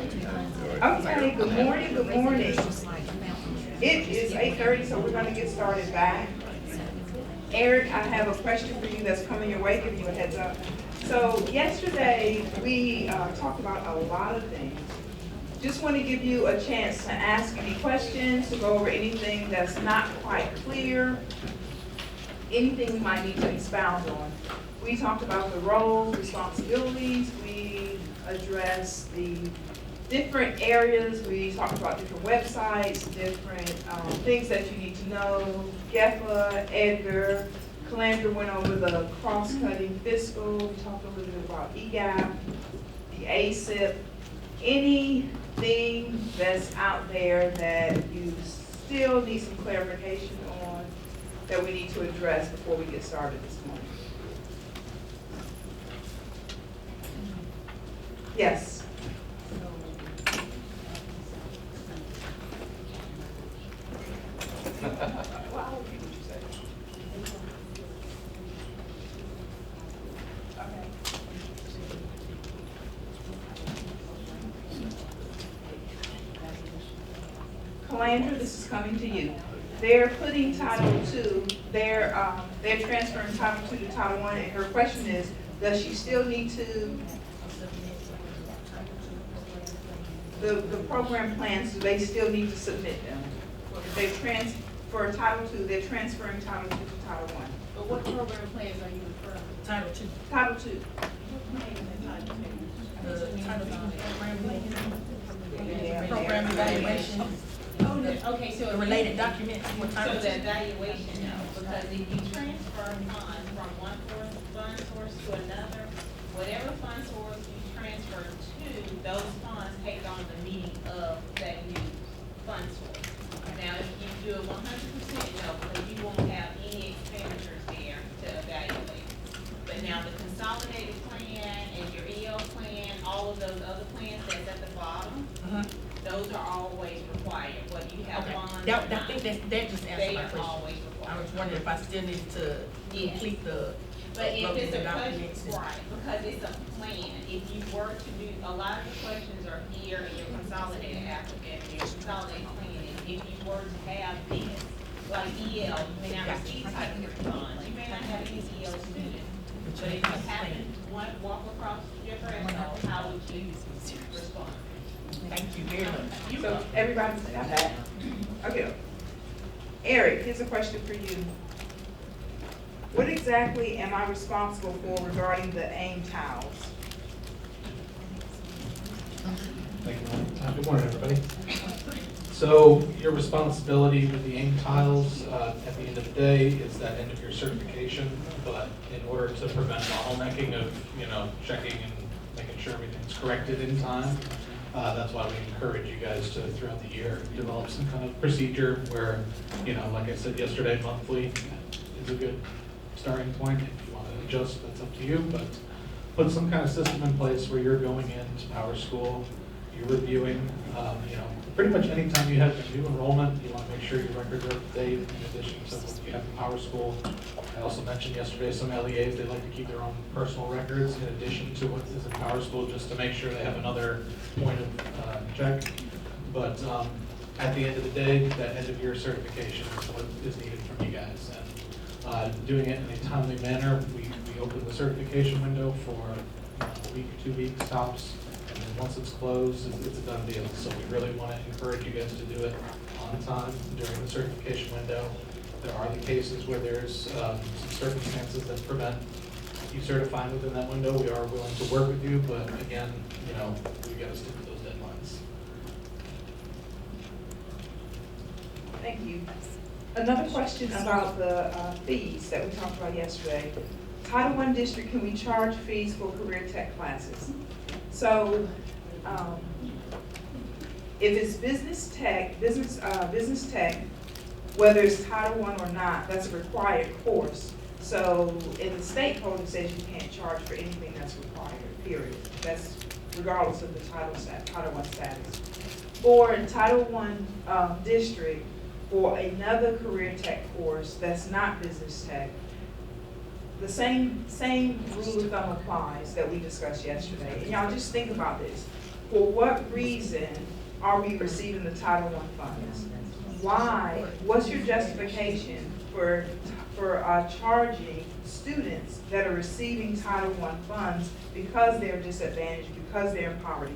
Okay, good morning, good morning. It is 8:30, so we're gonna get started back. Eric, I have a question for you that's coming your way, giving you a heads up. So yesterday, we talked about a lot of things. Just want to give you a chance to ask any questions, to go over anything that's not quite clear, anything we might need to expound on. We talked about the roles, responsibilities, we addressed the different areas, we talked about different websites, different things that you need to know. Geffa, Edgar, Calandra went over the cross-cutting fiscal, we talked a little bit about EGAP, the ASIP, anything that's out there that you still need some clarification on that we need to address before we get started this morning. Yes. Calandra, this is coming to you. They're putting Title II, they're transferring Title II to Title I, and her question is, does she still need to, the program plans, do they still need to submit them? If for Title II, they're transferring Title II to Title I. But what program plans are you referring to? Title II. Title II. What plan is in Title II? The Title II Program evaluation. Oh, no, okay, so. The related documents. So the evaluation, no, because if you transfer funds from one fund source to another, whatever fund source you transfer to, those funds take on the meaning of that new fund source. Now, if you do it 100%, no, because you won't have any expenditures there to evaluate. But now the consolidated plan and your EL plan, all of those other plans that's at the bottom, those are always required, whether you have Okay. bonds or That not. think that just answered They my are question. always I required. was wondering if I still needed to complete the. But if uploading it's the a question, documents and- right, because it's a plan, if you were to do, a lot of the questions are here in your consolidated applicant, your consolidated plan, if you were to have this, like EL, you may not receive Title III funds, you may not have any EL students. But if you happen to walk across your threshold, how would you respond? Thank you very much. So everybody's got that? Okay. Eric, here's a question for you. What exactly am I responsible for regarding the AIM tiles? Thank you. Good morning, everybody. So your responsibility with the AIM tiles at the end of the day is that end of your certification, but in order to prevent bottlenecking of, checking and making sure everything's corrected in time, that's why we encourage you guys to, throughout the year, develop some kind of procedure where, like I said yesterday, monthly is a good starting point. If you want to adjust, that's up to you, but put some kind of system in place where you're going into Power School, you're reviewing, pretty much anytime you have a new enrollment, you want to make sure your records are up to date in addition to what you have in Power School. I also mentioned yesterday some LEAs, they like to keep their own personal records in addition to what is in Power School, just to make sure they have another point of check. But at the end of the day, that end of year certification is what is needed from you guys. And doing it in a timely manner, we open the certification window for a week, 2 weeks tops. And then once it's closed, it's a done deal. So we really want to encourage you guys to do it on time during the certification window. There are the cases where there's some circumstances that prevent you certifying within that window. We are willing to work with you, but again, we got to stick to those deadlines. Thank you. Another question about the fees that we talked about yesterday. Title I district, can we charge fees for career tech classes? So, if it's business tech, whether it's Title I or not, that's a required course. So, in the state code, it says you can't charge for anything that's required, period. That's regardless of the Title I status. For Title I district, for another career tech course that's not business tech, the same rule of thumb applies that we discussed yesterday. And y'all just think about this. for what reason are we receiving the Title I funds? Why, what's your justification for charging students that are receiving Title I funds because they're disadvantaged, because they're in poverty?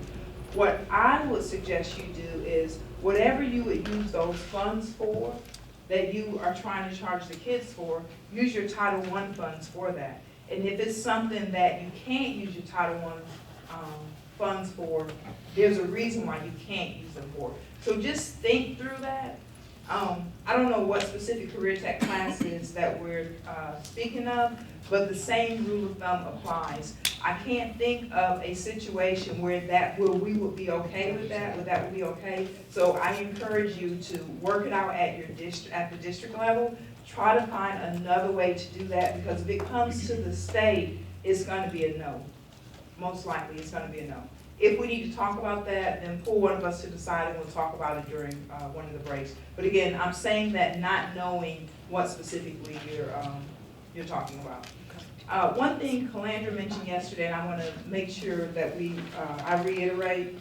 What I would suggest you do is, whatever you would use those funds for, that you are trying to charge the kids for, use your Title I funds for that. And if it's something that you can't use your Title I funds for, there's a reason why you can't use them for. So just think through that. I don't know what specific career tech classes that we're speaking of, but the same rule of thumb applies. I can't think of a situation where we would be okay with that, where that would be okay. So I encourage you to work it out at the district level. Try to find another way to do that, because if it comes to the state, it's going to be a no. Most likely, it's going to be a no. If we need to talk about that, then pull one of us to the side and we'll talk about it during one of the breaks. But again, I'm saying that not knowing what specifically you're talking about. One thing Calandra mentioned yesterday, and I want to make sure that I reiterate,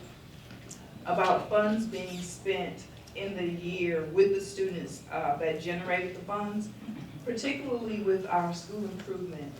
about funds being spent in the year with the students that generated the funds, particularly with our school improvement.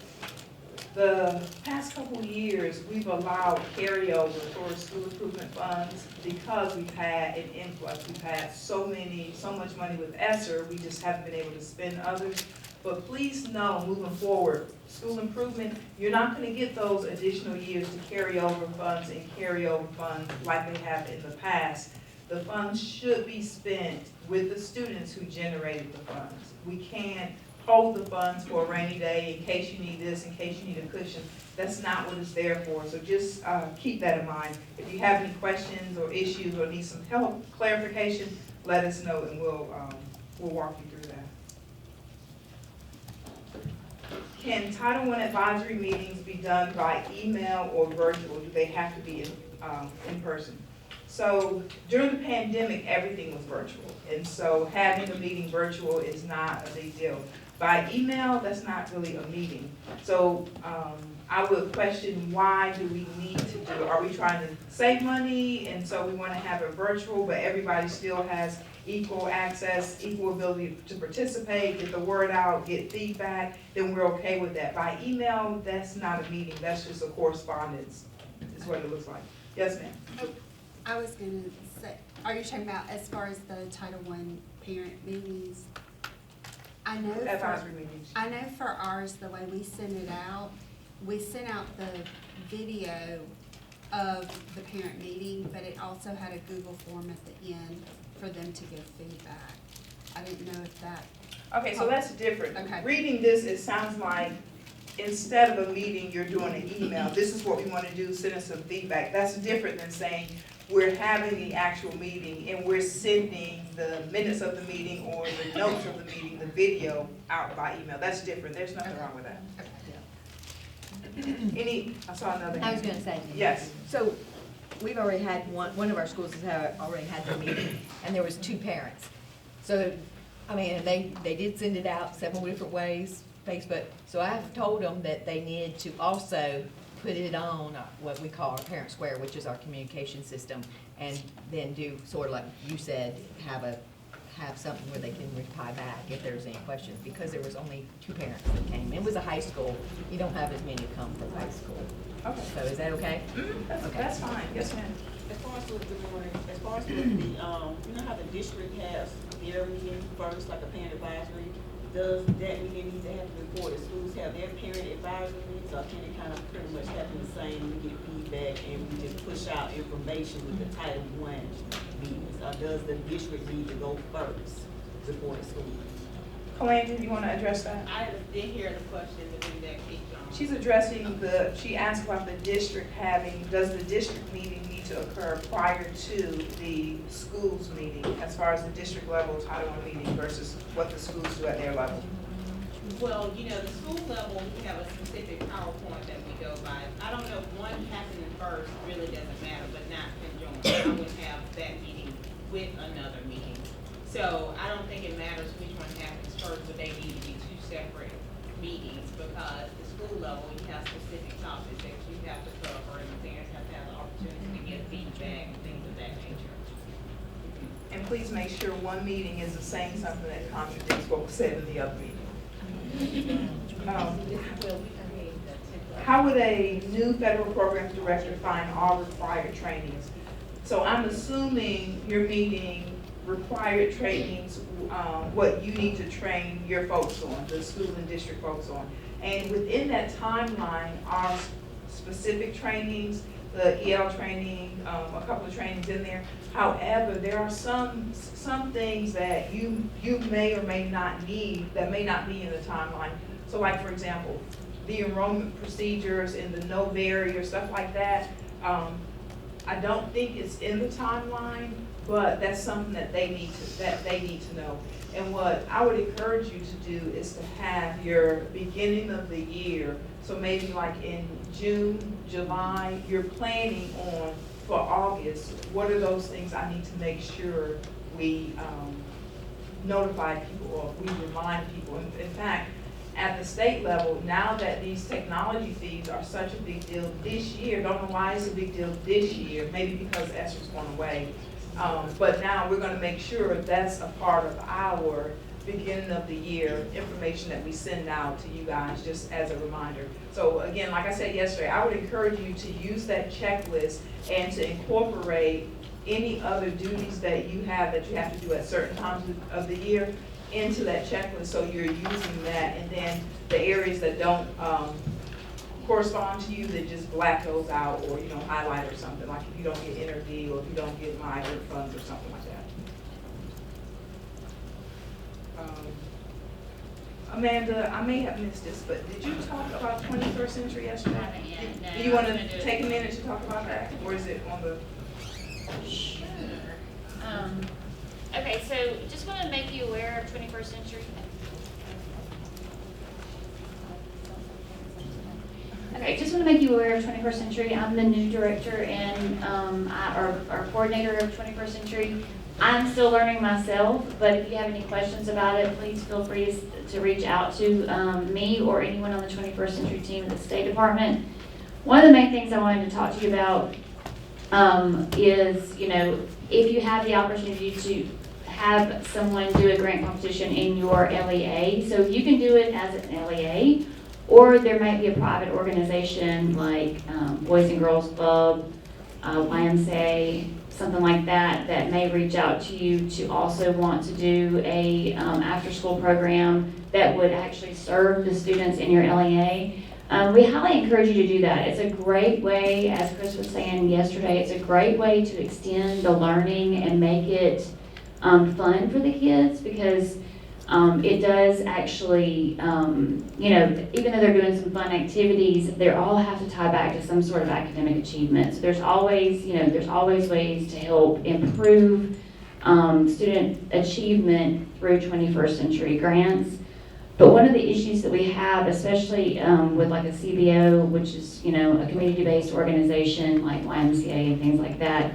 The past couple years, we've allowed carryover for school improvement funds because we've had an influx. We've had so much money with ESSER, we just haven't been able to spend others. But please know, moving forward, school improvement, you're not going to get those additional years to carry over funds and carry over funds like they have in the past. The funds should be spent with the students who generated the funds. We can't hold the funds for a rainy day in case you need this, in case you need a cushion. That's not what it's there for. So just keep that in mind. If you have any questions or issues or need some help, clarification, let us know and we'll walk you through that. Can Title I advisory meetings be done by email or virtual? Do they have to be in person? So during the pandemic, everything was virtual. And so having a meeting virtual is not a big deal. By email, that's not really a meeting. So I would question, why do we need to do it? Are we trying to save money and so we want to have it virtual, but everybody still has equal access, equal ability to participate, get the word out, get feedback, then we're okay with that. By email, that's not a meeting, that's just a correspondence, is what it looks like. Yes, ma'am? I was going to say, are you talking about as far as the Title I parent meetings? I know Advisory meetings. I know for ours, the way we sent it out, we sent out the video of the parent meeting, but it also had a Google form at the end for them to give feedback. I didn't know if that. Okay, so that's different. Okay. Reading this, it sounds like instead of a meeting, you're doing an email. This is what we want to do, send us some feedback. That's different than saying we're having the actual meeting and we're sending the minutes of the meeting or the notes of the meeting, the video out by email. That's different. There's nothing wrong with that. I saw another hand. I was gonna say. Yes. So, we've already had one of our schools has already had their meeting, and there was 2 parents. So, I mean, and they did send it out several different ways, Facebook. So I've told them that they need to also put it on what we call our Parent Square, which is our communication system, and then do sort of like you said, have something where they can reply back if there's any questions, because there was only 2 parents that came. It was a high school. You don't have as many come from high school. Okay. So is that okay? That's fine. Yes, ma'am. As far as with the, you know how the district has their meeting first, like a parent advisory, does that meeting need to have to report? The schools have their parent advisory meetings, or can it kind of pretty much happen the same, we get feedback and we just push out information with the Title I meetings? Or does the district need to go first before the school? Calandra, you want to address that? I didn't hear the question, the feedback keep going. She's addressing she asked about the district does the district meeting need to occur prior to the school's meeting, as far as the district level Title I meeting versus what the schools do at their level? Well, you know, the school level, we have a specific PowerPoint that we go by. I don't know if one happening first really doesn't matter, but not conjoined. I would have that meeting with another meeting. So I don't think it matters which one happens first, but they need to be 2 separate meetings, because the school level, you have specific topics that you have to cover, and the parents have to have the opportunity to get feedback. feedback, things of that nature. And please make sure one meeting isn't saying something that contradicts what was said in the other meeting. How would a new federal programs director find all required trainings? So I'm assuming you're meeting required trainings, what you need to train your folks on, the school and district folks on. And within that timeline are specific trainings, the EL training, a couple of trainings in there. However, there are some things that you may or may not need that may not be in the timeline. So like, for example, the enrollment procedures and the no barrier, stuff like that. I don't think it's in the timeline, but that's something that they need to know. And what I would encourage you to do is to have your beginning of the year, so maybe like in June, July, you're planning on for August, what are those things I need to make sure we notify people or we remind people. In fact, at the state level, now that these technology fees are such a big deal this year, don't know why it's a big deal this year, maybe because ESSER's gone away. But now we're gonna make sure that's a part of our beginning of the year information that we send out to you guys just as a reminder. So again, like I said yesterday, I would encourage you to use that checklist and to incorporate any other duties that you have to do at certain times of the year into that checklist, so you're using that, and then the areas that don't correspond to you, that just black those out, or highlight or something, like if you don't get interview or if you don't get migrant funds or something like that. Amanda, I may have missed this, but did you talk about 21st century yesterday? I haven't yet, no. Do you want I was gonna to do take it. a minute to talk about that, or is it on the? Sure. Okay, so just want to make you aware of 21st century. Okay, just want to make you aware of 21st century. I'm the new director and our coordinator of 21st century. I'm still learning myself, but if you have any questions about it, please feel free to reach out to me or anyone on the 21st century team at the State Department. One of the main things I wanted to talk to you about is, if you have the opportunity to have someone do a grant competition in your LEA, so you can do it as an LEA, or there might be a private organization like Boys and Girls Club, YMCA, something like that, that may reach out to you to also want to do a after-school program that would actually serve the students in your LEA. We highly encourage you to do that. It's a great way, as Chris was saying yesterday, it's a great way to extend the learning and make it fun for the kids, because it does actually, even though they're doing some fun activities, they all have to tie back to some sort of academic achievement. So there's always ways to help improve student achievement through 21st century grants. But one of the issues that we have, especially with like a CBO, which is, a community-based organization like YMCA and things like that,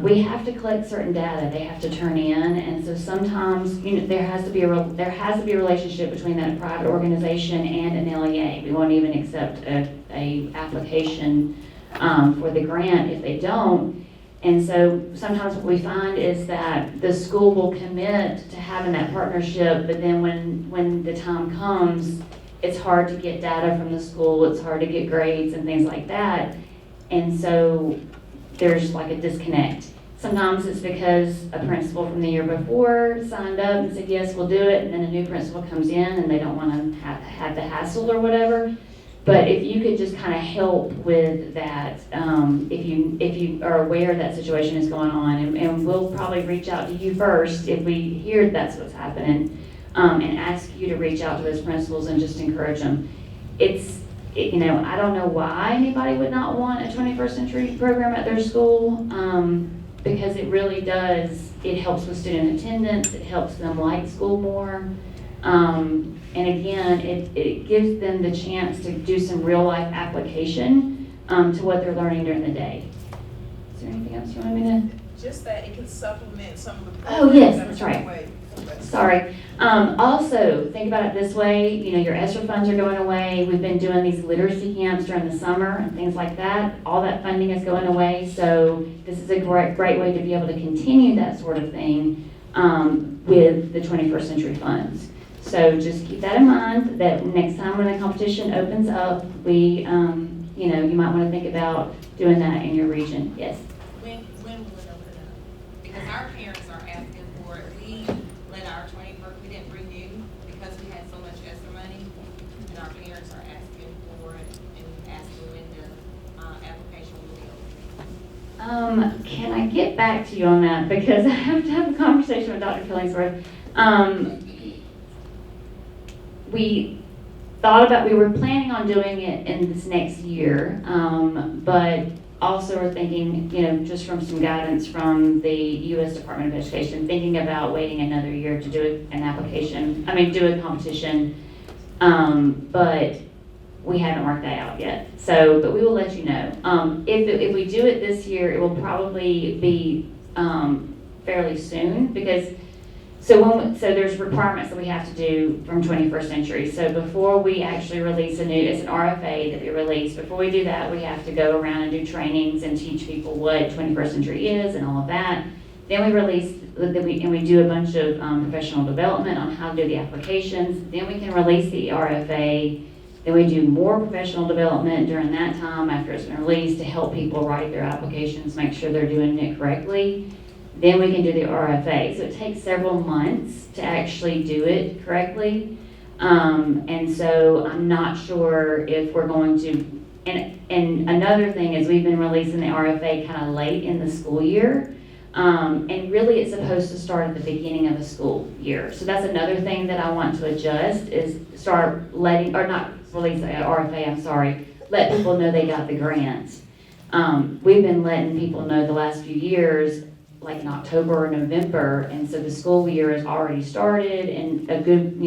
we have to collect certain data they have to turn in, and so sometimes there has to be a relationship between that private organization and an LEA. We won't even accept a application for the grant if they don't. And so sometimes what we find is that the school will commit to having that partnership, but then when the time comes, it's hard to get data from the school, it's hard to get grades and things like that. And so there's like a disconnect. Sometimes it's because a principal from the year before signed up and said, yes, we'll do it, and then a new principal comes in and they don't want to have the hassle or whatever. But if you could just kind of help with that, if you are aware that situation is going on, and we'll probably reach out to you first if we hear that's what's happening, and ask you to reach out to those principals and just encourage them. I don't know why anybody would not want a 21st century program at their school, because it really does, it helps with student attendance, it helps them like school more. And again, it gives them the chance to do some real life application to what they're learning during the day. Is there anything else you want me to? just that it can supplement some of the Oh, programs yes, that are that's right. going away. Sorry. Also, think about it this way, you know, your ESSER funds are going away. We've been doing these literacy camps during the summer and things like that. All that funding is going away, so this is a great way to be able to continue that sort of thing with the 21st Century funds. So just keep that in mind, that next time when the competition opens up, we, you know, you might want to think about doing that in your region. Yes? When will it open up? Because our parents are asking for it. We let our 21st, we didn't renew because we had so much extra money. And our parents are asking for it and asking when the application will be open. Can I get back to you on that? Because I have to have a conversation with Dr. Killingsworth. We were planning on doing it in this next year, but also we're thinking, you know, just from some guidance from the U.S. Department of Education, thinking about waiting another year to do an application, do a competition, but we haven't worked that out yet. So, but we will let you know. If we do it this year, it will probably be fairly soon, because so there's requirements that we have to do from 21st Century. So before we actually release it's an RFA that we release. Before we do that, we have to go around and do trainings and teach people what 21st Century is and all of that. Then we release, and we do a bunch of professional development on how to do the applications. Then we can release the RFA. Then we do more professional development during that time after it's been released to help people write their applications, make sure they're doing it correctly. Then we can do the RFA. So it takes several months to actually do it correctly. And so I'm not sure if we're going to, and another thing is we've been releasing the RFA kind of late in the school year. And really it's supposed to start at the beginning of a school year. So that's another thing that I want to adjust is start letting, or not release the RFA, I'm sorry, let people know they got the grant. We've been letting people know the last few years, like in October or November, and so the school year has already started and a good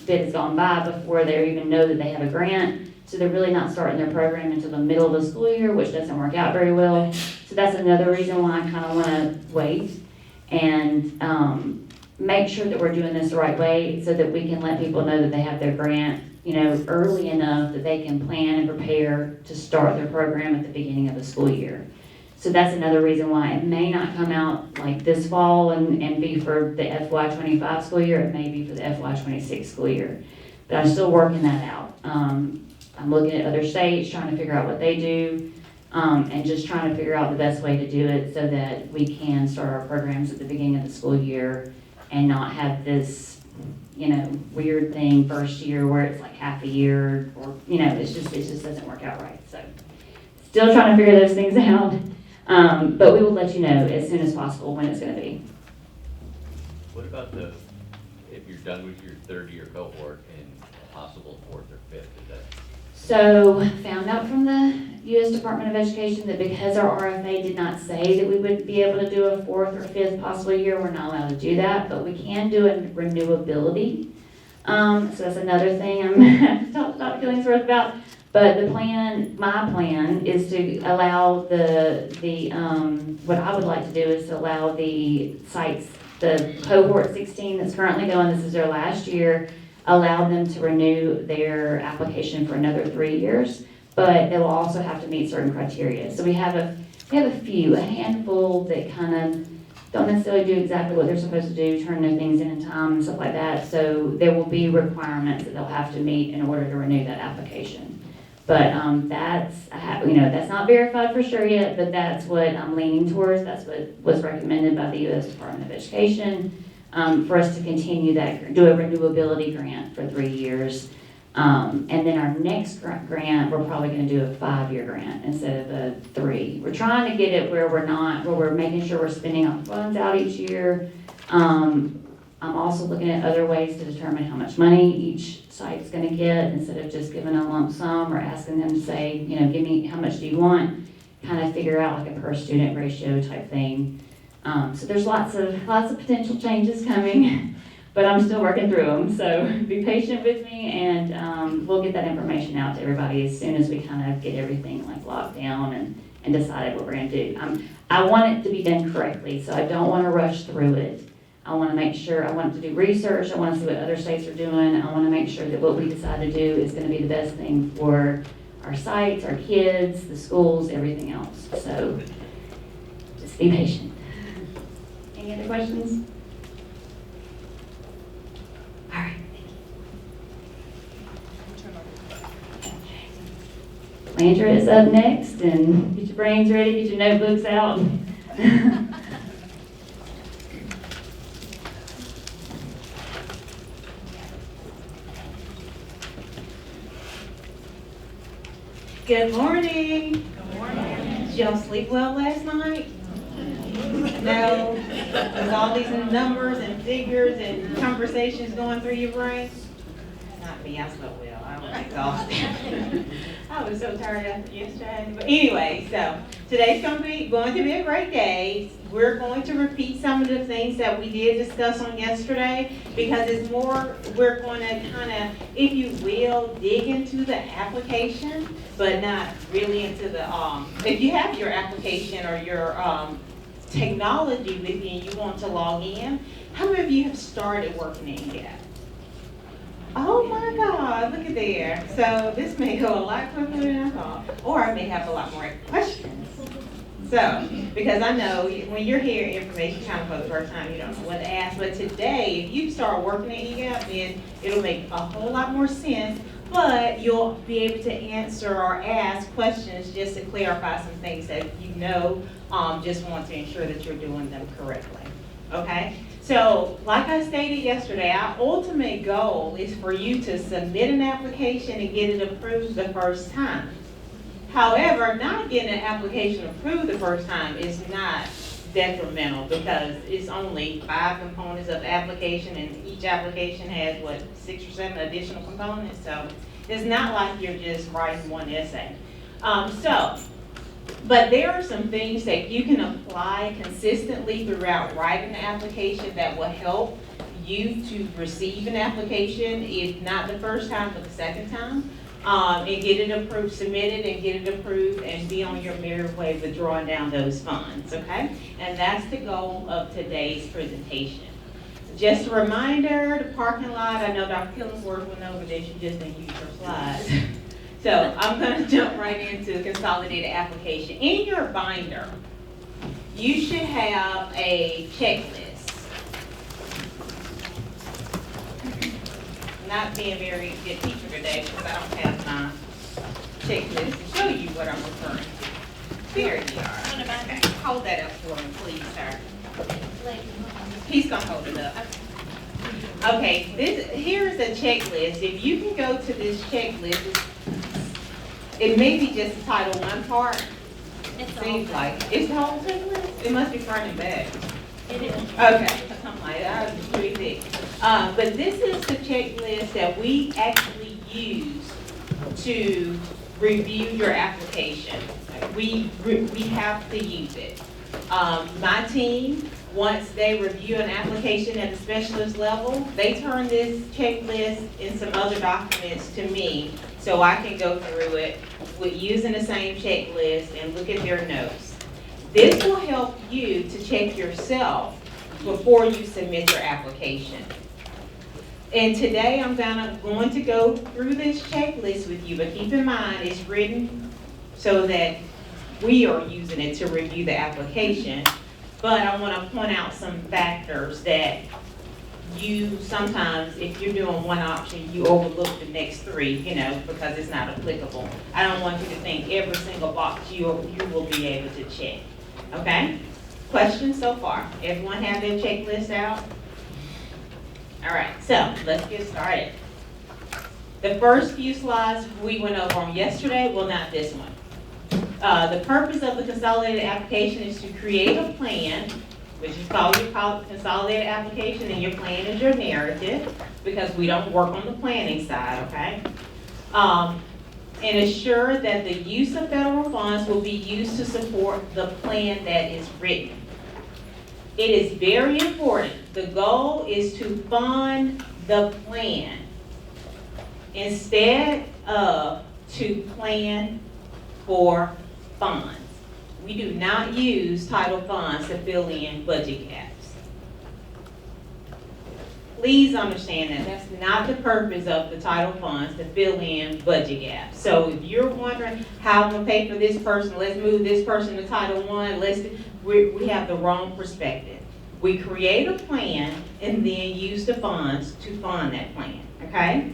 bit has gone by before they even know that they have a grant. So they're really not starting their program until the middle of the school year, which doesn't work out very well. So that's another reason why I kind of want to wait and make sure that we're doing this the right way so that we can let people know that they have their grant, you know, early enough that they can plan and prepare to start their program at the beginning of the school year. So that's another reason why it may not come out like this fall and be for the FY25 school year. It may be for the FY26 school year. But I'm still working that out. I'm looking at other states, trying to figure out what they do, and just trying to figure out the best way to do it so that we can start our programs at the beginning of the school year and not have this, you know, weird thing first year where it's like half a year or, you know, it just doesn't work out right. So still trying to figure those things out. But we will let you know as soon as possible when it's going to be. What about if you're done with your third-year cohort and possible fourth or fifth, is that? So found out from the U.S. Department of Education that because our RFA did not say that we would be able to do a fourth or fifth possible year, we're not allowed to do that, but we can do a renewability. So that's another thing I'm going to have to talk to Dr. Killingsworth about. But the plan, my plan, is to allow what I would like to do is to allow the sites, the cohort 16 that's currently going, this is their last year, allow them to renew their application for another 3 years, but they will also have to meet certain criteria. So we have a handful that kind of don't necessarily do exactly what they're supposed to do, turn their things in time and stuff like that. So there will be requirements that they'll have to meet in order to renew that application. But that's not verified for sure yet, but that's what I'm leaning towards. That's what was recommended by the U.S. Department of Education for us to continue that, do a renewability grant for 3 years. And then our next grant, we're probably going to do a 5-year grant instead of a 3. We're trying to get it where we're making sure we're spending our funds out each year. I'm also looking at other ways to determine how much money each site's going to get instead of just giving a lump sum or asking them to say, you know, give me how much do you want, kind of figure out like a per student ratio type thing. So there's lots of potential changes coming, but I'm still working through them. So be patient with me, and we'll get that information out to everybody as soon as we kind of get everything like locked down and decided what we're gonna do. I want it to be done correctly, so I don't wanna rush through it. I wanna make sure, I want to do research, I wanna see what other states are doing, I wanna make sure that what we decide to do is gonna be the best thing for our sites, our kids, the schools, everything else. So, just be patient. Any other questions? All right. Landra is up next, and get your brains ready, get your notebooks out. Good morning. Good morning. Did y'all sleep well last night? No? With all these numbers and figures and conversations going through your brain? Not me, I slept well. I was exhausted. I was so tired after yesterday. But anyway, so today's going to be a great day. We're going to repeat some of the things that we did discuss on yesterday because it's more, we're going to kind of, if you will, dig into the application, but not really into the, if you have your application or your technology with you and you want to log in, how many of you have started working in yet? Oh my God, look at there. So this may go a lot quicker than I thought, or I may have a lot more questions. So, because I know when you're hearing information kind of for the first time, you don't know what to ask. But today, if you start working at EGAP, then it'll make a whole lot more sense. But you'll be able to answer or ask questions just to clarify some things that you know. Just want to ensure that you're doing them correctly. Okay? So, like I stated yesterday, our ultimate goal is for you to submit an application and get it approved the first time. However, not getting an application approved the first time is not detrimental because it's only 5 components of the application and each application has, what, 6 or 7 additional components. So it's not like you're just writing one essay. But there are some things that you can apply consistently throughout writing the application that will help you to receive an application, if not the first time, but the second time. And get it approved, submit it and get it approved and be on your merry way with drawing down those funds, okay? And that's the goal of today's presentation. Just a reminder, the parking lot, I know Dr. Killingsworth went over this, you just didn't use your slides. So I'm gonna jump right into the consolidated application. In your binder, you should have a checklist. Not being a very good teacher today because I don't have my checklist to show you what I'm referring to. There you are. Okay. Hold that up for me, please, sir. He's gonna hold it up. Okay, here's the checklist. If you can go to this checklist, it may be just the Title I part. It seems like. It's the whole checklist? It must be front and back. It is. Okay, something like that. It's pretty thick. But this is the checklist that we actually use to review your application. We have to use it. My team, once they review an application at the specialist level, they turn this checklist and some other documents to me so I can go through it with using the same checklist and look at their notes. This will help you to check yourself before you submit your application. And today I'm going to go through this checklist with you, but keep in mind it's written so that we are using it to review the application. But I want to point out some factors that you sometimes, if you're doing one option, you overlook the next 3, because it's not applicable. I don't want you to think every single box you will be able to check. Okay? Questions so far? Everyone have their checklist out? All right, so let's get started. The first few slides we went over on yesterday, well, not this one. The purpose of the consolidated application is to create a plan, which is called your consolidated application, and your plan is your narrative, because we don't work on the planning side, okay? And assure that the use of federal funds will be used to support the plan that is written. It is very important. The goal is to fund the plan instead of to plan for funds. We do not use title funds to fill in budget gaps. Please understand that that's not the purpose of the title funds, to fill in budget gaps. So if you're wondering how I'm gonna pay for this person, let's move this person to Title I, we have the wrong perspective. We create a plan and then use the funds to fund that plan, okay?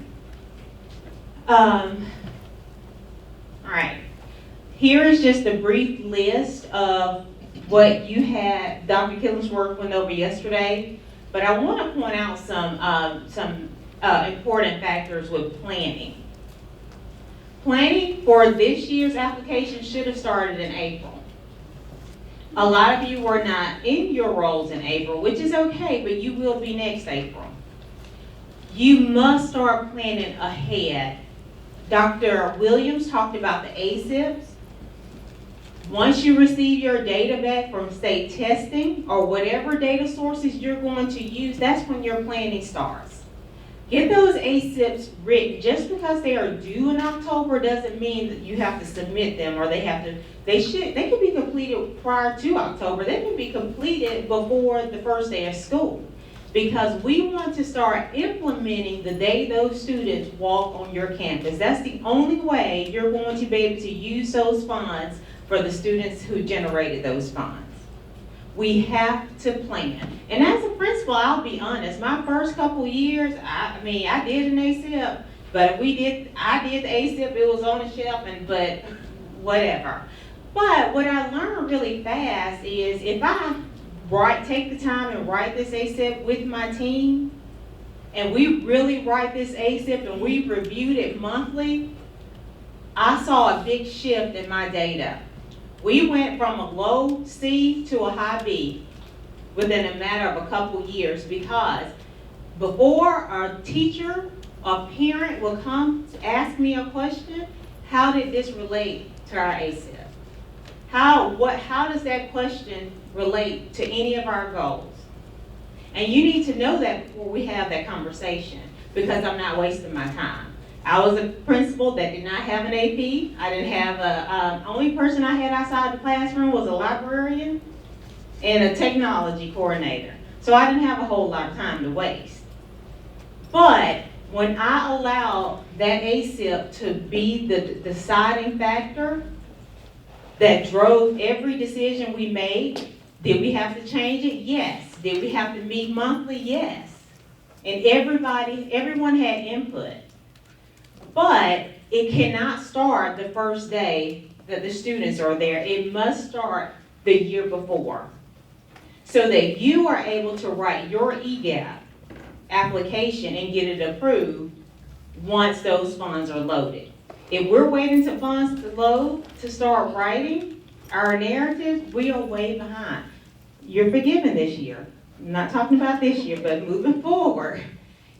All right. Here is just a brief list of what you had, Dr. Killingsworth went over yesterday, but I want to point out some important factors with planning. Planning for this year's application should have started in April. A lot of you were not in your roles in April, which is okay, but you will be next April. You must start planning ahead. Dr. Williams talked about the ASIPs. Once you receive your data back from state testing or whatever data sources you're going to use, that's when your planning starts. Get those ASIPs written. Just because they are due in October doesn't mean that you have to submit them, or they can be completed prior to October. They can be completed before the first day of school, because we want to start implementing the day those students walk on your campus. That's the only way you're going to be able to use those funds for the students who generated those funds. We have to plan. And as a principal, I'll be honest, my first couple years, I did an ASIP, but I did the ASIP, it was on the shelf, but whatever. But what I learned really fast is if I take the time and write this ASIP with my team, and we really write this ASIP and we reviewed it monthly, I saw a big shift in my data. We went from a low C to a high B within a matter of a couple years, because before a teacher or parent will come to ask me a question, how did this relate to our ASIP? How does that question relate to any of our goals? And you need to know that before we have that conversation, because I'm not wasting my time. I was a principal that did not have an AP. I didn't have only person I had outside the classroom was a librarian and a technology coordinator. So I didn't have a whole lot of time to waste. But when I allowed that ASIP to be the deciding factor that drove every decision we made, did we have to change it? Yes. Did we have to meet monthly? Yes. And everyone had input. But it cannot start the first day that the students are there. It must start the year before, so that you are able to write your EGAP application and get it approved once those funds are loaded. If we're waiting for funds to load to start writing our narrative, we are way behind. You're forgiven this year. I'm not talking about this year, but moving forward,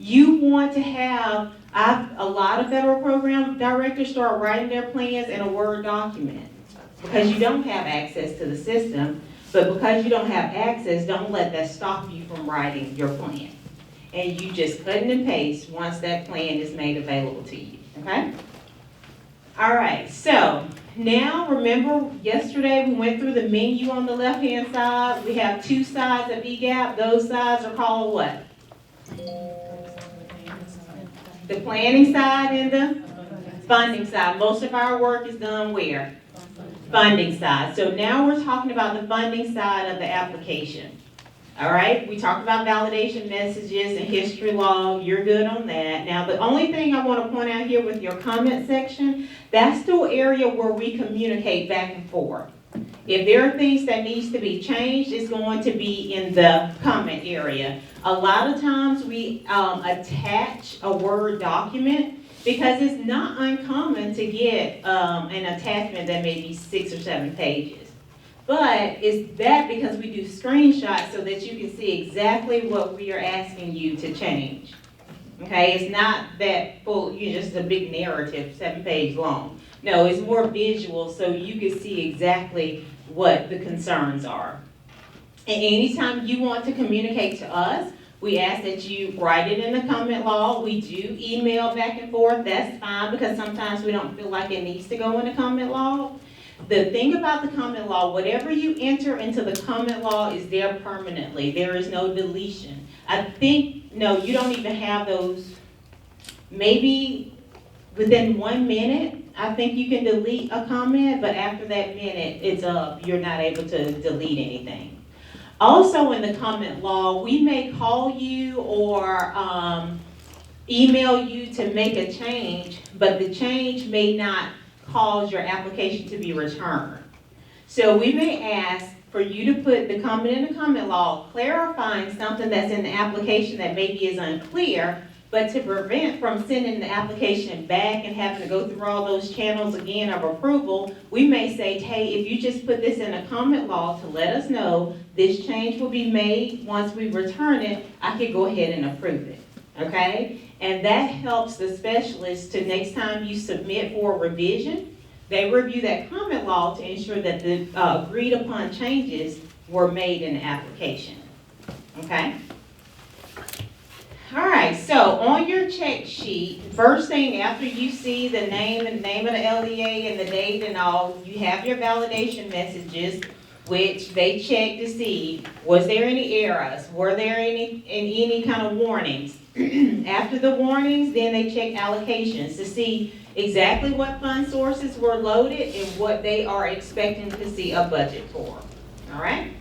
you want to have, a lot of federal program directors start writing their plans in a Word document because you don't have access to the system. But because you don't have access, don't let that stop you from writing your plan. And you just cut and paste once that plan is made available to you, okay? All right, so now remember yesterday we went through the menu on the left-hand side. We have two sides of EGAP. Those sides are called what? The planning side and the funding side. Most of our work is done where? Funding side. So now we're talking about the funding side of the application. All right, we talked about validation messages and history log. You're good on that. Now, the only thing I want to point out here with your comment section, that's the area where we communicate back and forth. If there are things that needs to be changed, it's going to be in the comment area. A lot of times we attach a Word document because it's not uncommon to get an attachment that may be 6 or 7 pages. But it's that because we do screenshots so that you can see exactly what we are asking you to change. Okay, it's not that full, just a big narrative, 7-page long. No, it's more visual so you can see exactly what the concerns are. And anytime you want to communicate to us, we ask that you write it in the comment log. We do email back and forth. That's fine because sometimes we don't feel like it needs to go in the comment log. The thing about the comment law, whatever you enter into the comment law is there permanently. There is no deletion. I think, no, you don't even have those. Maybe within 1 minute, I think you can delete a comment, but after that minute, it's up. You're not able to delete anything. Also in the comment law, we may call you or email you to make a change, but the change may not cause your application to be returned. So we may ask for you to put the comment in the comment law, clarifying something that's in the application that maybe is unclear, but to prevent from sending the application back and having to go through all those channels again of approval, we may say, hey, if you just put this in a comment law to let us know this change will be made once we return it, I could go ahead and approve it, okay? And that helps the specialist to next time you submit for a revision, they review that comment law to ensure that the agreed upon changes were made in the application, okay? All right, so on your check sheet, first thing after you see the name and name of the LEA and the date and all, you have your validation messages, which they check to see, was there any errors? Were there any kind of warnings? After the warnings, then they check allocations to see exactly what fund sources were loaded and what they are expecting to see a budget for, all right?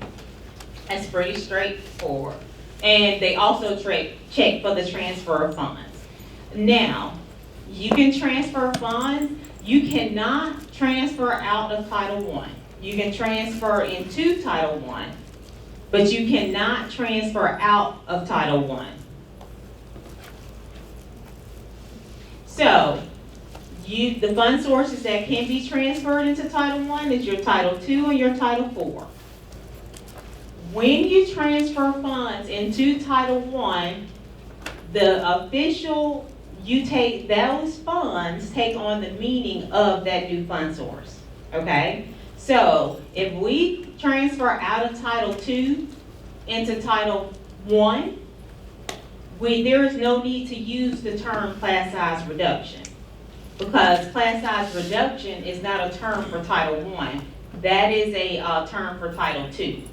That's pretty straightforward. And they also check for the transfer of funds. Now, you can transfer funds. You cannot transfer out of Title I. You can transfer into Title I, but you cannot transfer out of Title I. So, the fund sources that can be transferred into Title I is your Title II and your Title IV. When you transfer funds into Title I, the official, you take those funds, take on the meaning of that new fund source, okay? So if we transfer out of Title II into Title I, there is no need to use the term class size reduction, because class size reduction is not a term for Title I. That is a term for Title II,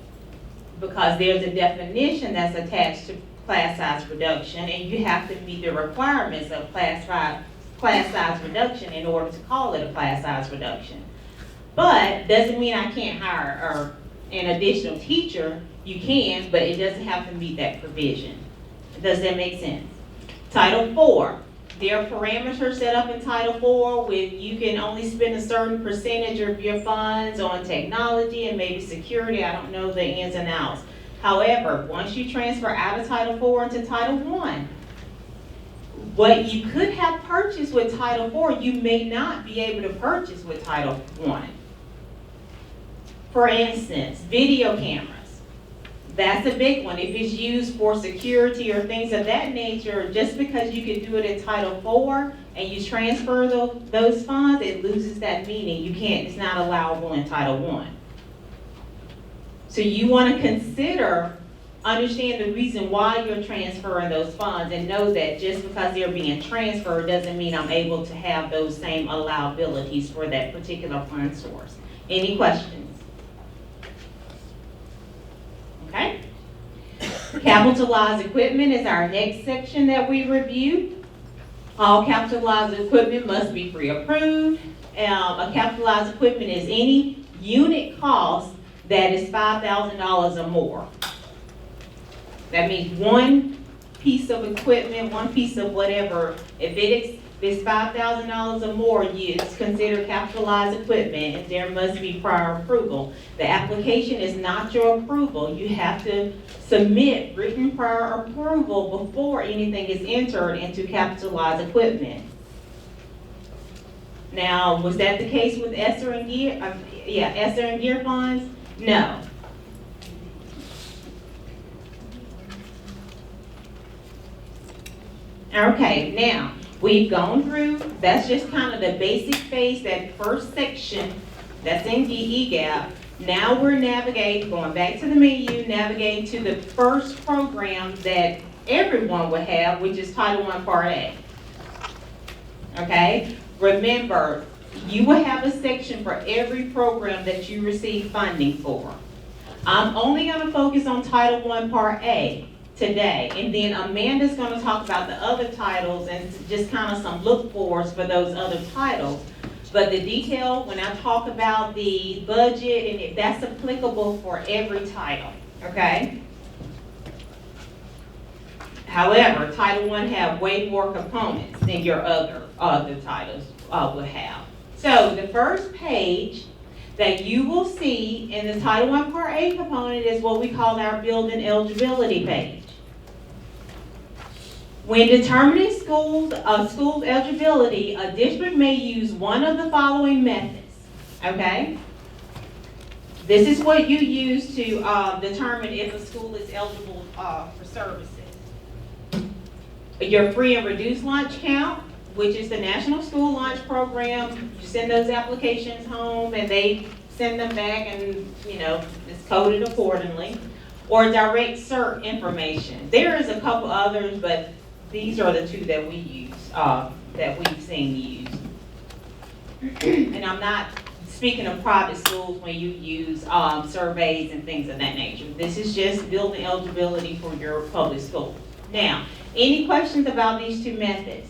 because there's a definition that's attached to class size reduction, and you have to meet the requirements of class size reduction in order to call it a class size reduction. But doesn't mean I can't hire an additional teacher. You can, but it doesn't have to meet that provision. Does that make sense? Title IV. There are parameters set up in Title IV with you can only spend a certain percentage of your funds on technology and maybe security. I don't know the ins and outs. However, once you transfer out of Title IV into Title I, what you could have purchased with Title IV, you may not be able to purchase with Title I. For instance, video cameras. That's a big one. If it's used for security or things of that nature, just because you can do it in Title IV and you transfer those funds, it loses that meaning. You can't, it's not allowable in Title I. So you want to understand the reason why you're transferring those funds, and know that just because they're being transferred doesn't mean I'm able to have those same allowabilities for that particular fund source. Any questions? Okay. Capitalized equipment is our next section that we review. All capitalized equipment must be pre-approved. A capitalized equipment is any unit cost that is $5,000 or more. That means one piece of equipment, one piece of whatever, if it's $5,000 or more, it's considered capitalized equipment, and there must be prior approval. The application is not your approval. You have to submit written prior approval before anything is entered into capitalized equipment. Now, was that the case with ESSER and GEAR? ESSER and GEAR funds? No. Okay, now, we've gone through, that's just kind of the basic phase, that first section that's in EGAP. Now we're navigating, going back to the menu, navigating to the first program that everyone would have, which is Title I Part A. Okay? Remember, you will have a section for every program that you receive funding for. I'm only gonna focus on Title I Part A today, and then Amanda's gonna talk about the other titles and just kind of some look-forwards for those other titles. But the detail, when I talk about the budget, and if that's applicable for every title, okay? However, Title I have way more components than your other titles will have. So the first page that you will see in the Title I Part A component is what we call our building eligibility page. When determining school's eligibility, a district may use one of the following methods, okay? This is what you use to determine if a school is eligible for services. Your free and reduced lunch count, which is the National School Lunch Program. You send those applications home and they send them back and, you know, it's coded accordingly. Or direct cert information. There is a couple others, but these are the two that we use, that we've seen used. And I'm not speaking of private schools when you use surveys and things of that nature. This is just building eligibility for your public school. Now, any questions about these two methods?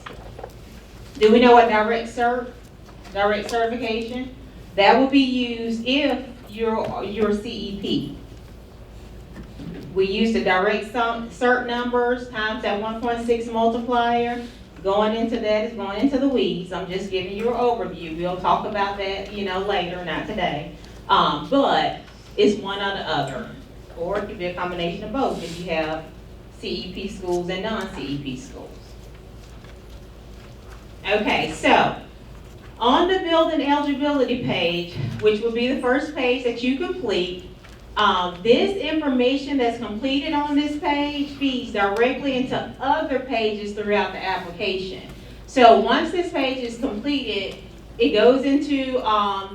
Do we know what direct certification? That will be used if you're CEP. We use the direct cert numbers times that 1.6 multiplier. Going into that is going into the weeds. I'm just giving you an overview. We'll talk about that, you know, later, not today. But it's one or the other. Or it could be a combination of both if you have CEP schools and non-CEP schools. Okay, so on the building eligibility page, which will be the first page that you complete, this information that's completed on this page feeds directly into other pages throughout the application. So once this page is completed, it goes into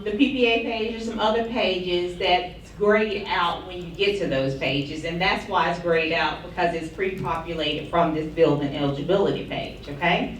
the PPA page or some other pages that's grayed out when you get to those pages, and that's why it's grayed out, because it's pre-populated from this building eligibility page, okay?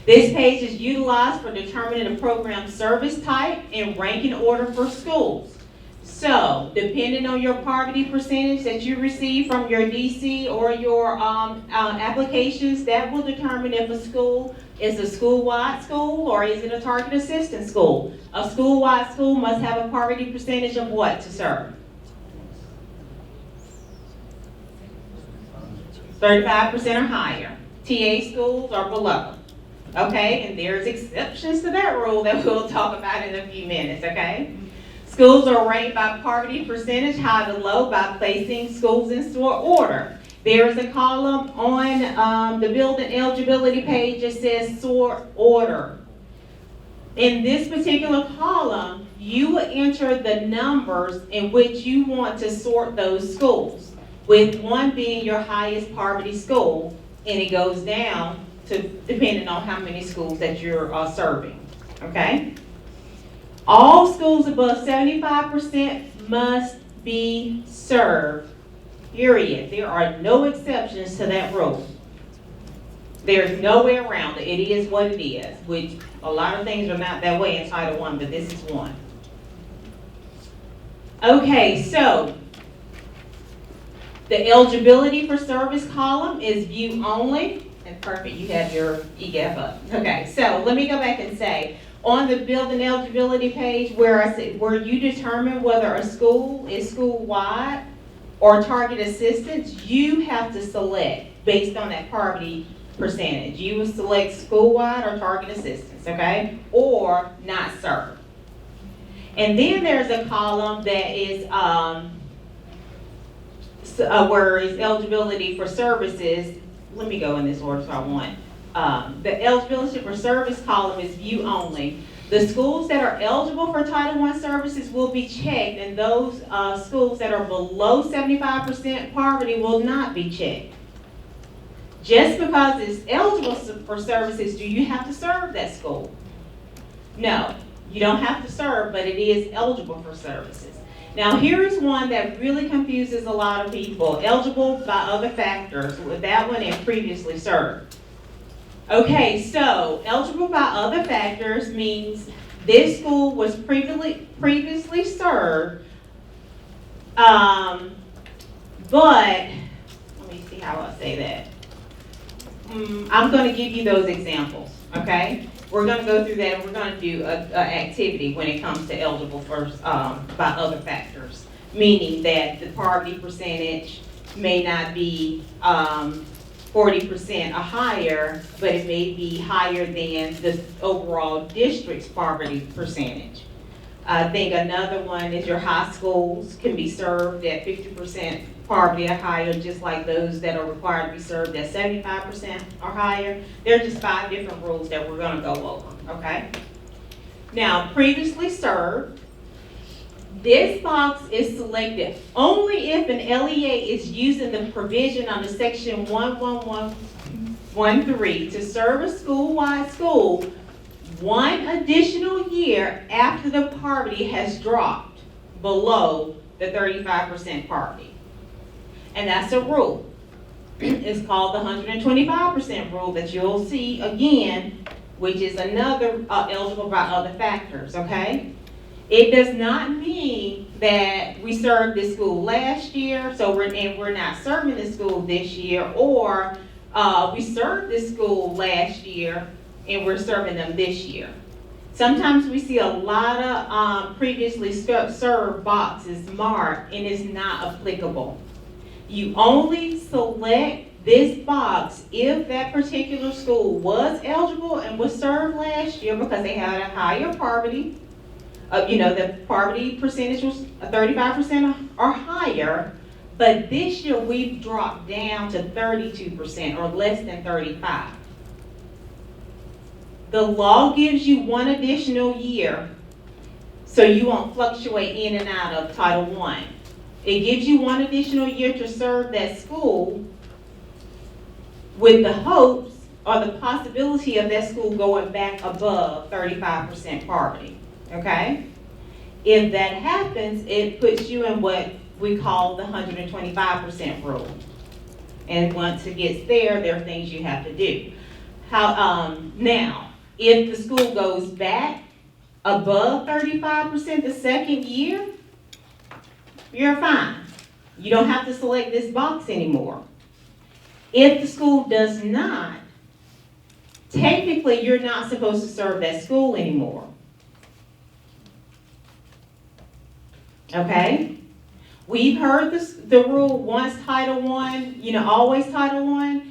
This page is utilized for determining a program service type and ranking order for schools. So, depending on your poverty percentage that you receive from your DC or your applications, that will determine if a school is a school-wide school or is it a target assistance school. A school-wide school must have a poverty percentage of what to serve? 35% or higher. TA schools are below. Okay, and there's exceptions to that rule that we'll talk about in a few minutes, okay? Schools are ranked by poverty percentage, high to low, by placing schools in sort order. There is a column on the building eligibility page that says sort order. In this particular column, you will enter the numbers in which you want to sort those schools, with 1 being your highest poverty school, and it goes down to depending on how many schools that you're serving, okay? All schools above 75% must be served, period. There are no exceptions to that rule. There's no way around it. It is what it is, which a lot of things are not that way in Title I, but this is one. Okay, so the eligibility for service column is view only. And perfect, you have your EGAF up. Okay, so let me go back and say, on the building eligibility page where you determine whether a school is school-wide or target assistance, you have to select based on that poverty percentage. You will select school-wide or target assistance, okay? Or not served. And then there's a column that is where is eligibility for services. Let me go in this order so I want. The eligibility for service column is view only. The schools that are eligible for Title I services will be checked, and those schools that are below 75% poverty will not be checked. Just because it's eligible for services, do you have to serve that school? No, you don't have to serve, but it is eligible for services. Now here's one that really confuses a lot of people. Eligible by other factors, with that one and previously served. Okay, so eligible by other factors means this school was previously served, but, let me see how I say that. I'm gonna give you those examples, okay? We're gonna go through that, and we're gonna do a activity when it comes to eligible for, by other factors. Meaning that the poverty percentage may not be, 40% or higher, but it may be higher than the overall district's poverty percentage. I think another one is your high schools can be served at 50% poverty or higher, just like those that are required to be served at 75% or higher. There are just 5 different rules that we're gonna go over, okay? Now, previously served, this box is selected only if an LEA is using the provision under section 11113 to serve a school-wide school 1 additional year after the poverty has dropped below the 35% poverty. And that's a rule. It's called the 125% rule that you'll see again, which is another eligible by other factors, okay? It does not mean that we served this school last year, so we're not serving this school this year, or we served this school last year and we're serving them this year. Sometimes we see a lot of previously served boxes marked and it's not applicable. You only select this box if that particular school was eligible and was served last year because they had a higher poverty. The poverty percentage was 35% or higher, but this year we've dropped down to 32% or less than 35%. The law gives you 1 additional year so you won't fluctuate in and out of Title I. It gives you 1 additional year to serve that school with the hopes or the possibility of that school going back above 35% poverty. Okay? If that happens, it puts you in what we call the 125% rule. And once it gets there are things you have to do. Now, if the school goes back above 35% the second year, you're fine. You don't have to select this box anymore. If the school does not, technically you're not supposed to serve that school anymore. Okay? We've heard the rule once Title I, always Title I.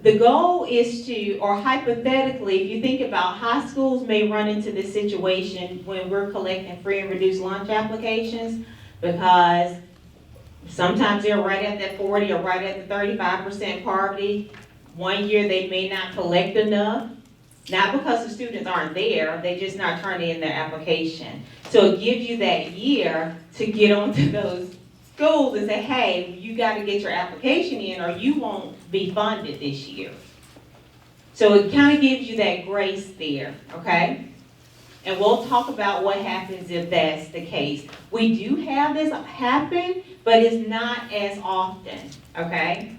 The goal is to, or hypothetically, if you think about high schools may run into this situation when we're collecting free and reduced lunch applications, because sometimes they're right at that 40 or right at the 35% poverty. One year they may not collect enough, not because the students aren't there, they're just not turning in their application. So it gives you that year to get onto those schools and say, hey, you got to get your application in or you won't be funded this year. So it kind of gives you that grace there, okay? And we'll talk about what happens if that's the case. We do have this happen, but it's not as often, okay?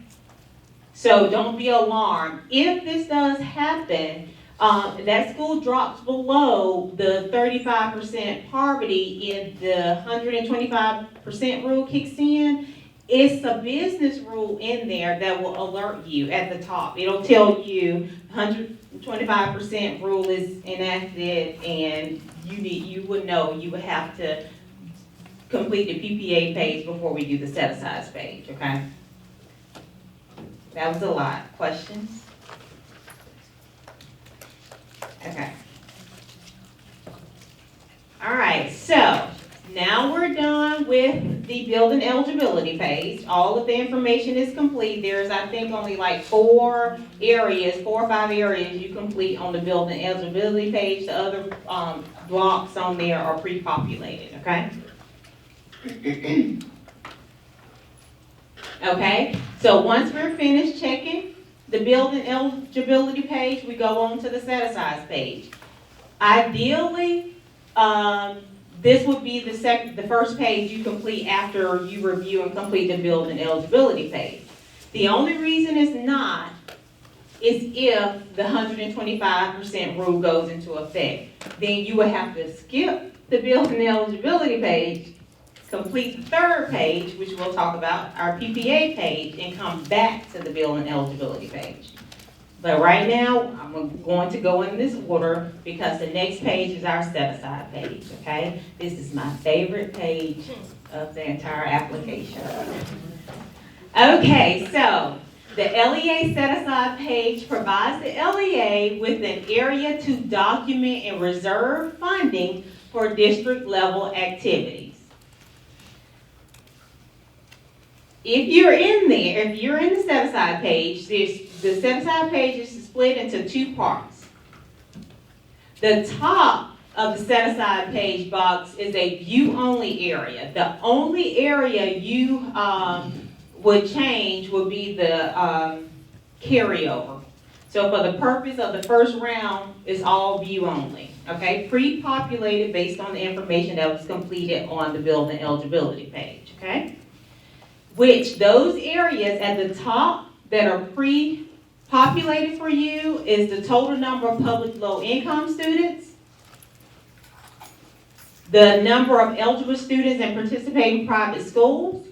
So don't be alarmed. If this does happen, that school drops below the 35% poverty and the 125% rule kicks in, it's a business rule in there that will alert you at the top. It'll tell you 125% rule is enacted and you would know you would have to complete the PPA page before we do the set-asides page, okay? That was a lot. Questions? Okay. All right, so now we're done with the building eligibility page. All of the information is complete. There's, I think, only like 4 or 5 areas you complete on the building eligibility page. The other blocks on there are pre-populated, okay? Okay, so once we're finished checking the building eligibility page, we go on to the set-asides page. Ideally, this would be the first page you complete after you review and complete the building eligibility page. The only reason it's not is if the 125% rule goes into effect. Then you would have to skip the building eligibility page, complete the third page, which we'll talk about, our PPA page, and come back to the building eligibility page. But right now, I'm going to go in this order because the next page is our set-aside page, okay? This is my favorite page of the entire application. Okay, so the LEA set-aside page provides the LEA with an area to document and reserve funding for district-level activities. If you're in there, if you're in the set-aside page, the set-aside page is split into two parts. The top of the set-aside page box is a view-only area. The only area you would change would be the carryover. So for the purpose of the first round, it's all view-only, okay? Pre-populated based on the information that was completed on the building eligibility page, okay? Which those areas at the top that are pre-populated for you is the total number of public low-income students, the number of eligible students in participating private schools,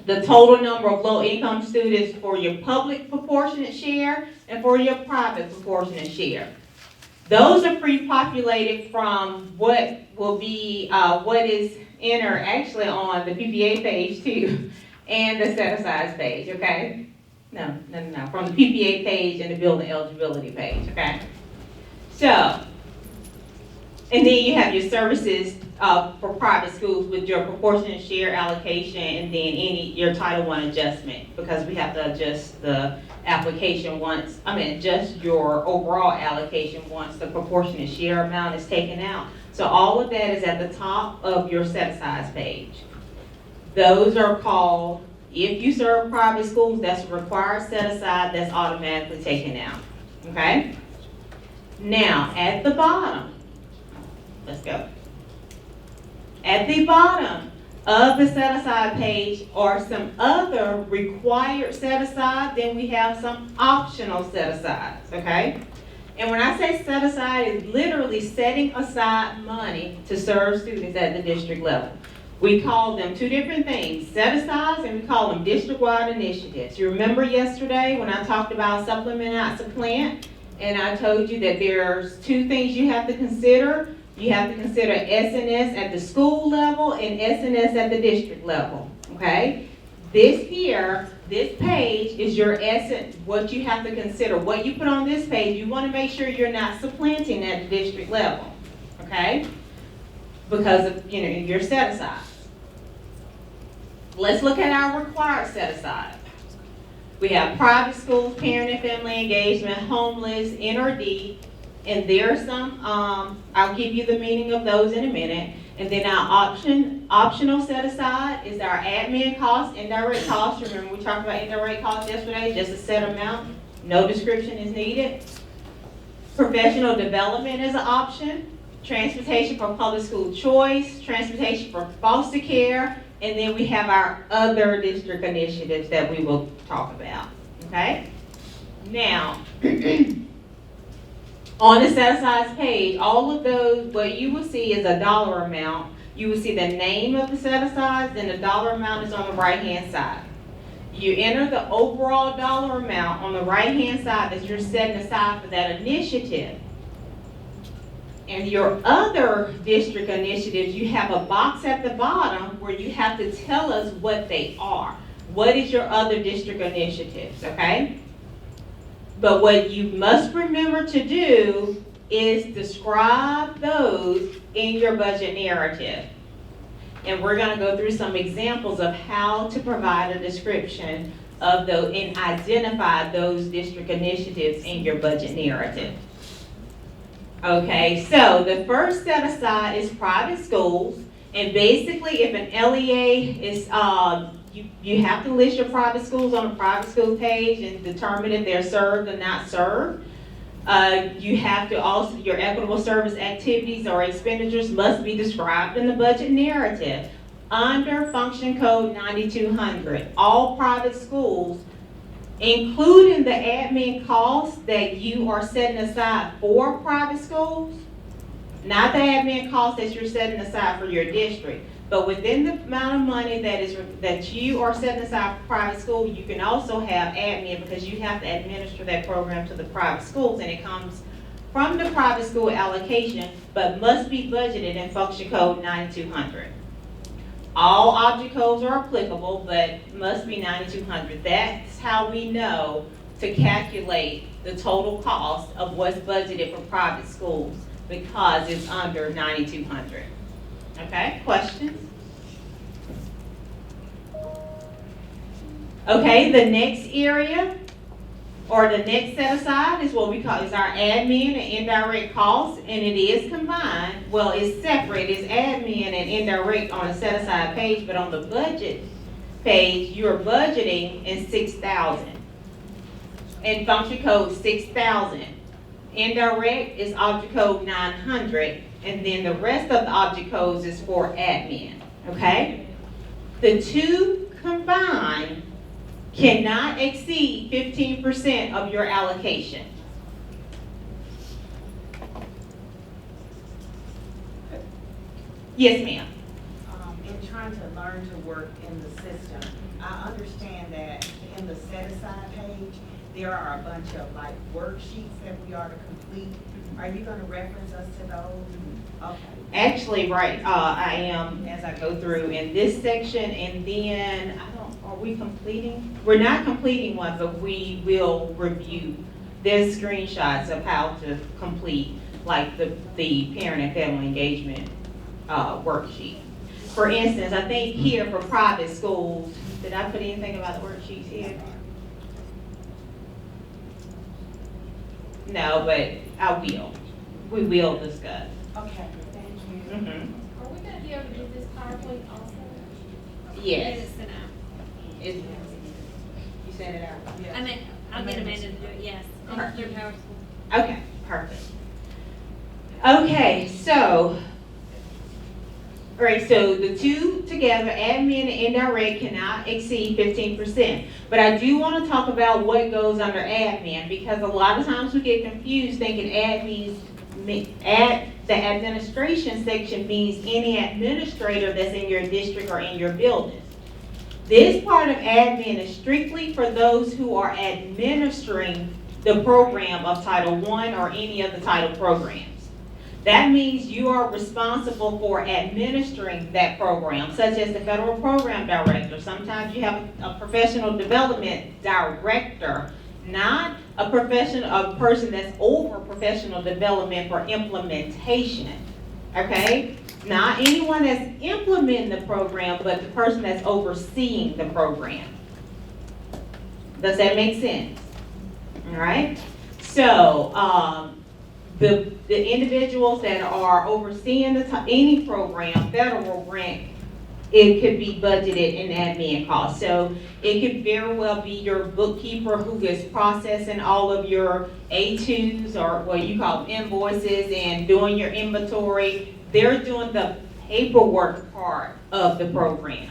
the total number of low-income students for your public proportionate share and for your private proportionate share. Those are pre-populated from what will be, what is entered actually on the PPA page too, and the set-aside page, okay? No, from the PPA page and the building eligibility page, okay? So, and then you have your services for private schools with your proportionate share allocation and then your Title I adjustment, because we have to adjust the application once, adjust your overall allocation once the proportionate share amount is taken out. So all of that is at the top of your set-aside page. Those are called, if you serve private schools, that's a required set-aside, that's automatically taken out, okay? Now, at the bottom, let's go. At the bottom of the set-aside page are some other required set-aside, then we have some optional set-asides, okay? And when I say set-aside, it's literally setting aside money to serve students at the district level. We call them two different things, set-asides, and we call them district-wide initiatives. You remember yesterday when I talked about supplement, not supplant, and I told you that there's two things you have to consider. You have to consider SNS at the school level and SNS at the district level, okay? This here, this page is your essence, what you have to consider. What you put on this page, you want to make sure you're not supplanting at the district level, okay? Because of, your set-asides. Let's look at our required set-aside. We have private schools, parent and family engagement, homeless, NRD, and there's some, I'll give you the meaning of those in a minute. And then our optional set-aside is our admin costs, indirect costs. Remember we talked about indirect costs yesterday, just a set amount, no description is needed. Professional development is an option. Transportation for public school choice, transportation for foster care, and then we have our other district initiatives that we will talk about, okay? Now, on the set-aside page, all of those, what you will see is a dollar amount. You will see the name of the set-asides, and the dollar amount is on the right-hand side. You enter the overall dollar amount on the right-hand side that you're setting aside for that initiative. And your other district initiatives, you have a box at the bottom where you have to tell us what they are. What is your other district initiatives, okay? But what you must remember to do is describe those in your budget narrative. And we're going to go through some examples of how to provide a description of those and identify those district initiatives in your budget narrative. Okay, so the first set aside is private schools. And basically, if an LEA is, you have to list your private schools on a private school page and determine if they're served or not served. You have to also, your equitable service activities or expenditures must be described in the budget narrative. Under Function Code 9200, all private schools including the admin costs that you are setting aside for private schools, not the admin costs that you're setting aside for your district, but within the amount of money that you are setting aside for private school, you can also have admin because you have to administer that program to the private schools, and it comes from the private school allocation, but must be budgeted in function code 9200. All object codes are applicable, but must be 9200. That's how we know to calculate the total cost of what's budgeted for private schools, because it's under 9200. Okay, questions? Okay, the next area or the next set aside is what we call is our admin and indirect costs, and it is combined. Well, it's separate. It's admin and indirect on a set aside page, but on the budget page, you're budgeting in 6,000. In function code 6,000. Indirect is object code 900, and then the rest of the object codes is for admin. Okay? The two combined cannot exceed 15% of your allocation. Yes, ma'am. In trying to learn to work in the system, I understand that in the set-aside page, there are a bunch of like worksheets that we are to complete. Are you gonna reference us to those? Okay. Actually, right, I am as I go through in this section, and then, are we completing? We're not completing one, but we will review. There's screenshots of how to complete, like the parent and family engagement worksheet. For instance, I think here for private schools, did I put anything about the worksheets here? No, but I will. We will discuss. Okay, thank you. Mm-hmm. Are we gonna be able to do this PowerPoint also? Yes. Get it sent out. You sent it out? I mean, I'll get Amanda to do it, yes. Okay. Through Power School. Okay, perfect. Okay, so, all right, so the two together, admin and indirect, cannot exceed 15%. But I do want to talk about what goes under admin, because a lot of times we get confused thinking the administration section means any administrator that's in your district or in your building. This part of admin is strictly for those who are administering the program of Title I or any of the title programs. That means you are responsible for administering that program, such as the federal program director. Sometimes you have a professional development director, not a person that's over professional development for implementation, okay? Not anyone that's implementing the program, but the person that's overseeing the program. Does that make sense? All right? So, the individuals that are overseeing any program, federal grant, it could be budgeted in admin costs. So it could very well be your bookkeeper who is processing all of your A2s, or what you call invoices, and doing your inventory. They're doing the paperwork part of the program.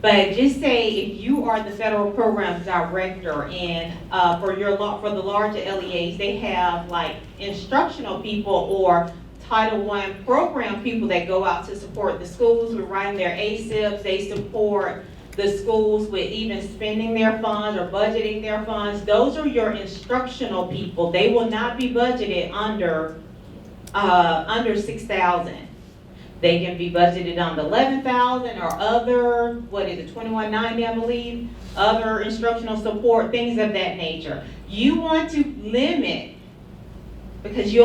But just say if you are the federal program director, and for the larger LEAs, they have like instructional people or Title I program people that go out to support the schools with writing their ASIPs. They support the schools with even spending their funds or budgeting their funds. Those are your instructional people. They will not be budgeted under 6,000. They can be budgeted on the 11,000 or other, 2190, I believe, other instructional support, things of that nature. You want to limit, because you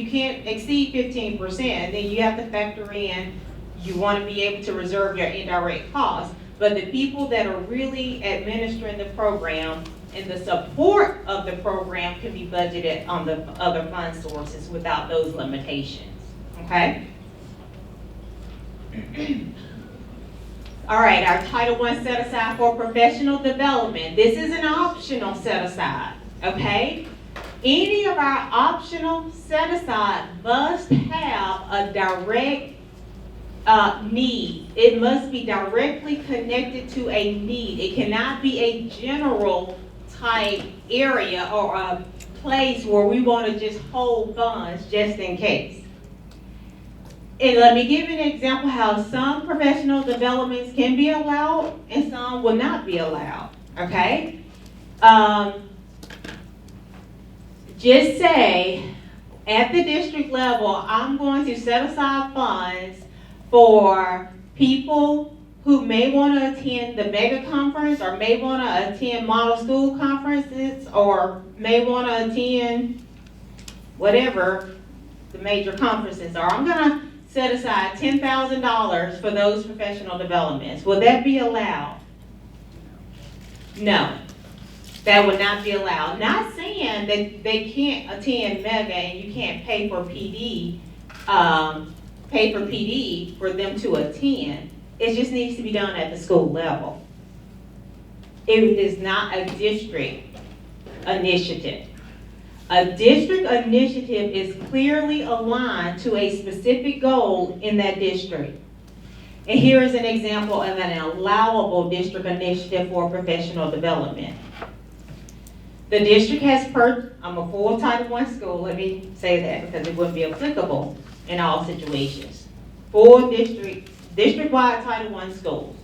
can't exceed 15%, and then you have to factor in, you want to be able to reserve your indirect costs. But the people that are really administering the program and the support of the program can be budgeted on the other fund sources without those limitations, okay? All right, our Title I set aside for professional development. This is an optional set aside, okay? Any of our optional set aside must have a direct need. It must be directly connected to a need. It cannot be a general type area or a place where we want to just hold funds just in case. And let me give you an example how some professional developments can be allowed and some will not be allowed, okay? Just say, at the district level, I'm going to set aside funds for people who may want to attend the mega conference or may want to attend model school conferences or may want to attend whatever the major conferences are. I'm going to set aside $10,000 for those professional developments. Will that be allowed? No. That would not be allowed. Not saying that they can't attend mega and you can't pay for PD, for them to attend. It just needs to be done at the school level. It is not a district initiative. A district initiative is clearly aligned to a specific goal in that district. And here is an example of an allowable district initiative for professional development. The district has I'm a full Title I school, let me say that because it wouldn't be applicable in all situations. Full district-wide Title I schools.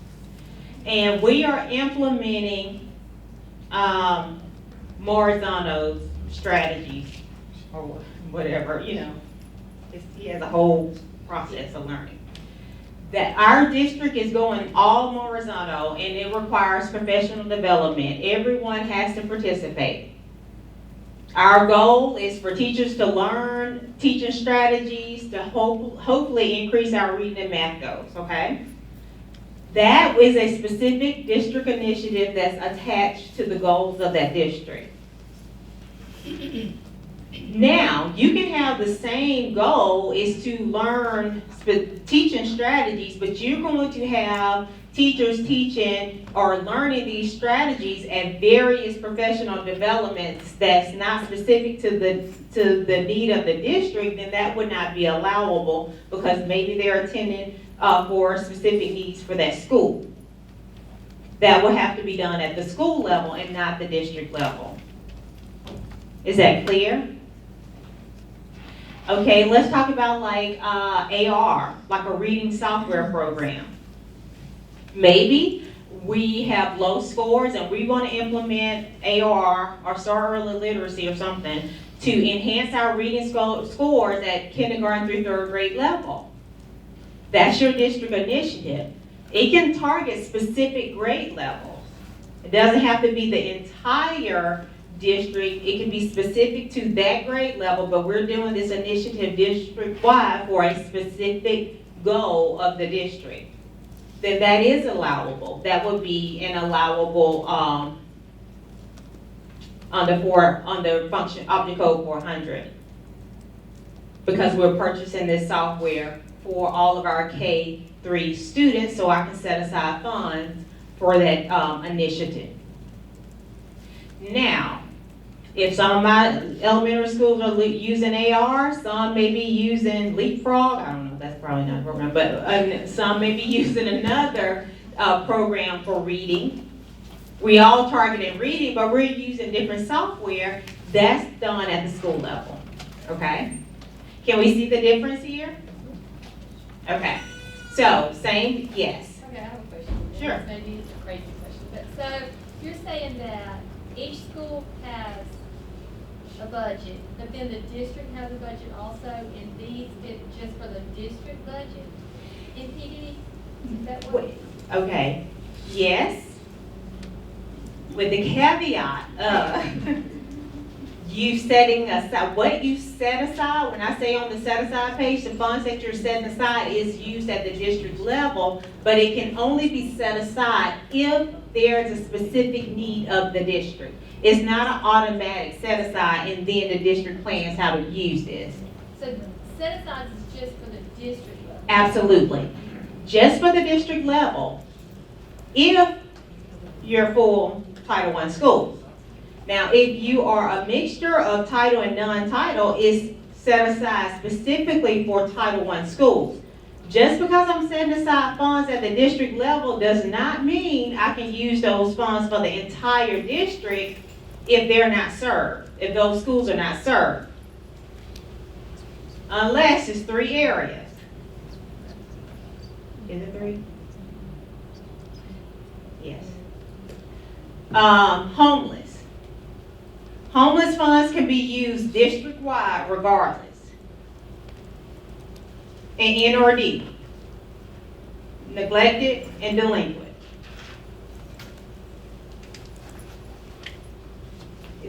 And we are implementing Marzano's strategies or whatever, he has a whole process of learning. That our district is going all Marzano and it requires professional development. Everyone has to participate. Our goal is for teachers to learn teaching strategies to hopefully increase our reading and math goals, okay? That is a specific district initiative that's attached to the goals of that district. Now, you can have the same goal is to learn teaching strategies, but you're going to have teachers teaching or learning these strategies at various professional developments that's not specific to the need of the district, then that would not be allowable because maybe they're attending for specific needs for that school. That would have to be done at the school level and not the district level. Is that clear? Okay, let's talk about like AR, like a reading software program. Maybe we have low scores and we want to implement AR or Start Early Literacy or something to enhance our reading scores at kindergarten through third grade level. That's your district initiative. It can target specific grade levels. It doesn't have to be the entire district. It can be specific to that grade level, but we're doing this initiative district-wide for a specific goal of the district. Then that is allowable. That would be an allowable under function object code 400 because we're purchasing this software for all of our K-3 students, so I can set aside funds for that initiative. Now, if some of my elementary schools are using AR, some may be using Leapfrog. I don't know, that's probably not a program, but some may be using another program for reading. We all targeted reading, but we're using different software. That's done at the school level, okay? Can we see the difference here? Okay, so same, yes. Okay, I have a question. Sure. Maybe it's a crazy question, but so you're saying that each school has a budget, but then the district has a budget also, and these fit just for the district budget in PD? Is that what? Okay, yes, with the caveat of you setting aside, what you set aside, when I say on the set aside page, the funds that you're setting aside is used at the district level, but it can only be set aside if there's a specific need of the district. It's not an automatic set aside and then the district plans how to use this. So set aside is just for the district level? Absolutely. Just for the district level, if you're full Title I schools. Now, if you are a mixture of title and non-title, it's set aside specifically for Title I schools. Just because I'm setting aside funds at the district level does not mean I can use those funds for the entire district if they're not served, if those schools are not served. Unless it's 3 areas. Is it 3? Yes. Homeless. Homeless funds can be used district-wide regardless. And N or D. Neglected and delinquent.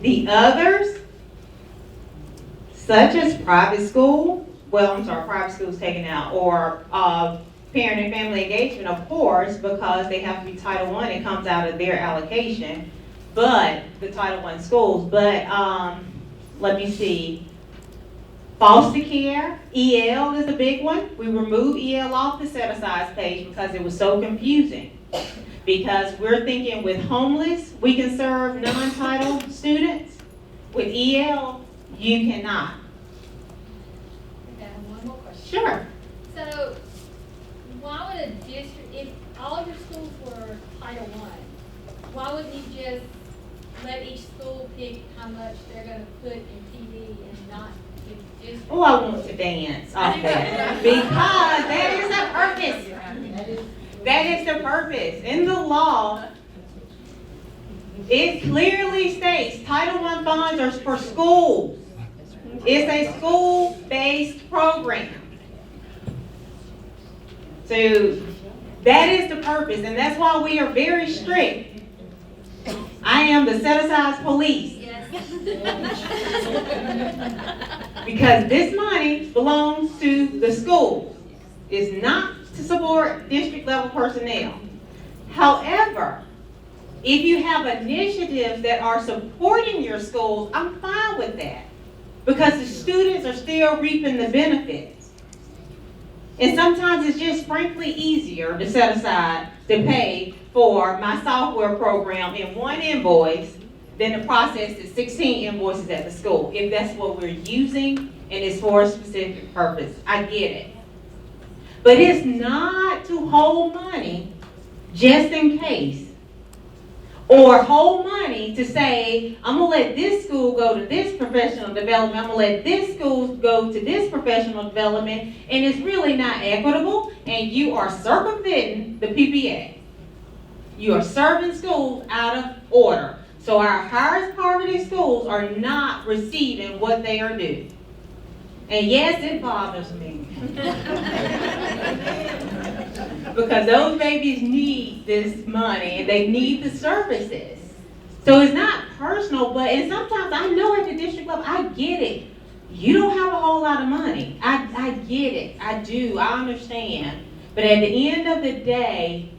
The others, such as private school, private schools taken out, or parent and family engagement, of course, because they have to be Title I, it comes out of their allocation, but the Title I schools, but let me see, foster care, EL is a big one. We removed EL off the set-asides page because it was so confusing. Because we're thinking with homeless, we can serve non-title students. With EL, you cannot. Okay, one more question. Sure. So, why would a district, if all of your schools were Title I, why wouldn't you just let each school pick how much they're gonna put in PD and not give the district? Oh, I want to dance off that. Because that is the purpose. That is the purpose. In the law, it clearly states Title I funds are for schools. It's a school-based program. So that is the purpose, and that's why we are very strict. I am the set-aside police. Because this money belongs to the schools. It's not to support district level personnel. However, if you have initiatives that are supporting your schools, I'm fine with that. Because the students are still reaping the benefits. And sometimes it's just frankly easier to set aside to pay for my software program in one invoice than to process the 16 invoices at the school, if that's what we're using and it's for a specific purpose. I get it. But it's not to hold money just in case. Or hold money to say, I'm going to let this school go to this professional development, I'm going to let this school go to this professional development, and it's really not equitable, and you are circumventing the PPA. You are serving schools out of order. So our highest poverty schools are not receiving what they are due. And yes, it bothers me. Because those babies need this money and they need the services. So it's not personal, but and sometimes I know at the district level, I get it. You don't have a whole lot of money. I get it. I do. I understand. But at the end of the day,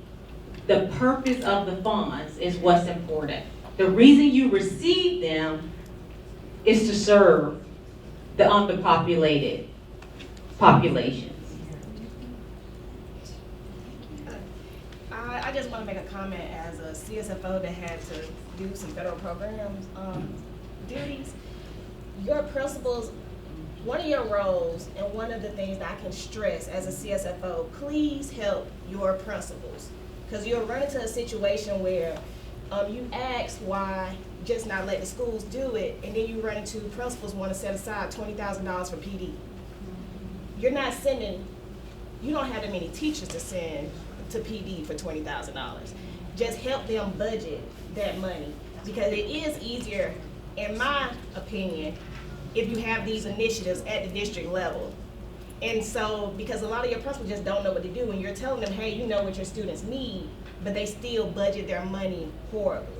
the purpose of the funds is what's important. The reason you receive them is to serve the underpopulated populations. I just want to make a comment as a CSFO that had to do some federal programs duties. Your principals, one of your roles and one of the things that I can stress as a CSFO, please help your principals. Because you'll run into a situation where you ask why just not let the schools do it, and then you run into principals want to set aside $20,000 for PD. You're not sending, you don't have that many teachers to send to PD for $20,000. Just help them budget that money, because it is easier, in my opinion, if you have these initiatives at the district level. And so, because a lot of your principals just don't know what to do, and you're telling them, hey, you know what your students need, but they still budget their money horribly.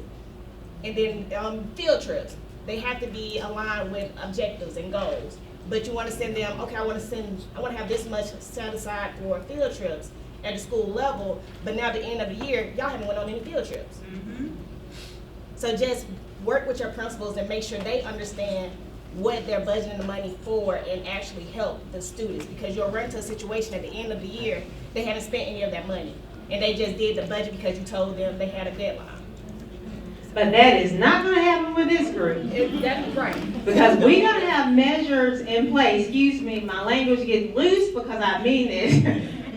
And then field trips, they have to be aligned with objectives and goals. But you want to send them, okay, I want to have this much set aside for field trips at the school level, but now at the end of the year, y'all haven't went on any field trips. Mm-hmm. So just work with your principals and make sure they understand what they're budgeting the money for and actually help the students, because you'll run into a situation at the end of the year, they haven't spent any of that money. And they just did the budget because you told them they had a deadline. But that is not going to happen with this group. That's right. Because we're going to have measures in place. Excuse me, my language gets loose because I mean this.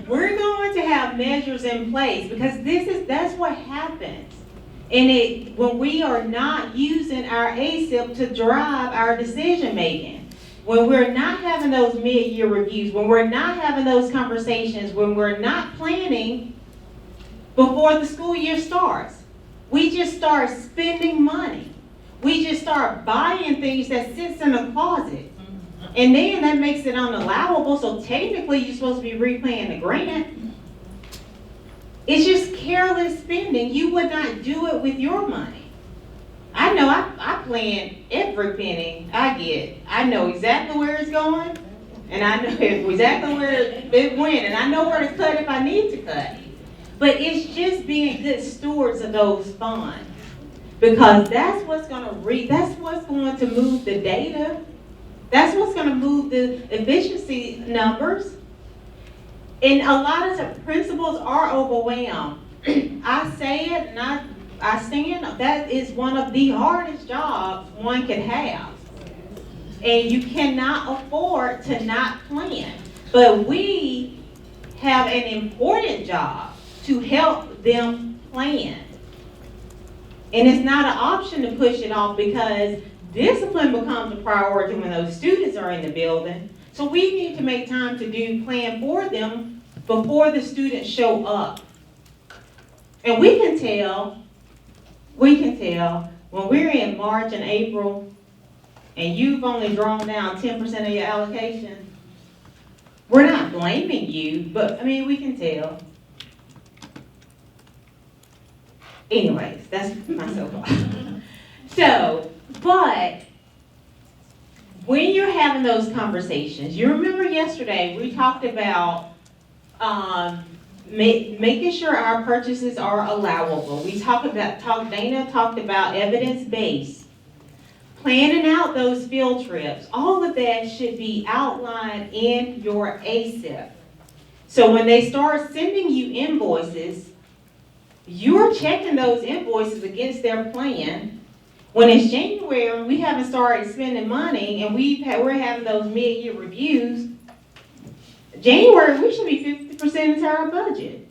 We're going to have measures in place because that's what happens. And when we are not using our ASIP to drive our decision making, when we're not having those mid-year reviews, when we're not having those conversations, when we're not planning before the school year starts, we just start spending money. We just start buying things that sits in a closet. And then that makes it unallowable, so technically you're supposed to be repaying the grant. It's just careless spending. You would not do it with your money. I know I plan every penny I get. I know exactly where it's going, and I know exactly where it went, and I know where to cut if I need to cut. But it's just being good stewards of those funds. Because that's what's going to move the data. That's what's going to move the efficiency numbers. And a lot of the principals are overwhelmed. I say it and I stand up. That is one of the hardest jobs one can have. And you cannot afford to not plan. But we have an important job to help them plan. And it's not an option to push it off because discipline becomes a priority when those students are in the building. So we need to make time to plan for them before the students show up. And we can tell when we're in March and April and you've only drawn down 10% of your allocation, we're not blaming you, but I mean, we can tell. Anyways, that's my soapbox. So, but when you're having those conversations, you remember yesterday we talked about making sure our purchases are allowable. Dana talked about evidence-based, planning out those field trips. All of that should be outlined in your ASIP. So when they start sending you invoices, you're checking those invoices against their plan. When it's January, we haven't started spending money, and we're having those mid-year reviews. January, we should be 50% into our budget.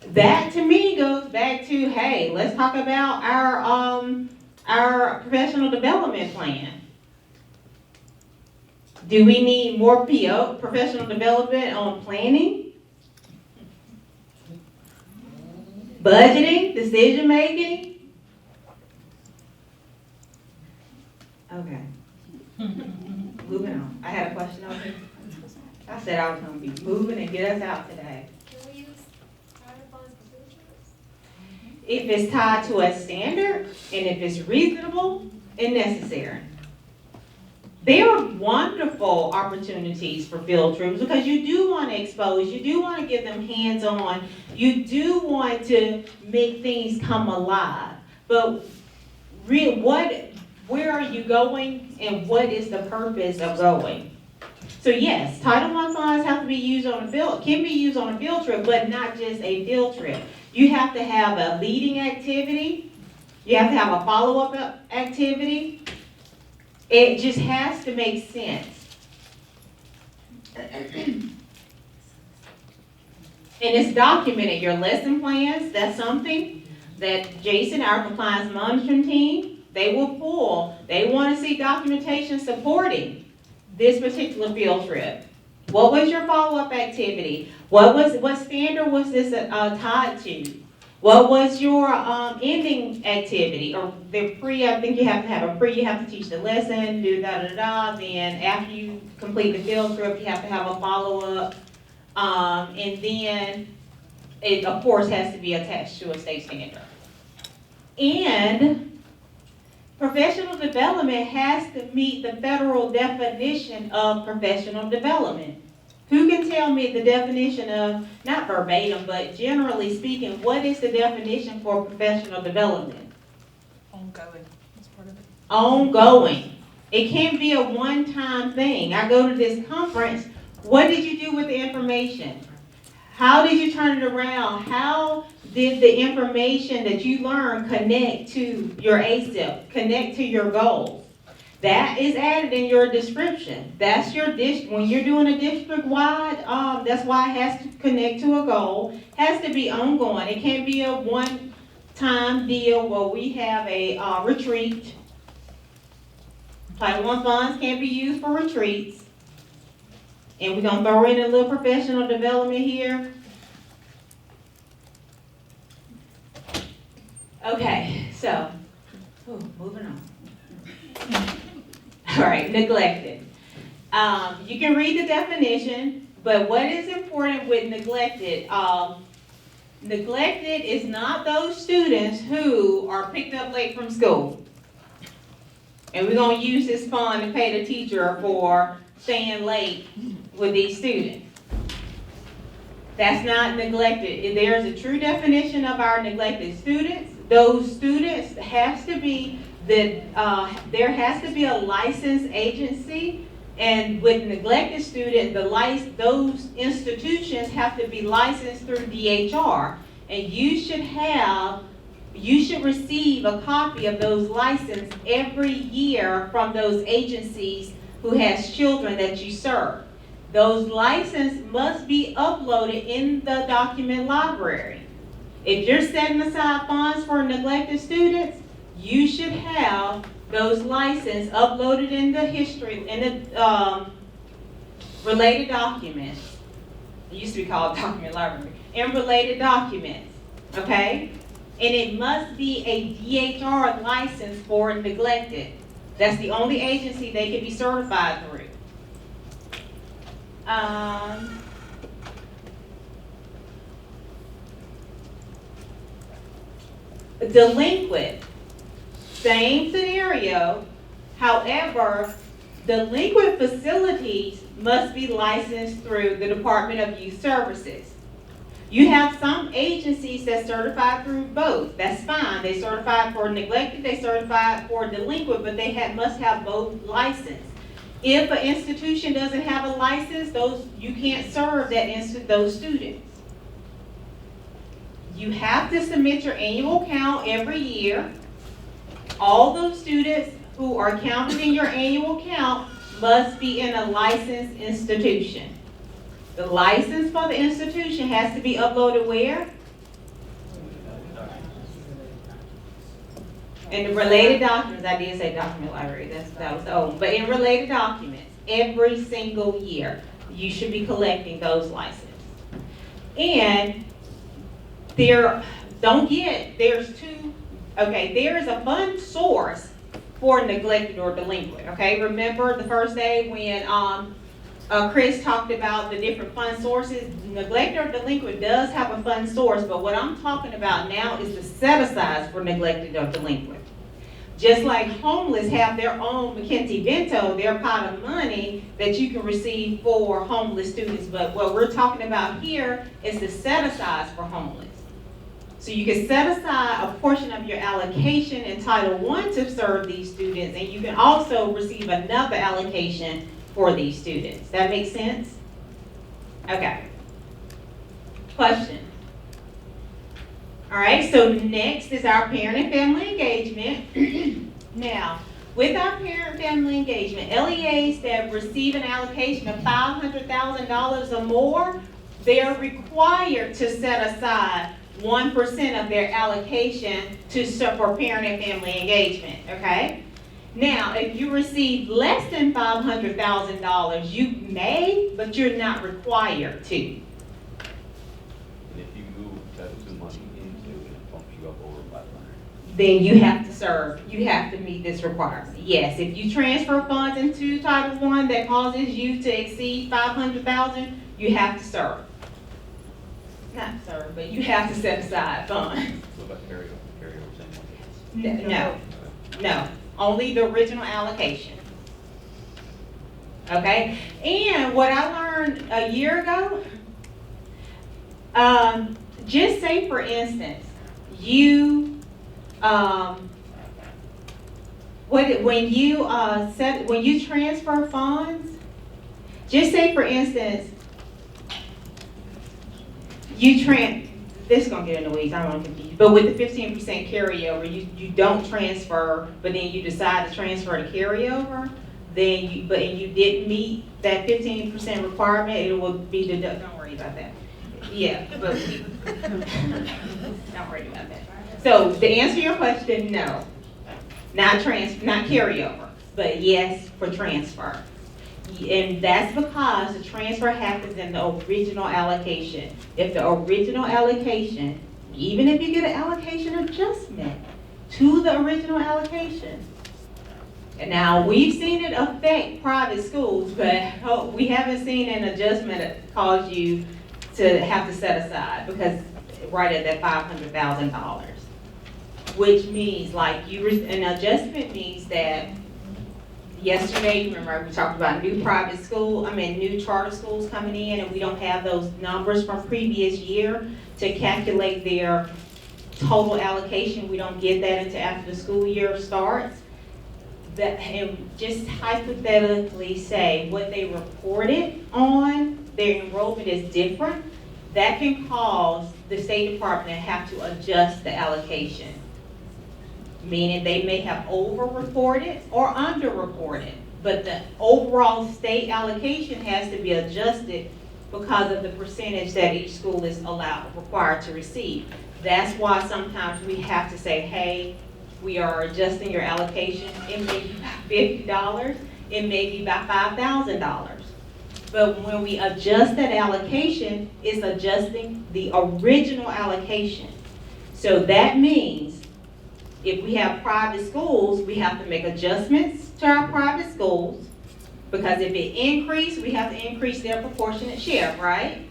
That to me goes back to, hey, let's talk about our professional development plan. Do we need more PO, professional development on planning? Budgeting, decision making? Okay. Moving on. I had a question over here. I said I was going to be moving and get us out today. Can we use private funds for field trips? If it's tied to a standard and if it's reasonable and necessary. There are wonderful opportunities for field trips because you do want to expose, you do want to give them hands-on, you do want to make things come alive. But where are you going and what is the purpose of going? So yes, Title I funds have to be used on can be used on a field trip, but not just a field trip. You have to have a leading activity, you have to have a follow-up activity. It just has to make sense. And it's documented. Your lesson plans, that's something that Jason, our compliance monitoring team, they will pull. They want to see documentation supporting this particular field trip. What was your follow-up activity? What standard was this tied to? What was your ending activity? Or the I think you have to have you have to teach the lesson, do da-da-da-da, then after you complete the field trip, you have to have a follow-up. And then it, of course, has to be attached to a state standard. And professional development has to meet the federal definition of professional development. Who can tell me the definition of, not verbatim, but generally speaking, what is the definition for professional development? Ongoing, that's part of it. Ongoing. It can't be a one-time thing. I go to this conference, what did you do with the information? How did you turn it around? How did the information that you learned connect to your ASIP, connect to your goals? That is added in your description. That's your when you're doing a district-wide, that's why it has to connect to a goal, has to be ongoing. It can't be a one-time deal where we have a retreat. Title I funds can't be used for retreats. And we're gonna throw in a little professional development here. Okay, so, moving on. All right, neglected. You can read the definition, but what is important with neglected? Neglected is not those students who are picked up late from school. And we're gonna use this fund to pay the teacher for staying late with these students. That's not neglected. There's a true definition of our neglected students. Those students has to be there has to be a licensed agency, and with neglected students, those institutions have to be licensed through DHR, and you should receive a copy of those licenses every year from those agencies who has children that you serve. Those licenses must be uploaded in the document library. If you're setting aside funds for neglected students, you should have those licenses uploaded in the related documents. It used to be called document library. In related documents, okay? And it must be a DHR license for neglected. That's the only agency they can be certified through. Delinquent, same scenario. However, delinquent facilities must be licensed through the Department of Youth Services. You have some agencies that certify through both. That's fine. They certify for neglected, they certify for delinquent, but they must have both license. If an institution doesn't have a license, you can't serve those students. You have to submit your annual count every year. All those students who are counted in your annual count must be in a licensed institution. The license for the institution has to be uploaded where? In the related documents. I did say document library, that was the old one. But in related documents, every single year, you should be collecting those licenses. And there is a fund source for neglected or delinquent, okay? Remember the first day when Chris talked about the different fund sources? Neglected or delinquent does have a fund source, but what I'm talking about now is the set-asides for neglected or delinquent. Just like homeless have their own McKinsey-Vento, their pot of money that you can receive for homeless students, but what we're talking about here is the set-asides for homeless. So you can set aside a portion of your allocation in Title I to serve these students, and you can also receive another allocation for these students. That makes sense? Okay. Question. All right, so next is our parent and family engagement. Now, with our parent family engagement, LEAs that receive an allocation of $500,000 or more, they're required to set aside 1% of their allocation for parent and family engagement, okay? Now, if you receive less than $500,000, you may, but you're not required to. And if you move Title II money into it, it bumps you up over 500. Then you have to serve, you have to meet this requirement. Yes, if you transfer funds into Title I that causes you to exceed $500,000, you have to serve. Not serve, but you have to set aside funds. What about carryover, same one? No, only the original allocation. Okay, and what I learned a year ago, just say for instance, when you transfer funds, just say for instance, this is gonna get in the weeds, I don't wanna confuse you, but with the 15% carryover, you don't transfer, but then you decide to transfer the carryover, then you didn't meet that 15% requirement, it will be deducted, don't worry about that. Yeah, but, don't worry about that. So, to answer your question, no, not carryover, but yes for transfer. And that's because the transfer happens in the original allocation. If the original allocation, even if you get an allocation adjustment to the original allocation, and now we've seen it affect private schools, but we haven't seen an adjustment that cause you to have to set aside, because right at that $500,000, which means an adjustment means that yesterday, remember we talked about new charter schools coming in, and we don't have those numbers from previous year to calculate their total allocation. We don't get that until after the school year starts. And just hypothetically say what they reported on, their enrollment is different, that can cause the State Department to have to adjust the allocation. Meaning they may have over-reported or under-reported, but the overall state allocation has to be adjusted because of the percentage that each school is required to receive. That's why sometimes we have to say, hey, we are adjusting your allocation. It may be by $50, it may be by $5,000. But when we adjust that allocation, it's adjusting the original allocation. So that means if we have private schools, we have to make adjustments to our private schools, because if it increased, we have to increase their proportionate share, right?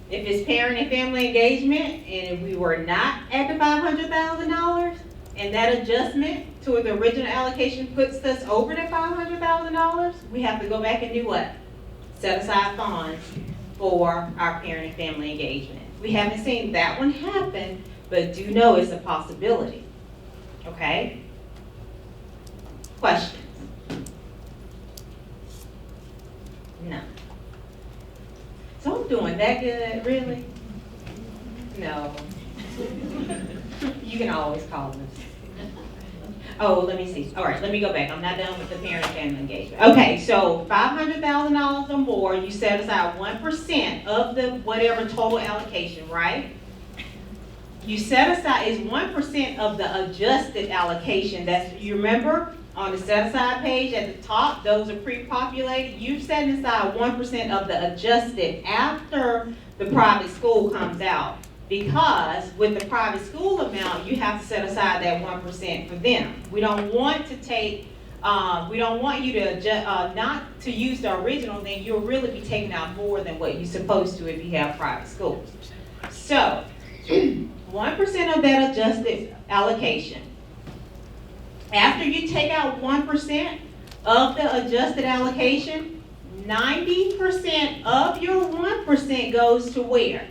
If it's parent and family engagement, and if we were not at the $500,000, and that adjustment to the original allocation puts us over the $500,000, we have to go back and do what? Set aside funds for our parent and family engagement. We haven't seen that one happen, but do know it's a possibility. Okay? Questions? No. So I'm doing that good, really? No. You can always call us. Oh, let me see. All right, let me go back. I'm not done with the parent and family engagement. Okay, so $500,000 or more, you set aside 1% of the whatever total allocation, right? You set aside is 1% of the adjusted allocation. That's, you remember on the set aside page at the top, those are pre-populated. You're setting aside 1% of the adjusted after the private school comes out. Because with the private school amount, you have to set aside that 1% for them. We don't want to take, we don't want you to adjust, not to use the original, then you'll really be taking out more than what you're supposed to if you have private schools. So, 1% of that adjusted allocation. After you take out 1% of the adjusted allocation, 90% of your 1% goes to where?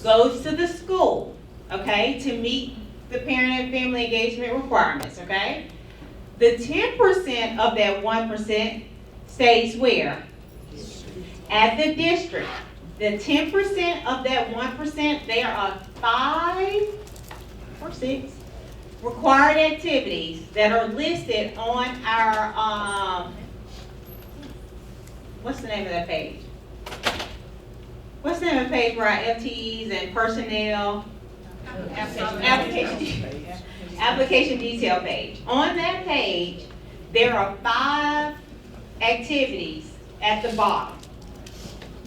Goes to the school, okay, to meet the parent and family engagement requirements, okay? The 10% of that 1% stays where? At the district. The 10% of that 1%, there are 5 or 6 required activities that are listed on our, what's the name of that page? What's the name of the page for our FTEs and personnel? Application detail page. On that page, there are 5 activities at the bottom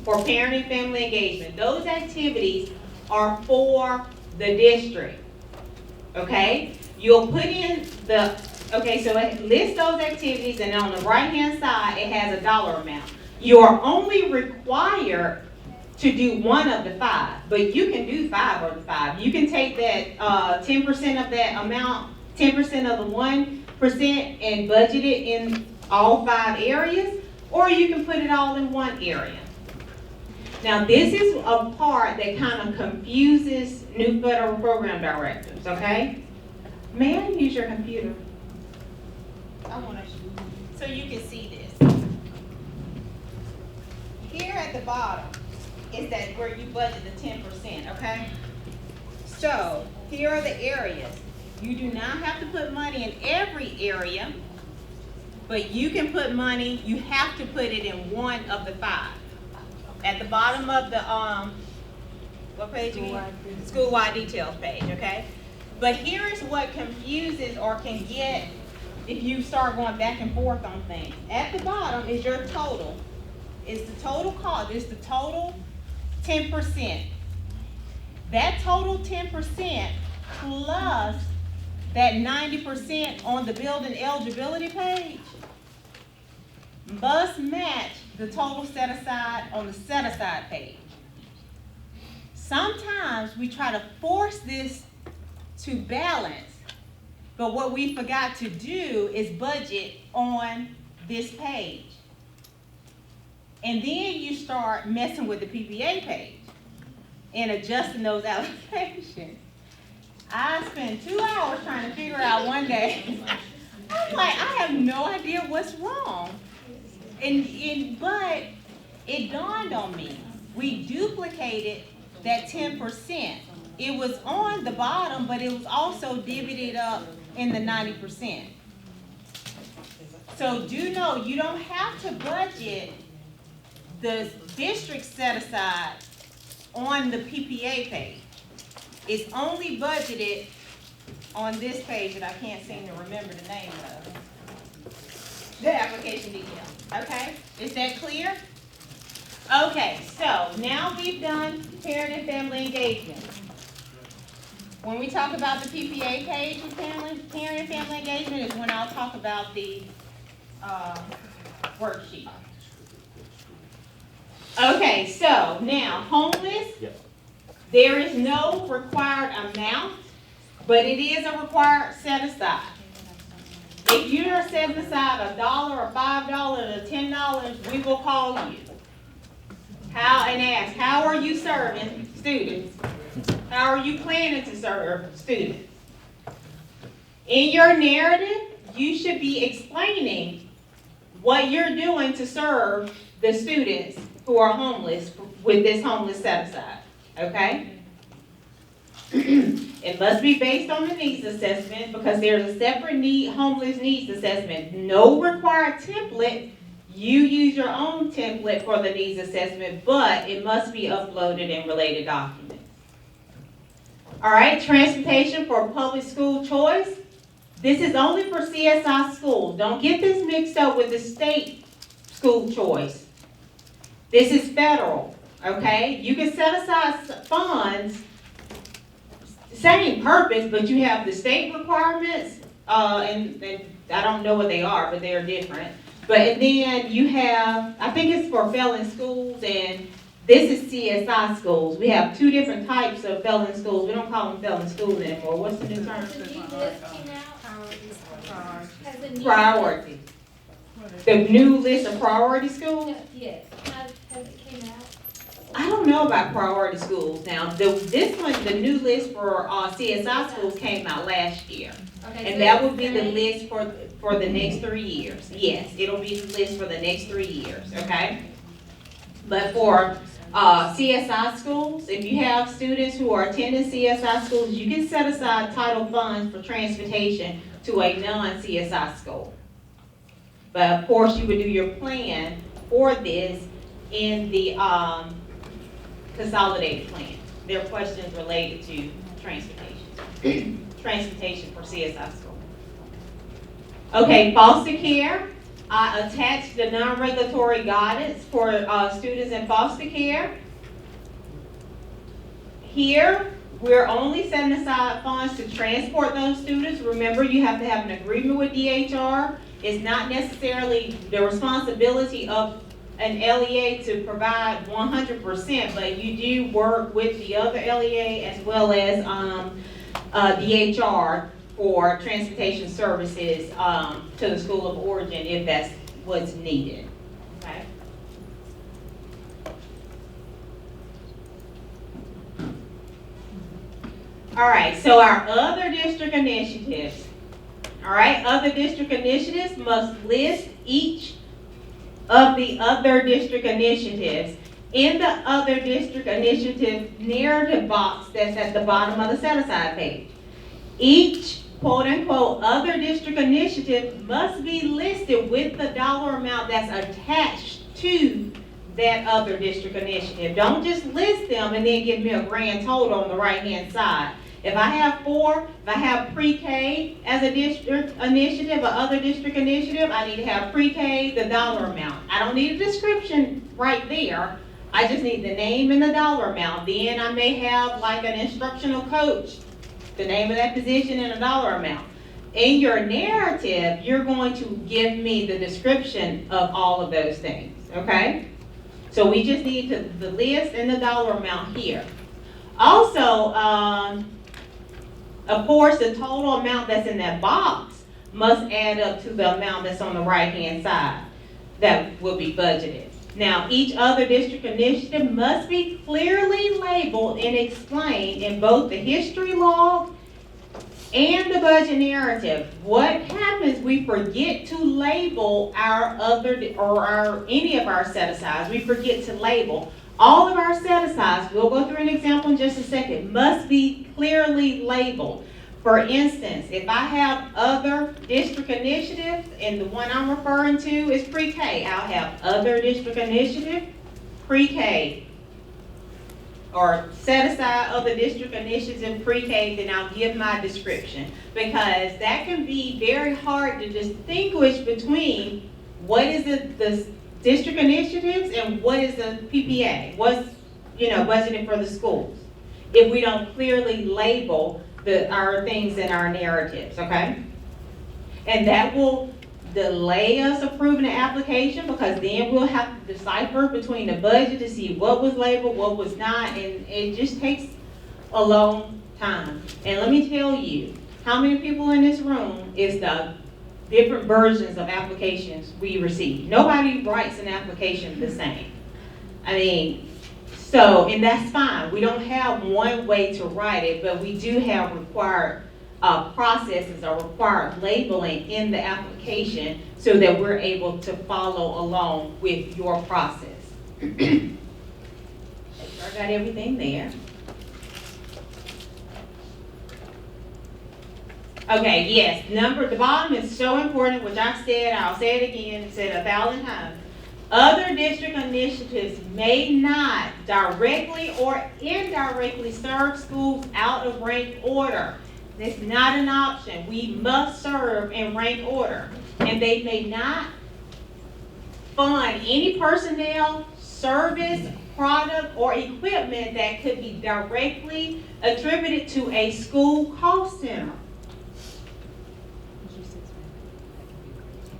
for parent and family engagement. Those activities are for the district, okay? You'll put in the, okay, so it lists those activities, and on the right-hand side, it has a dollar amount. You're only required to do one of the 5, but you can do 5 of the 5. You can take that 10% of that amount, 10% of the 1% and budget it in all 5 areas, or you can put it all in one area. Now this is a part that kind of confuses new federal program directors, okay? May I use your computer? I want to, so you can see this. Here at the bottom, is that where you budget the 10%, okay? So, here are the areas. You do not have to put money in every area, but you can put money, you have to put it in one of the 5. At the bottom of the, what page again? School-wide details page, okay? But here is what confuses or can get if you start going back and forth on things. At the bottom is your total. It's the total cost, it's the total 10%. That total 10% plus that 90% on the building eligibility page must match the total set aside on the set aside page. Sometimes we try to force this to balance, but what we forgot to do is budget on this page. And then you start messing with the PPA page and adjusting those allocations. I spent 2 hours trying to figure out one day. I'm like, I have no idea what's wrong. But it dawned on me. We duplicated that 10%. It was on the bottom, but it was also divvied up in the 90%. So do know you don't have to budget the district set aside on the PPA page. It's only budgeted on this page that I can't seem to remember the name of. The application detail, okay? Is that clear? Okay, so now we've done parent and family engagement. When we talk about the PPA page with parent and family engagement is when I'll talk about the worksheet. Okay, so now homeless, there is no required amount, but it is a required set aside. If you are setting aside $1 or $5 or $10, we will call you. And ask, how are you serving students? How are you planning to serve students? In your narrative, you should be explaining what you're doing to serve the students who are homeless with this homeless set aside, okay? It must be based on the needs assessment because there's a separate homeless needs assessment. No required template. You use your own template for the needs assessment, but it must be uploaded in related documents. All right, transportation for public school choice. This is only for CSI schools. Don't get this mixed up with the state school choice. This is federal, okay? You can set aside funds, same purpose, but you have the state requirements, and I don't know what they are, but they're different. But then you have, I think it's for felon schools, and this is CSI schools. We have 2 different types of felon schools. We don't call them felon schools anymore. What's the new term? Priority. The new list of priority schools? Yes, has it came out? I don't know about priority schools now. This one, the new list for CSI schools came out last year. Okay, And that would be the list for the next 3 years. Yes, it'll be the list for the next 3 years, okay? But for CSI schools, if you have students who are attending CSI schools, you can set aside title funds for transportation to a non-CSI school. But of course, you would do your plan for this in the consolidated plan. There are questions related to transportation. Transportation for CSI school. Okay, foster care. I attached the non-regulatory guidance for students in foster care. Here, we're only setting aside funds to transport those students. Remember, you have to have an agreement with DHR. It's not necessarily the responsibility of an LEA to provide 100%, but you do work with the other LEA as well as DHR for transportation services to the school of origin if that's what's needed. Okay. All right, so our other district initiatives. All right, other district initiatives must list each of the other district initiatives in the other district initiative narrative box that's at the bottom of the set-aside page. Each quote-unquote other district initiative must be listed with the dollar amount that's attached to that other district initiative. Don't just list them and then give me a grand total on the right-hand side. If I have 4, if I have pre-K as a district initiative, or other district initiative, I need to have pre-K, the dollar amount. I don't need a description right there. I just need the name and the dollar amount. Then I may have like an instructional coach, the name of that position and a dollar amount. In your narrative, you're going to give me the description of all of those things, okay? So we just need the list and the dollar amount here. Also, of course, the total amount that's in that box must add up to the amount that's on the right-hand side that will be budgeted. Now, each other district initiative must be clearly labeled and explained in both the history log and the budget narrative. What happens, we forget to label our other, or any of our set-asides, we forget to label. All of our set-asides, we'll go through an example in just a second, must be clearly labeled. For instance, if I have other district initiatives, and the one I'm referring to is pre-K, I'll have other district initiative, pre-K, or set aside other district initiative pre-K, then I'll give my description. Because that can be very hard to distinguish between what is the district initiatives and what is the PPA, what's budgeted for the schools, if we don't clearly label our things in our narratives, okay? And that will delay us approving the application, because then we'll have to decipher between the budget to see what was labeled, what was not, and it just takes a long time. And let me tell you, how many people in this room is the different versions of applications we receive? Nobody writes an application the same. I mean, so, and that's fine. We don't have one way to write it, but we do have required processes or required labeling in the application so that we're able to follow along with your process. I got everything there. Okay, yes, the bottom is so important, which I said, I'll say it again, said 1,000 times. Other district initiatives may not directly or indirectly serve schools out of rank order. That's not an option. We must serve in rank order. And they may not fund any personnel, service, product, or equipment that could be directly attributed to a school cost center.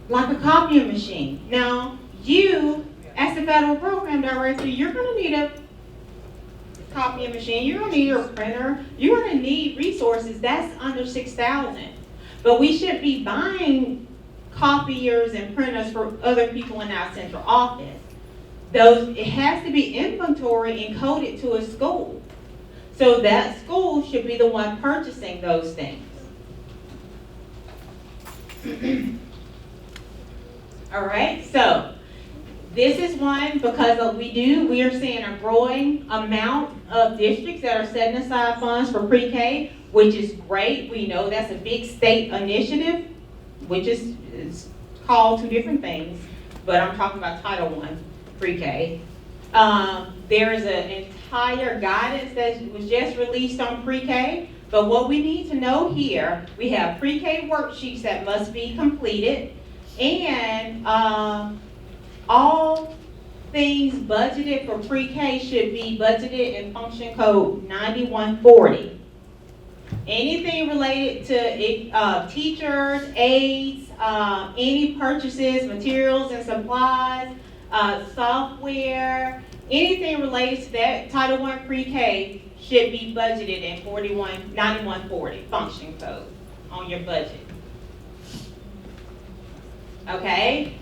Like a copying machine. Now, you, as the federal program director, you're going to need a copying machine. You're going to need a printer. You're going to need resources. That's under $6,000. But we should be buying copiers and printers for other people in our central office. It has to be inventory and coded to a school. So that school should be the one purchasing those things. All right, so this is one, because we are seeing a growing amount of districts that are setting aside funds for pre-K, which is great. We know that's a big state initiative, which is called 2 different things, but I'm talking about Title I pre-K. There is an entire guidance that was just released on pre-K, but what we need to know here, we have pre-K worksheets that must be completed, and all things budgeted for pre-K should be budgeted in function code 9140. Anything related to teachers, aides, any purchases, materials and supplies, software, anything related to that Title I pre-K should be budgeted in 9140 function code on your budget. Okay?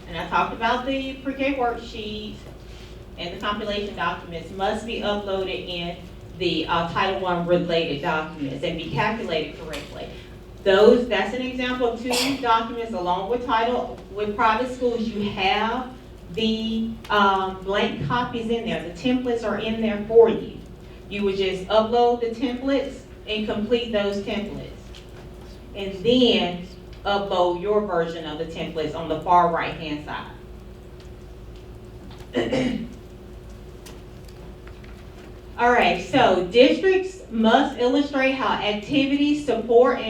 And I talked about the pre-K worksheet, and the compilation documents must be uploaded in the Title I related documents and be calculated correctly. That's an example of 2 documents along with private schools. You have The blank copies in there, the templates are in there for you. You would just upload the templates and complete those templates. And then upload your version of the templates on the far right-hand side. All right, so districts must illustrate how activities, supports,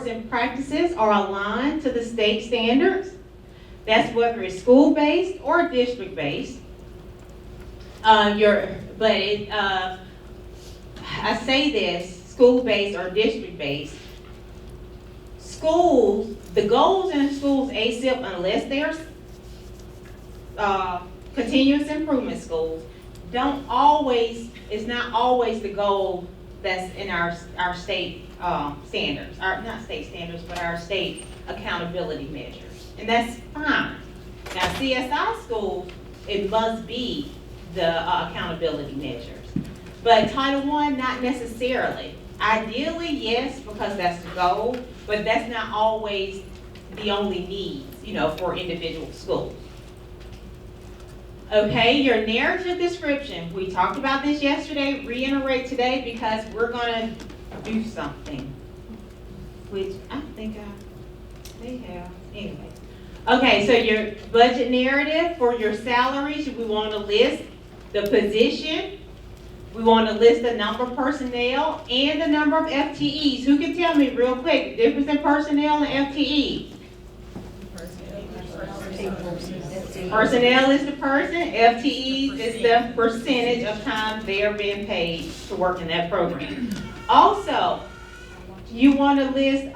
and practices are aligned to the state standards. That's whether it's school-based or district-based. I say this, school-based or district-based. Schools, the goals in schools ASIP, unless they're continuous improvement schools, it's not always the goal that's in our state standards, not state standards, but our state accountability measures. And that's fine. Now, CSI schools, it must be the accountability measures. But Title I, not necessarily. Ideally, yes, because that's the goal, but that's not always the only needs, for individual schools. Okay, your narrative description. We talked about this yesterday, reiterate today because we're gonna do something, which I think they have, anyway. Okay, so your budget narrative for your salaries, we want to list the position, we want to list the number of personnel and the number of FTEs. Who can tell me real quick the difference in personnel and FTE? Personnel is the person, FTEs is the percentage of time they are being paid to work in that program. Also, you want to list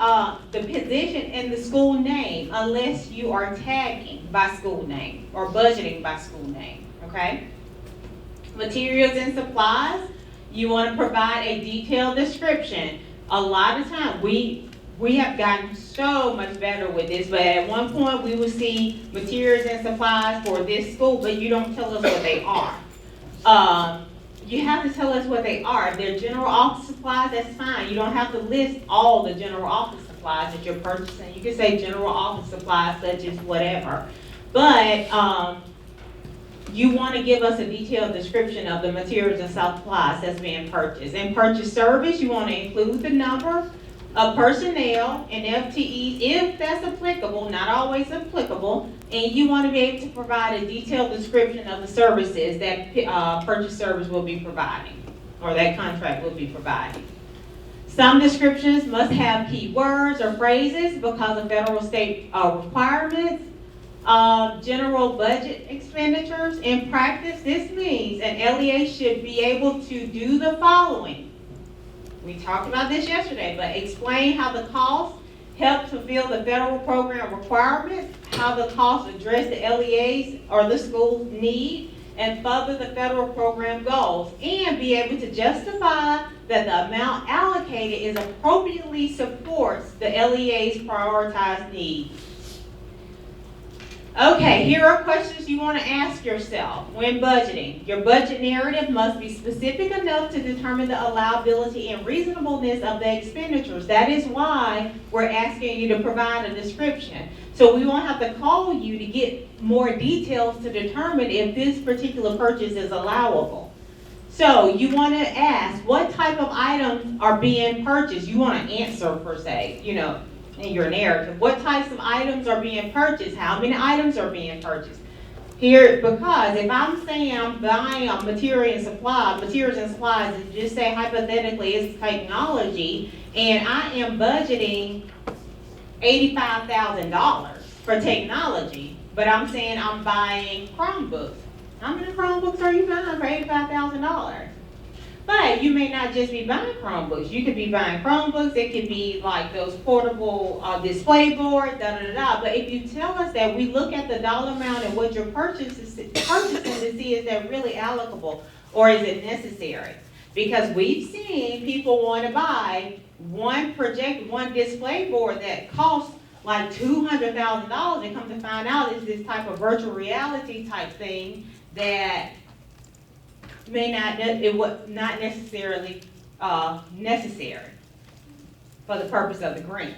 the position and the school name unless you are tagging by school name or budgeting by school name, okay? Materials and supplies, you want to provide a detailed description. A lot of times, we have gotten so much better with this, but at one point we would see materials and supplies for this school, but you don't tell us what they are. You have to tell us what they are. If they're general office supplies, that's fine. You don't have to list all the general office supplies that you're purchasing. You can say general office supplies such as whatever. But you want to give us a detailed description of the materials and supplies that's being purchased. In purchase service, you want to include the number of personnel and FTEs, if that's applicable, not always applicable, and you want to be able to provide a detailed description of the services that purchase service will be providing, or that contract will be providing. Some descriptions must have keywords or phrases because of federal state requirements. General budget expenditures. In practice, this means an LEA should be able to do the following. We talked about this yesterday, but explain how the costs help fulfill the federal program requirements, how the costs address the LEA's or the school's need, and further the federal program goals, and be able to justify that the amount allocated is appropriately supports the LEA's prioritized needs. Okay, here are questions you want to ask yourself when budgeting. Your budget narrative must be specific enough to determine the allowability and reasonableness of the expenditures. That is why we're asking you to provide a description. So we won't have to call you to get more details to determine if this particular purchase is allowable. So you want to ask what type of items are being purchased. You want to answer per se, in your narrative. What types of items are being purchased? How many items are being purchased? Here, because if I'm saying I'm buying a materials and supplies, and just say hypothetically it's technology, and I am budgeting $85,000 for technology, but I'm saying I'm buying Chromebooks. How many Chromebooks are you buying for $85,000? But you may not just be buying Chromebooks. You could be buying Chromebooks. It could be like those portable display boards, But if you tell us that, we look at the dollar amount and what you're purchasing to see is that really applicable or is it necessary? Because we've seen people want to buy one display board that costs like $200,000 and come to find out it's this type of virtual reality type thing that it was not necessarily necessary for the purpose of the grant.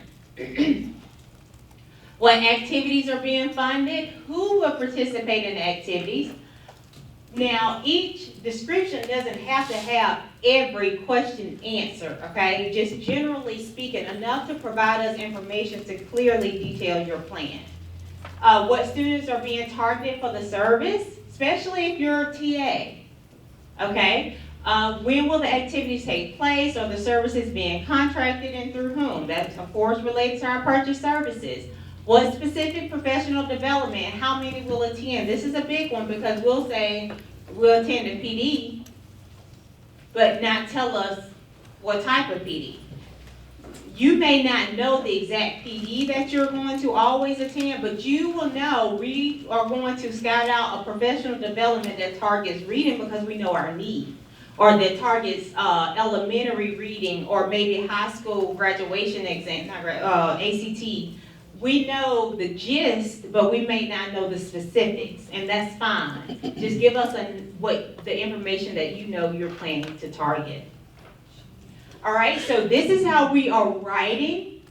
what activities are being funded, who will participate in the activities. Now, each description doesn't have to have every question answered, okay? Just generally speaking, enough to provide us information to clearly detail your plan. What students are being targeted for the service, especially if you're a TA, okay? When will the activities take place? Are the services being contracted and through whom? That's of course related to our purchase services. What specific professional development, how many will attend? This is a big one because we'll say we'll attend a PD, but not tell us what type of PD. You may not know the exact PD that you're going to always attend, but you will know we are going to scout out a professional development that targets reading because we know our need, or that targets elementary reading, or maybe high school graduation exam, ACT. We know the gist, but we may not know the specifics, and that's fine. Just give us the information that you know you're planning to target. All right, so this is how we are writing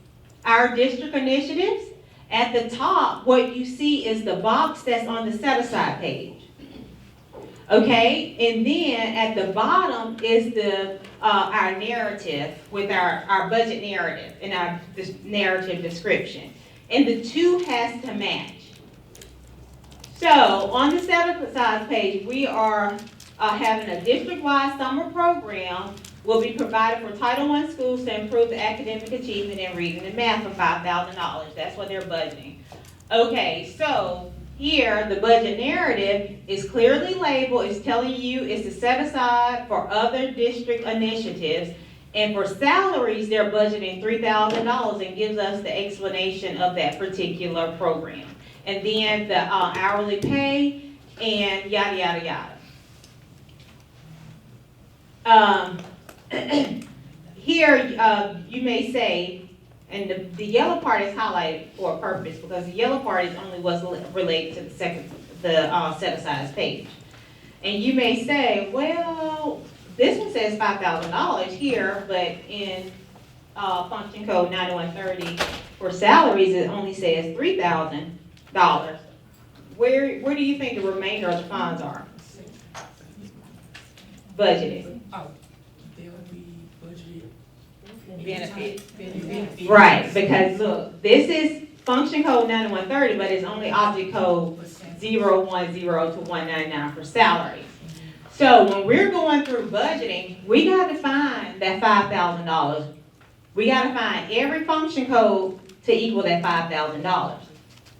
our district initiatives. At the top, what you see is the box that's on the set-aside page. Okay, and then at the bottom is our narrative with our budget narrative and our narrative description. And the two has to match. So on the set-aside page, we are having a district-wide summer program will be provided for Title I schools to improve the academic achievement in reading and math for $5,000. That's what they're budgeting. Okay, so here the budget narrative is clearly labeled. It's telling you it's to set aside for other district initiatives. And for salaries, they're budgeting $3,000 and gives us the explanation of that particular program. And then the hourly pay and yada, yada, yada. Here, you may say, and the yellow part is highlighted for a purpose because the yellow part is only what's related to the set-aside page. And you may say, well, this one says $5,000 here, but in function code 9130 for salaries, it only says $3,000. Where do you think the remainder of the funds are budgeted? Oh, they'll be budgeted. Benefits. Right, because look, this is function code 9130, but it's only object code 010 to 199 for salaries. So when we're going through budgeting, we got to find that $5,000. We got to find every function code to equal that $5,000.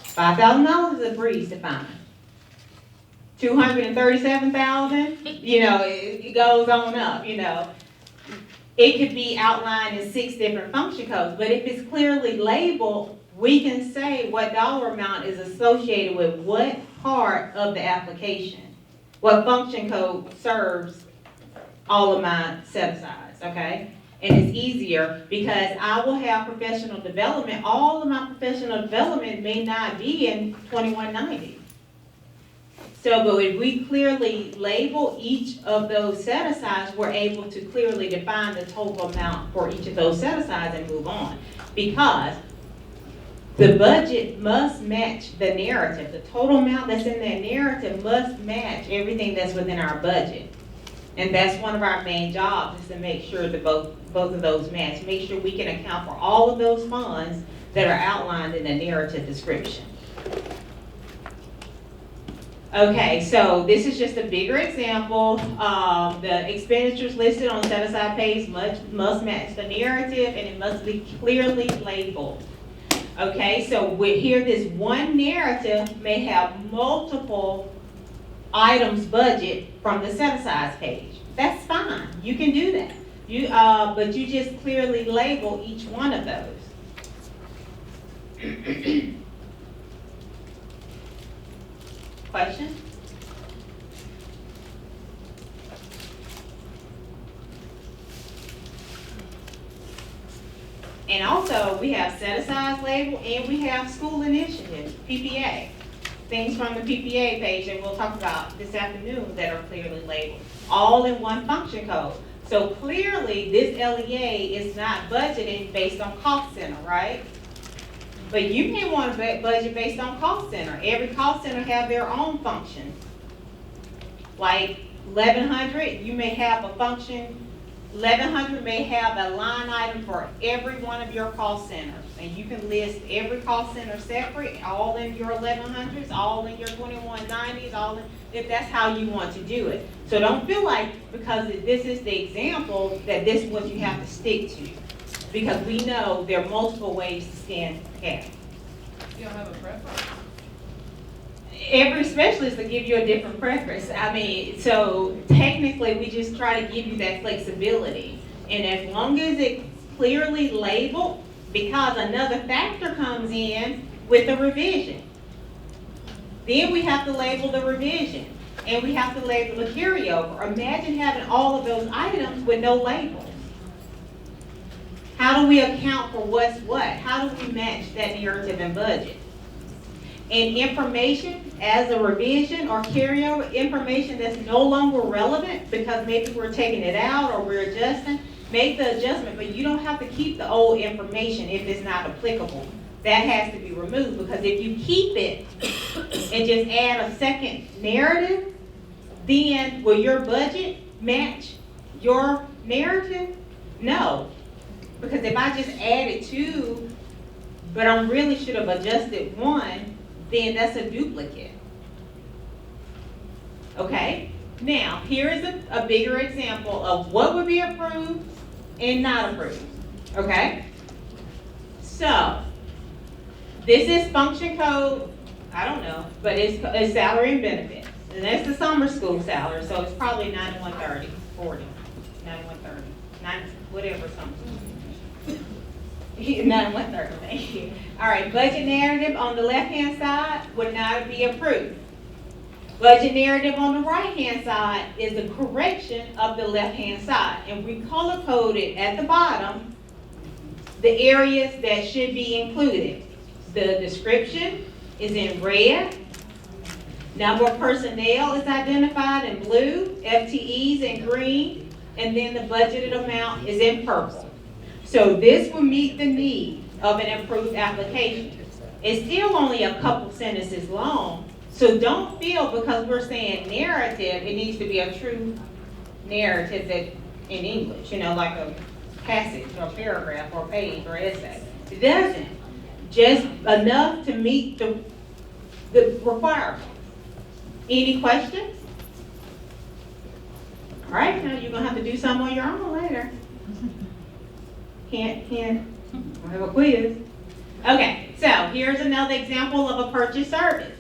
$5,000 is a breeze to find. 237,000, you know, it goes on up, you know. It could be outlined in 6 different function codes, but if it's clearly labeled, we can say what dollar amount is associated with what part of the application. What function code serves all of my set-asides, okay? And it's easier because I will have professional development. All of my professional development may not be in 2190. So, but if we clearly label each of those set-asides, we're able to clearly define the total amount for each of those set-asides and move on. Because the budget must match the narrative. The total amount that's in that narrative must match everything that's within our budget. And that's one of our main jobs, is to make sure that both of those match. Make sure we can account for all of those funds that are outlined in the narrative description. Okay, so this is just a bigger example. The expenditures listed on the set-aside page must match the narrative, and it must be clearly labeled. Okay, so here this one narrative may have multiple items budget from the set-aside page. That's fine, you can do that. But you just clearly label each one of those. Question? And also, we have set-aside label and we have school initiatives, PPA. Things from the PPA page that we'll talk about this afternoon that are clearly labeled, all in one function code. So clearly, this LEA is not budgeting based on cost center, right? But you may want to budget based on cost center. Every cost center have their own functions. Like 1100, you may have a function, 1100 may have a line item for every one of your cost centers. And you can list every cost center separate, all in your 1100s, all in your 2190s, all in, if that's how you want to do it. So don't feel like, because this is the example, that this is what you have to stick to. Because we know there are multiple ways to scan cash. You don't have a preference? Every specialist will give you a different preference. I mean, so technically, we just try to give you that flexibility. And as long as it's clearly labeled, because another factor comes in with the revision. Then we have to label the revision, and we have to label the carryover. Imagine having all of those items with no labels. How do we account for what's what? How do we match that narrative and budget? And information as a revision or carryover, information that's no longer relevant because maybe we're taking it out or we're adjusting, make the adjustment, but you don't have to keep the old information if it's not applicable. That has to be removed, because if you keep it and just add a second narrative, then will your budget match your narrative? No. Because if I just added 2, but I really should have adjusted 1, then that's a duplicate. Okay? Now, here is a bigger example of what would be approved and not approved. Okay? So, this is function code, I don't know, but it's salary and benefits. And that's the summer school salary, so it's probably 9130, 40, 9130, 9, whatever something. 9130, thank you. All right, budget narrative on the left-hand side would not be approved. Budget narrative on the right-hand side is the correction of the left-hand side. And we color-coded at the bottom the areas that should be included. The description is in red. Number of personnel is identified in blue, FTEs in green, and then the budgeted amount is in purple. So this will meet the need of an improved application. It's still only a couple sentences long, so don't feel because we're saying narrative, it needs to be a true narrative that in English, you know, like a passage or paragraph or page or essay. It doesn't. Just enough to meet the requirement. Any questions? All right, now you're gonna have to do some on your own later. Can't, we'll have a quiz. Okay, so here's another example of a purchase service.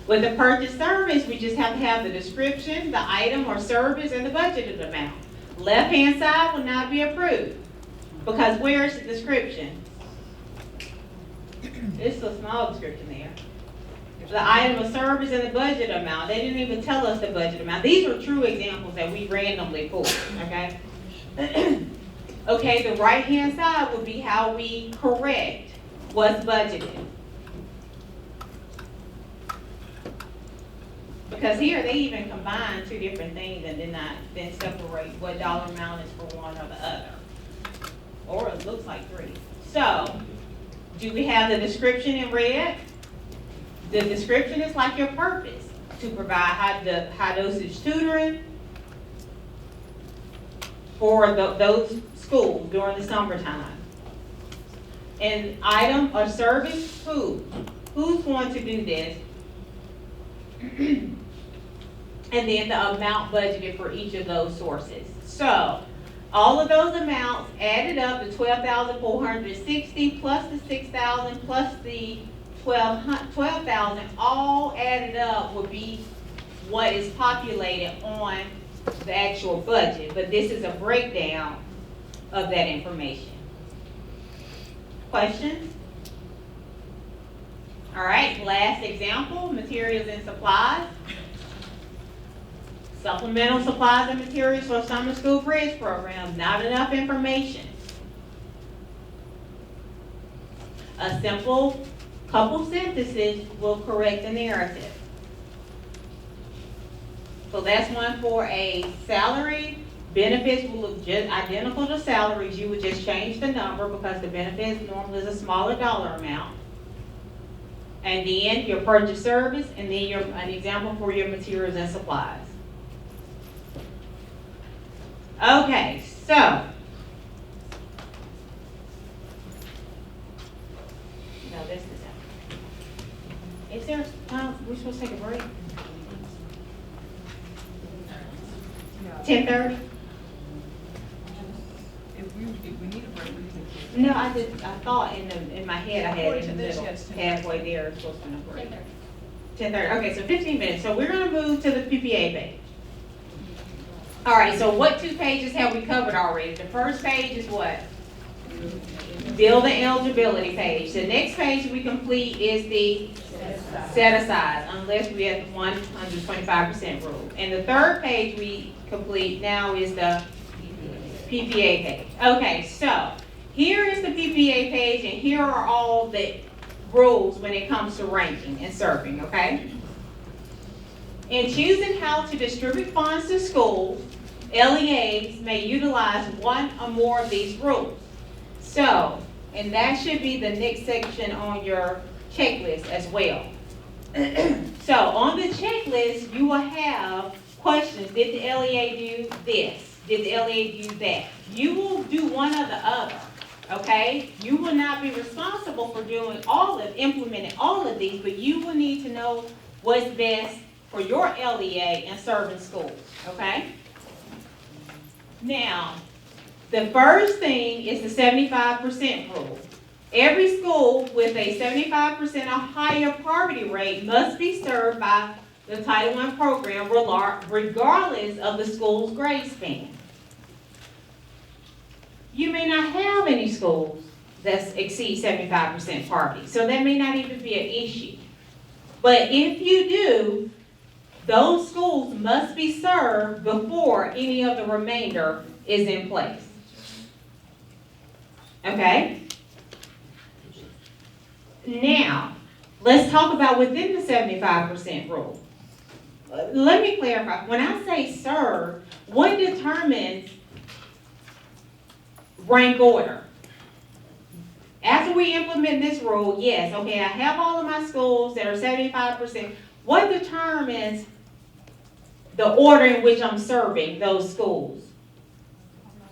With a purchase service, we just have to have the description, the item or service, and the budgeted amount. Left-hand side will not be approved, because where's the description? It's a small description there. The item of service and the budget amount. They didn't even tell us the budget amount. These are true examples that we randomly pulled, okay? Okay, the right-hand side would be how we correct what's budgeted. Because here they even combine 2 different things and then separate what dollar amount is for one or the other. Or it looks like 3. So, do we have the description in red? The description is like your purpose, to provide high dosage tutoring for those schools during the summertime. An item or service, who's going to do this? And then the amount budgeted for each of those sources. So, all of those amounts added up to $12,460 plus the $6,000 plus the $12,000, all added up would be what is populated on the actual budget. But this is a breakdown of that information. Questions? All right, last example, materials and supplies. Supplemental supplies and materials for summer school bridge program, not enough information. A simple couple sentences will correct the narrative. So that's one for a salary, benefits will look just identical to salaries. You would just change the number because the benefits normally is a smaller dollar amount. And then your purchase service, and then an example for your materials and supplies. Okay, so. No, this is it. Is there time, we're supposed to take a break? 10:30? If we need a break, we can. No, I thought in my head I had in the middle, halfway there, it's supposed to be a break. 10:30, okay, so 15 minutes. So we're gonna move to the PPA page. All right, so what 2 pages have we covered already? The first page is what? Build the eligibility page. The next page we complete is the set aside, unless we have the 125% rule. And the third page we complete now is the PPA page. Okay, so here is the PPA page, and here are all the rules when it comes to ranking and serving, okay? In choosing how to distribute funds to schools, LEAs may utilize one or more of these rules. So, and that should be the next section on your checklist as well. So on the checklist, you will have questions. Did the LEA do this? Did the LEA do that? You will do one or the other, okay? You will not be responsible for implementing all of these, but you will need to know what's best for your LEA and serving schools, okay? Now, the first thing is the 75% rule. Every school with a 75% or higher poverty rate must be served by the Title I program regardless of the school's grade span. You may not have any schools that exceed 75% poverty, so that may not even be an issue. But if you do, those schools must be served before any of the remainder is in place. Okay? Now, let's talk about within the 75% rule. Let me clarify. When I say serve, what determines rank order? After we implement this rule, yes, okay, I have all of my schools that are 75%. What determines the order in which I'm serving those schools?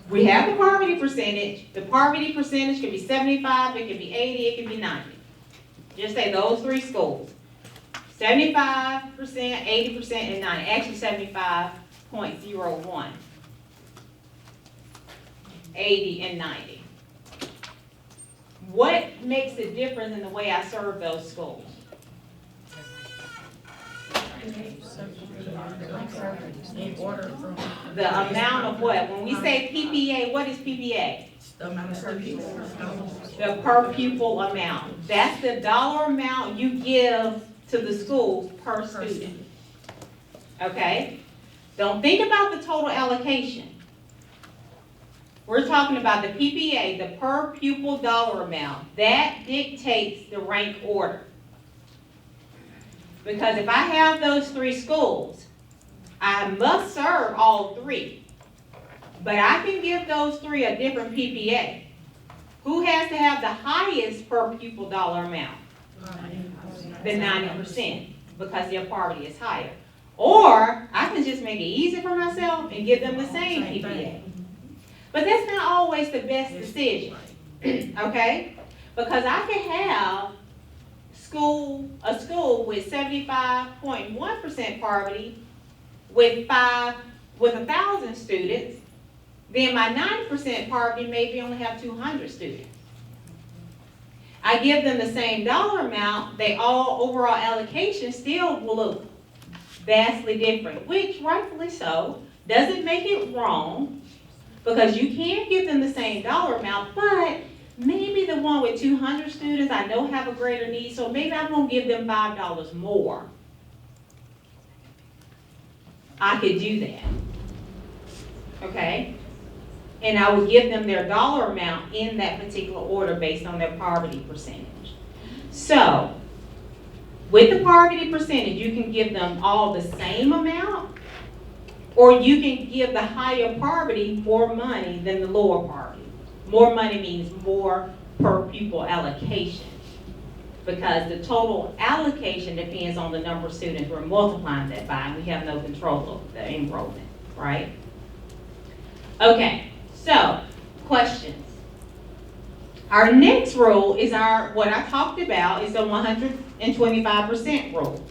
We have the poverty percentage. The poverty percentage can be 75, it can be 80, it can be 90. Just say those 3 schools. 75%, 80%, and 90. Actually 75.01. 80 and 90. What makes the difference in the way I serve those schools? In order from. The amount of what? When we say PPA, what is PPA? The amount of students. The per pupil amount. That's the dollar amount you give to the schools per student. Okay? Don't think about the total allocation. We're talking about the PPA, the per pupil dollar amount. That dictates the rank order. Because if I have those 3 schools, I must serve all 3. But I can give those 3 a different PPA. Who has to have the highest per pupil dollar amount? The 90%, because their poverty is higher. Or I can just make it easy for myself and give them the same PPA. But that's not always the best decision, okay? Because I can have a school with 75.1% poverty with 1,000 students, then my 90% poverty maybe only have 200 students. I give them the same dollar amount, overall allocation still will look vastly different, which rightfully so, doesn't make it wrong, because you can give them the same dollar amount, but maybe the one with 200 students I know have a greater need, so maybe I'm gonna give them $5 more. I could do that, okay? And I would give them their dollar amount in that particular order based on their poverty percentage. So, with the poverty percentage, you can give them all the same amount, Or you can give the higher poverty more money than the lower poverty. More money means more per pupil allocation, because the total allocation depends on the number of students we're multiplying that by, and we have no control over the enrollment, right? Okay, so, questions. Our next rule is what I talked about, is the 125% rule.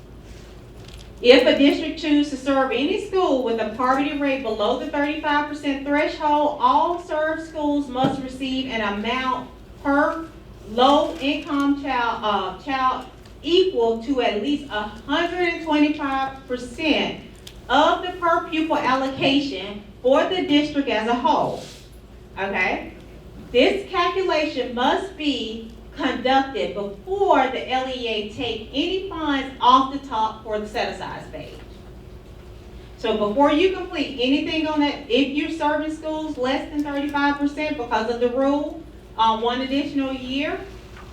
If a district chooses to serve any school with a poverty rate below the 35% threshold, all served schools must receive an amount per low-income child equal to at least 125% of the per pupil allocation for the district as a whole. Okay? This calculation must be conducted before the LEA take any funds off the top for the set-aside page. So before you complete anything on that, if you're serving schools less than 35% because of the rule, one additional year,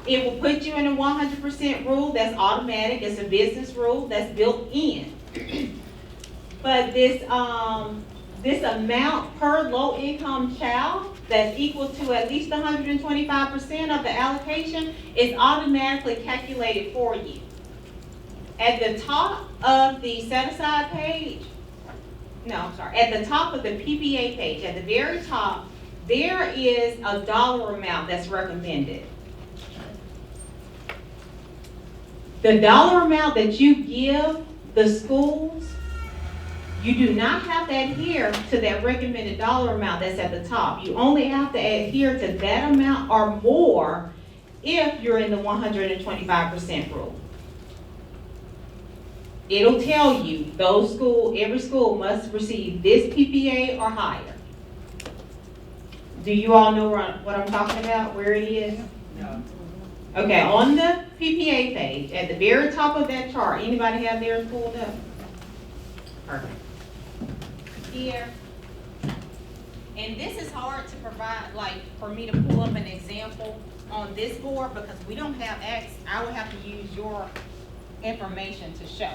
it will put you in a 100% rule. That's automatic. It's a business rule that's built in. But this amount per low-income child that's equal to at least 125% of the allocation is automatically calculated for you. At the top of the set-aside page, at the top of the PPA page, at the very top, there is a dollar amount that's recommended. The dollar amount that you give the schools, you do not have to adhere to that recommended dollar amount that's at the top. You only have to adhere to that amount or more if you're in the 125% rule. It'll tell you every school must receive this PPA or higher. Do you all know what I'm talking about, where it is? No. Okay, on the PPA page, at the very top of that chart, anybody have theirs pulled up? Perfect. Here, and this is hard to provide, like, for me to pull up an example on this board because we don't have access. I would have to use your information to show.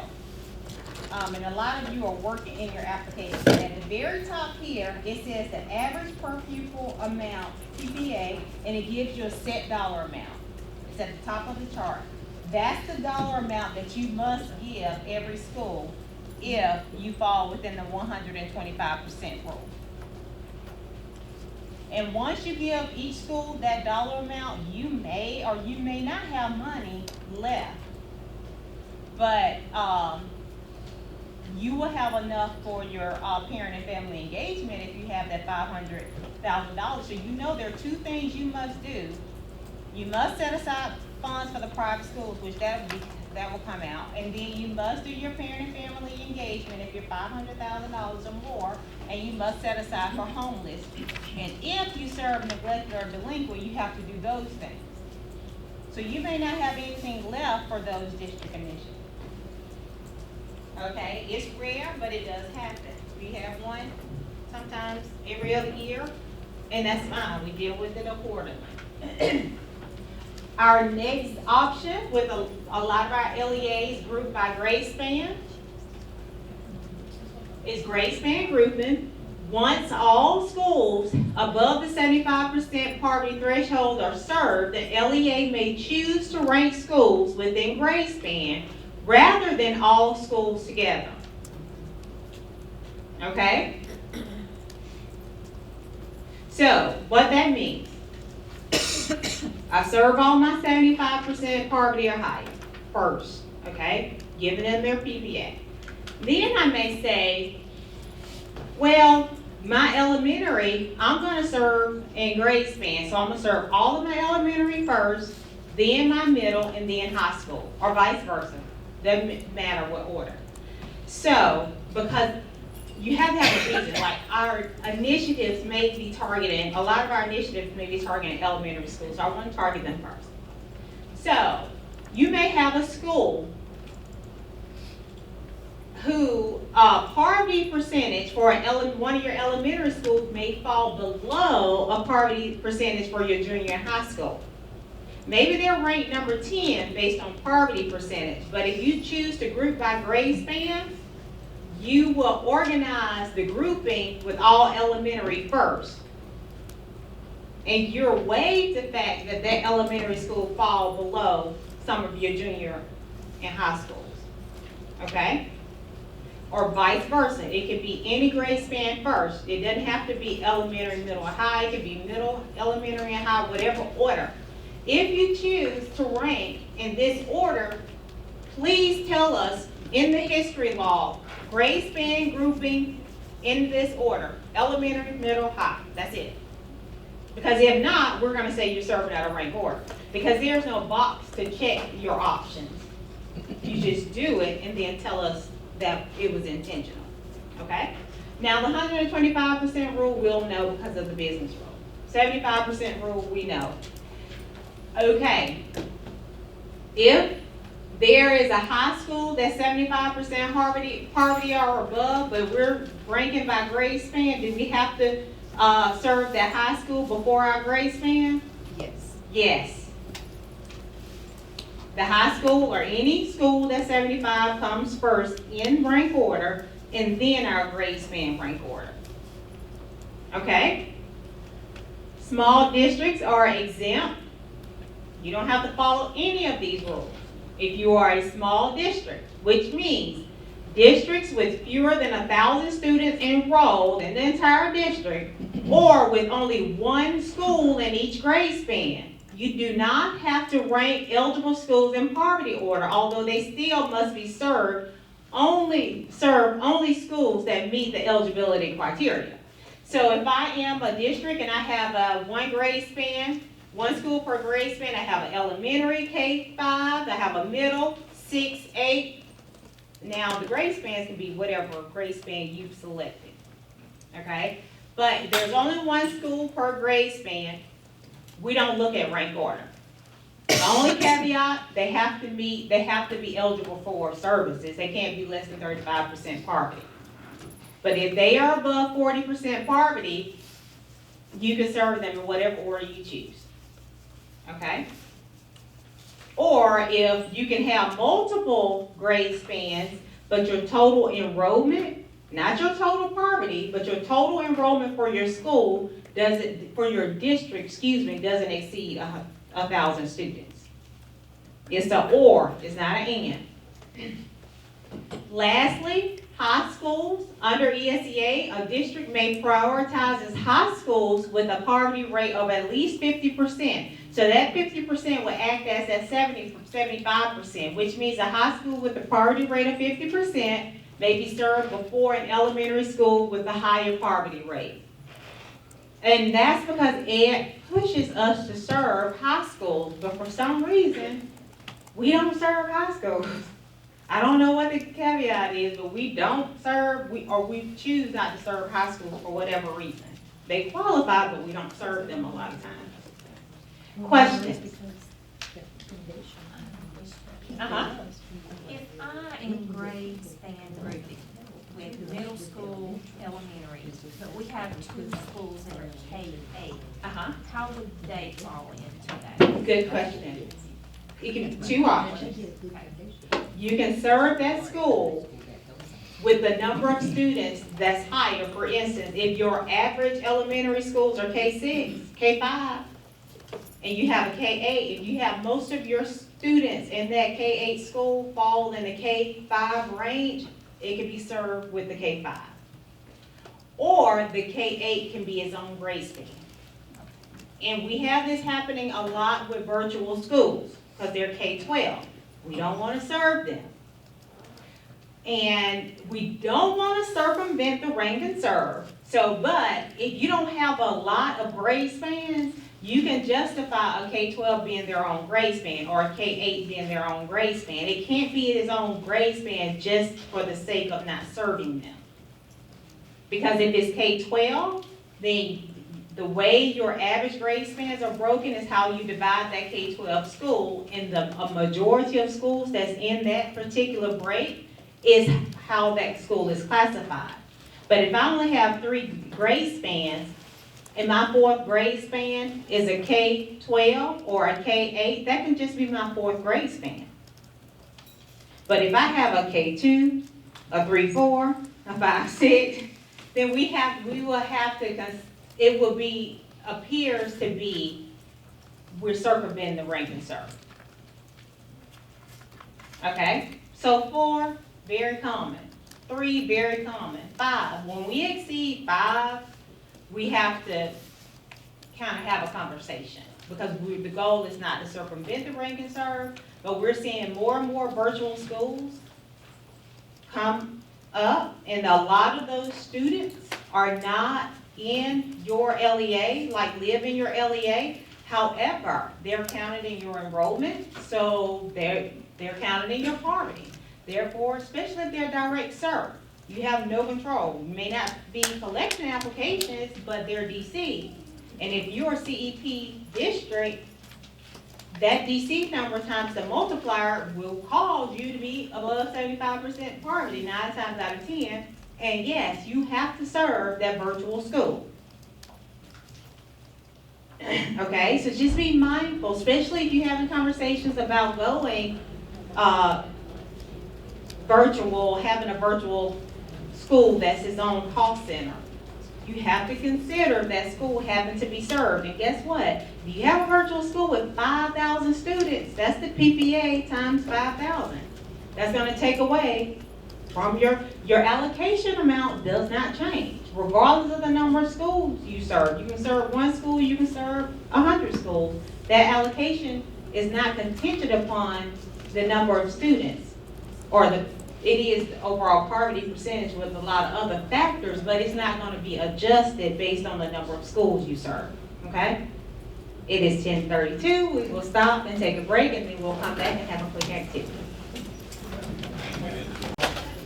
And a lot of you are working in your application. At the very top here, it says the average per pupil amount, PPA, and it gives you a set dollar amount. It's at the top of the chart. That's the dollar amount that you must give every school if you fall within the 125% rule. And once you give each school that dollar amount, you may or you may not have money left. But you will have enough for your parent and family engagement if you have that $500,000. So you know there are two things you must do. You must set aside funds for the private schools, which that will come out, and then you must do your parent and family engagement if you're $500,000 or more, and you must set aside for homeless. And if you serve neglected or delinquent, you have to do those things. So you may not have anything left for those district initiatives. Okay, it's rare, but it does happen. We have one sometimes every other year, and that's fine. We deal with it accordingly. Our next option with a lot of our LEAs grouped by grade span is grade span grouping. Once all schools above the 75% poverty threshold are served, the LEA may choose to rank schools within grade span rather than all schools together. Okay? So, what that means, I serve all my 75% poverty or higher first, okay? Giving them their PPA. Then I may say, well, my elementary, I'm going to serve in grade span. So I'm going to serve all of my elementary first, then my middle, and then high school, or vice versa. Doesn't matter what order. So, because you have to have a reason. Like our initiatives may be targeting, a lot of our initiatives may be targeting elementary schools. So I want to target them first. So, you may have a school who poverty percentage for one of your elementary schools may fall below a poverty percentage for your junior and high school. Maybe they're ranked number 10 based on poverty percentage, but if you choose to group by grade span, you will organize the grouping with all elementary first. And you'll waive the fact that that elementary school fall below some of your junior and high schools, okay? Or vice versa. It could be any grade span first. It doesn't have to be elementary, middle, or high. It could be middle, elementary, and high, whatever order. If you choose to rank in this order, please tell us in the history log, grade span grouping in this order, elementary, middle, high. That's it. Because if not, we're gonna say you're serving out of rank order. Because there's no box to check your options. You just do it and then tell us that it was intentional, okay? Now the 125% rule we'll know because of the business rule. 75% rule we know. Okay, if there is a high school that's 75% poverty or above, but we're ranking by grade span, do we have to serve that high school before our grade span? Yes. Yes. The high school or any school that's 75 comes first in rank order and then our grade span rank order. Okay? Small districts are exempt. You don't have to follow any of these rules. If you are a small district, which means districts with fewer than 1,000 students enrolled in the entire district, or with only one school in each grade span, you do not have to rank eligible schools in poverty order, although they still must be serve only schools that meet the eligibility criteria. So if I am a district and I have one grade span, one school per grade span, I have an elementary, K-5, I have a middle, 6, 8. Now the grade spans can be whatever grade span you've selected, okay? But there's only one school per grade span. We don't look at rank order. The only caveat, they have to be eligible for services. They can't be less than 35% poverty. But if they are above 40% poverty, you can serve them in whatever order you choose. Okay? Or if you can have multiple grade spans, but your total enrollment, not your total poverty, but your total enrollment for your school for your district, doesn't exceed 1,000 students. It's a or, it's not an and. Lastly, high schools. Under ESEA, a district may prioritize its high schools with a poverty rate of at least 50%. So that 50% will act as that 75%, which means a high school with a poverty rate of 50% may be served before an elementary school with a higher poverty rate. And that's because it pushes us to serve high schools, but for some reason, we don't serve high schools. I don't know what the caveat is, but we don't serve, we choose not to serve high schools for whatever reason. They qualify, but we don't serve them a lot of times. Questions? If I am grade span grouping with middle school, elementary, but we have two schools that are K-8, how would they fall into that? Good question. You can, two options. You can serve that school with the number of students that's higher. For instance, if your average elementary schools are K-6, K-5, and you have a K-8, if you have most of your students in that K-8 school fall in the K-5 range, it can be served with the K-5. Or the K-8 can be its own grade span. And we have this happening a lot with virtual schools because they're K-12. We don't want to serve them. And we don't want to circumvent the rank and serve. So, but if you don't have a lot of grade spans, you can justify a K-12 being their own grade span or a K-8 being their own grade span. It can't be its own grade span just for the sake of not serving them. Because if it's K-12, then the way your average grade spans are broken is how you divide that K-12 school. And a majority of schools that's in that particular break is how that school is classified. But if I only have 3 grade spans, and my 4th grade span is a K-12 or a K-8, that can just be my 4th grade span. But if I have a K-2, a 3-4, a 5-6, then we will have to, it will be, appears to be, we're circumventing the rank and serve. Okay, so 4, very common. 3, very common. 5, when we exceed 5, we have to kind of have a conversation, because the goal is not to circumvent the rank and serve, but we're seeing more and more virtual schools come up, and a lot of those students are not in your LEA, like live in your LEA. However, they're counted in your enrollment, so they're counted in your poverty. Therefore, especially if they're direct serve, you have no control. You may not be collecting applications, but they're DC. And if you're a CEP district, that DC number times the multiplier will cause you to be above 75% poverty 9 times out of 10. And yes, you have to serve that virtual school. Okay, so just be mindful, especially if you're having conversations about going virtual, having a virtual school that's its own cost center. You have to consider that school having to be served. And guess what? If you have a virtual school with 5,000 students, that's the PPA times 5,000. That's going to take away from your allocation amount does not change, regardless of the number of schools you serve. You can serve 1 school, you can serve 100 schools. That allocation is not contingent upon the number of students, or it is the overall poverty percentage with a lot of other factors, but it's not going to be adjusted based on the number of schools you serve, okay? It is 10:32, we will stop and take a break, and then we'll come back and have a quick activity.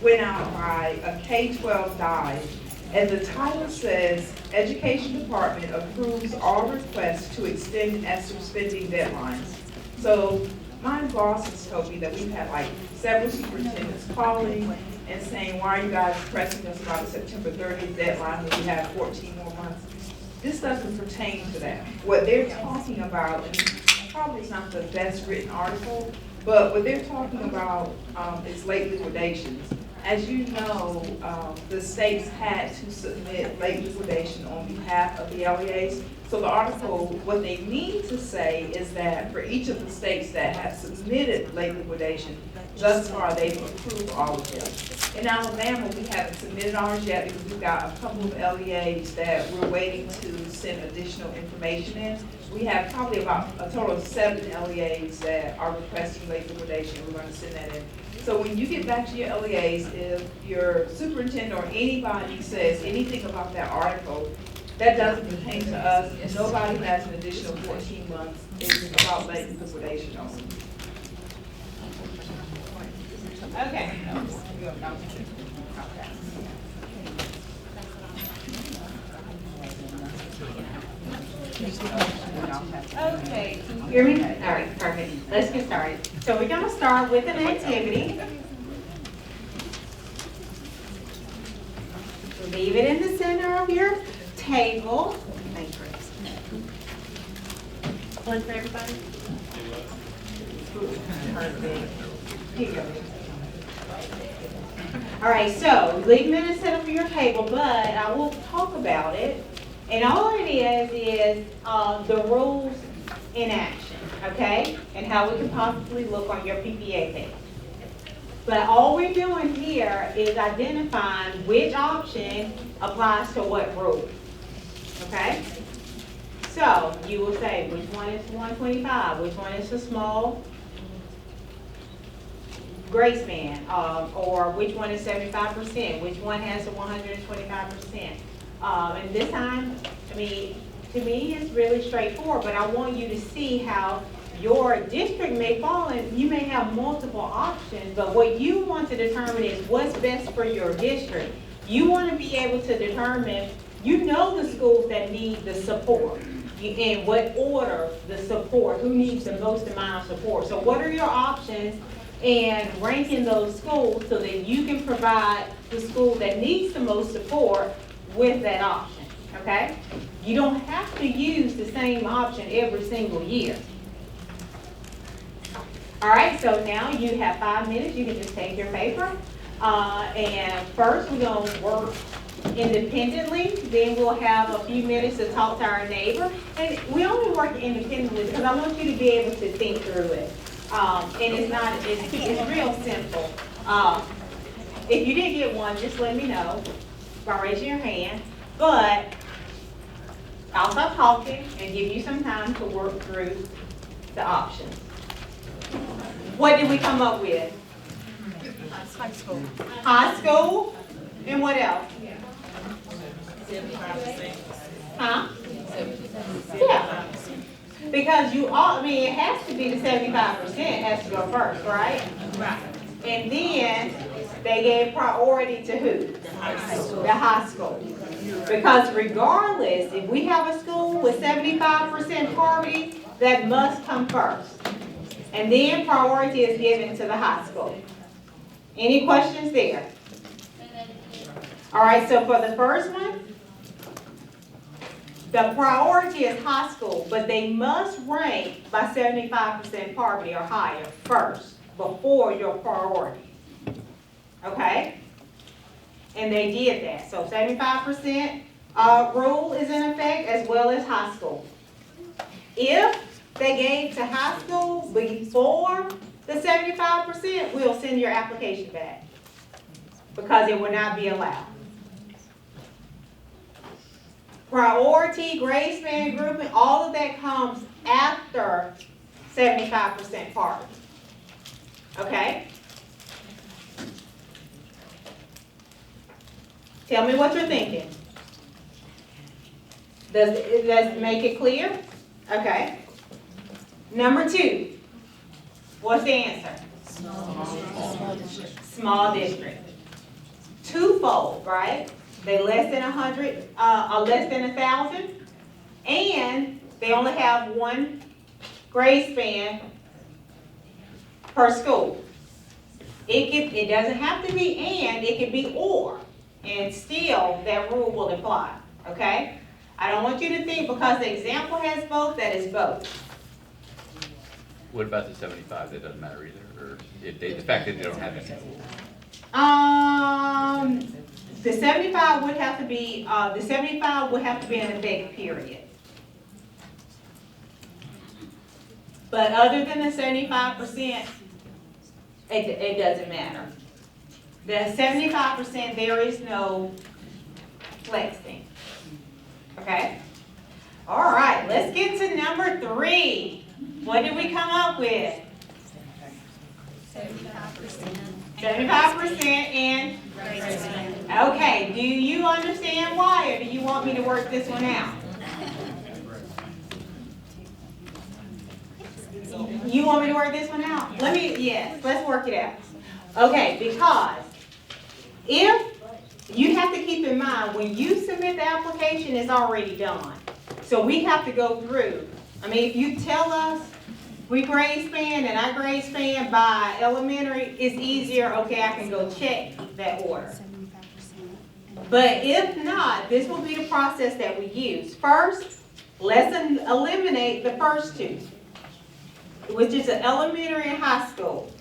Went out by a K-12 dive, and the title says, Education Department approves all requests to extend ESSER spending deadlines. So my boss has told me that we've had like several superintendents calling and saying, why are you guys pressing us about a September 30th deadline when we have 14 more months? This doesn't pertain to that. What they're talking about, and probably it's not the best written article, but what they're talking about is late liquidations. As you know, the states had to submit late liquidation on behalf of the LEAs. So the article, what they need to say is that for each of the states that have submitted late liquidation, thus far they've approved all of them. In Alabama, we haven't submitted ours yet because we've got a couple of LEAs that we're waiting to send additional information in. We have probably about a total of 7 LEAs that are requesting late liquidation. We're going to send that in. So when you get back to your LEAs, if your superintendent or anybody says anything about that article, that doesn't pertain to us. Nobody has an additional 14 months. It's about late liquidation only. Okay. Okay, can you hear me? All right, perfect. Let's get started. So we're going to start with an activity. Leave it in the center of your table. Thanks, Chris. One for everybody? Perfect. Here you go. All right, so leave them in the center of your table, but I will talk about it. And all it is the rules in action, okay? And how we can possibly look on your PPA page. But all we're doing here is identifying which option applies to what rule, okay? So you will say which one is 125, which one is the small grace band, or which one is 75%, which one has the 125%. And this time, I mean, to me, it's really straightforward, but I want you to see how your district may fall in. You may have multiple options, but what you want to determine is what's best for your district. You want to be able to determine, you know the schools that need the support, in what order the support, who needs the most amount of support. So what are your options, and ranking those schools so that you can provide the school that needs the most support with that option, okay? You don't have to use the same option every single year. All right, so now you have 5 minutes. You can just take your paper, And first, we're gonna work independently, then we'll have a few minutes to talk to our neighbor. And we only work independently because I want you to be able to think through it. And it's real simple. If you didn't get one, just let me know by raising your hand. But I'll stop talking and give you some time to work through the options. What did we come up with? High school. High school, and what else? 75%. Huh? Yeah. Because it has to be the 75% has to go first, right? Right. And then they gave priority to who? The high school. The high school. Because regardless, if we have a school with 75% poverty, that must come first. And then priority is given to the high school. Any questions there? All right, so for the first one, the priority is high school, but they must rank by 75% poverty or higher first, before your priority. Okay? And they did that. So 75% rule is in effect, as well as high school. If they gave to high school before the 75%, we'll send your application back, because it will not be allowed. Priority, grade span grouping, all of that comes after 75% poverty. Okay? Tell me what you're thinking. Does it make it clear? Okay. Number 2. What's the answer? Small district. Twofold, right? They less than 100, less than 1,000, and they only have one grade span per school. It doesn't have to be and, it can be or, and still that rule will apply, okay? I don't want you to think because the example has both, that is both. What about the 75? That doesn't matter either, or the fact that they don't have any? The 75 would have to be, in effect, period. But other than the 75%, it doesn't matter. The 75%, there is no flexing. Okay? All right, let's get to number 3. What did we come up with? 75%. 75% and? Okay, do you understand why, or do you want me to work this one out? You want me to work this one out? Yes, let's work it out. Okay, because if you have to keep in mind, when you submit the application, it's already done. So we have to go through. If you tell us we grade span and I grade span by elementary, it's easier, okay, I can go check that order. 75%. But if not, this will be the process that we use. First, let's eliminate the first two, which is the elementary and high school.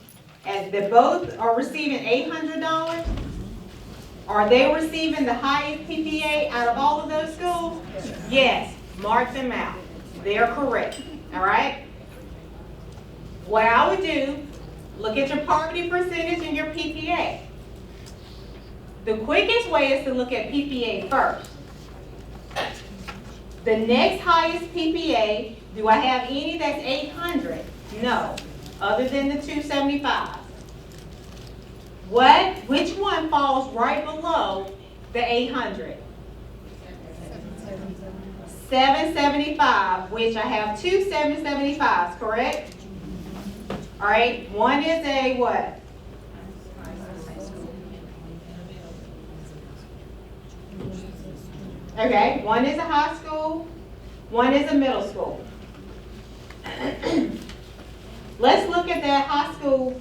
As they both are receiving $800, are they receiving the highest PPA out of all of those schools? Yes, mark them out. They're correct, all right? What I would do, look at your poverty percentage and your PPA. The quickest way is to look at PPA first. The next highest PPA, do I have any that's 800? No, other than the 275. Which one falls right below the 800? 775, which I have two 775s, correct? All right, one is a what? Okay, one is a high school, one is a middle school. Let's look at that high school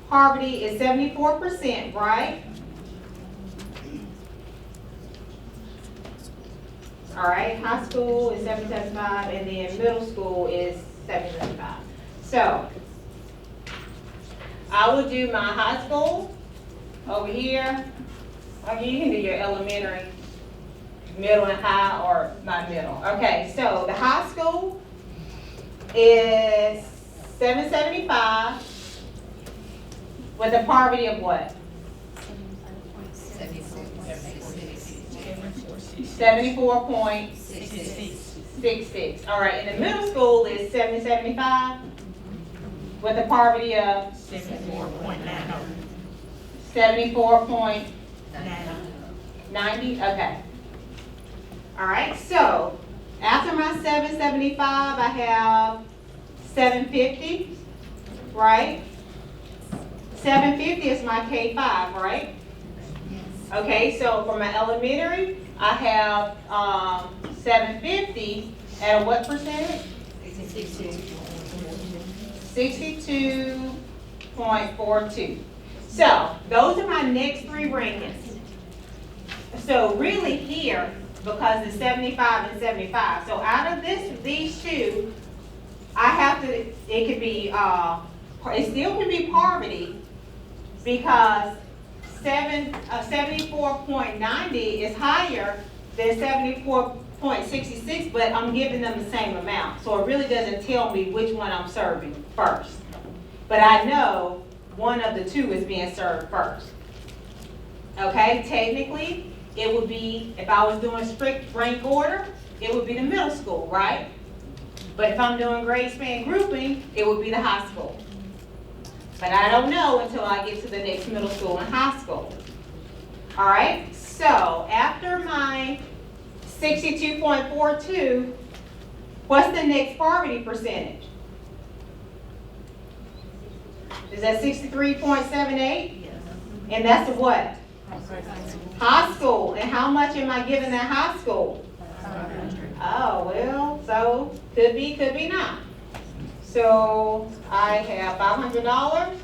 poverty is 74%, right? All right, high school is 775, and then middle school is 775. So I will do my high school over here, okay, you can do your elementary, middle and high, or not middle. Okay, so the high school is $775 with a poverty of what? 74.66. All right, and the middle school is 775 with a poverty of 74.90. Okay. All right, so after my 775, I have 750, right? 750 is my K5, right? Okay, so for my elementary, I have 750 at a what percentage? 62.42. So those are my next three rankings. So really here, because it's 75 and 75. So out of these two, I have to, it could be, it still can be poverty because 74.90 is higher than 74.66, but I'm giving them the same amount. So it really doesn't tell me which one I'm serving first. But I know one of the two is being served first. Okay, technically, it would be, if I was doing strict rank order, it would be the middle school, right? But if I'm doing grade span grouping, it would be the high school. But I don't know until I get to the next middle school and high school. All right, so after my 62.42, what's the next poverty percentage? Is that 63.78? Yes. And that's what? High school. And how much am I giving that high school? Oh, well, so could be not. So I have $500,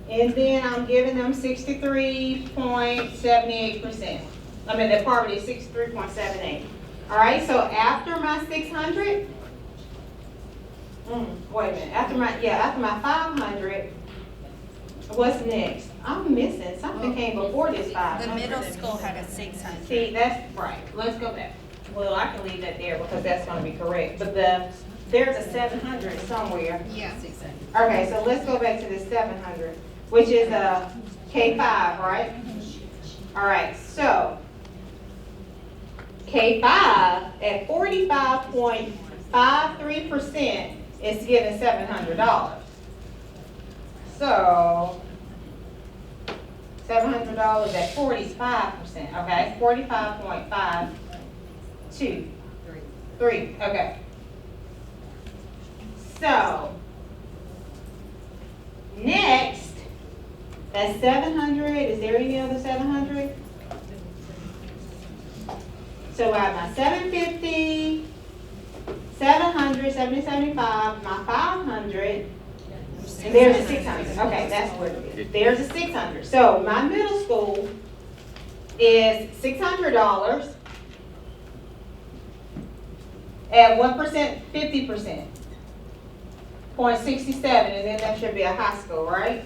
and then I'm giving them 63.78%. I mean, the poverty is 63.78. All right, so after my 600, wait a minute, after my 500, what's next? I'm missing, something came before this 500. The middle school had a 600. See, that's right, let's go back. Well, I can leave that there because that's gonna be correct, but there's a 700 somewhere. Yeah. Okay, so let's go back to the 700, which is a K5, right? All right, so K5 at 45.53% is given $700. So $700 at 45%, okay? 45.53, okay. So, next, that's 700. Is there any other 700? So I have my 750, 700, 75, my 500, and there's a 600. Okay, that's what it is. There's a 600. So my middle school is $600 at what percent? 50%. 0.67, and then that should be a high school, right?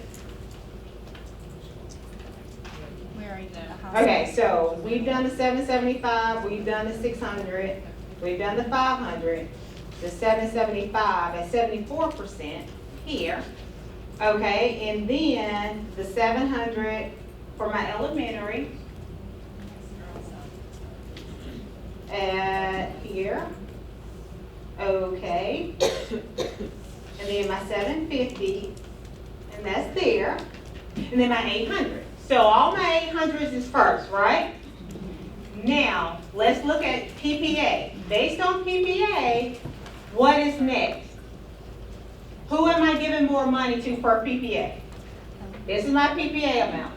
Where are you at? The high Okay, so we've done the 775, we've done the 600, we've done the 500, the 775 at 74% here. Okay, and then the 700 for my elementary at here. Okay. And then my 750, and that's there. And then my 800. So all my 800s is first, right? Now, let's look at PPA. Based on PPA, what is next? Who am I giving more money to per PPA? This is my PPA amount.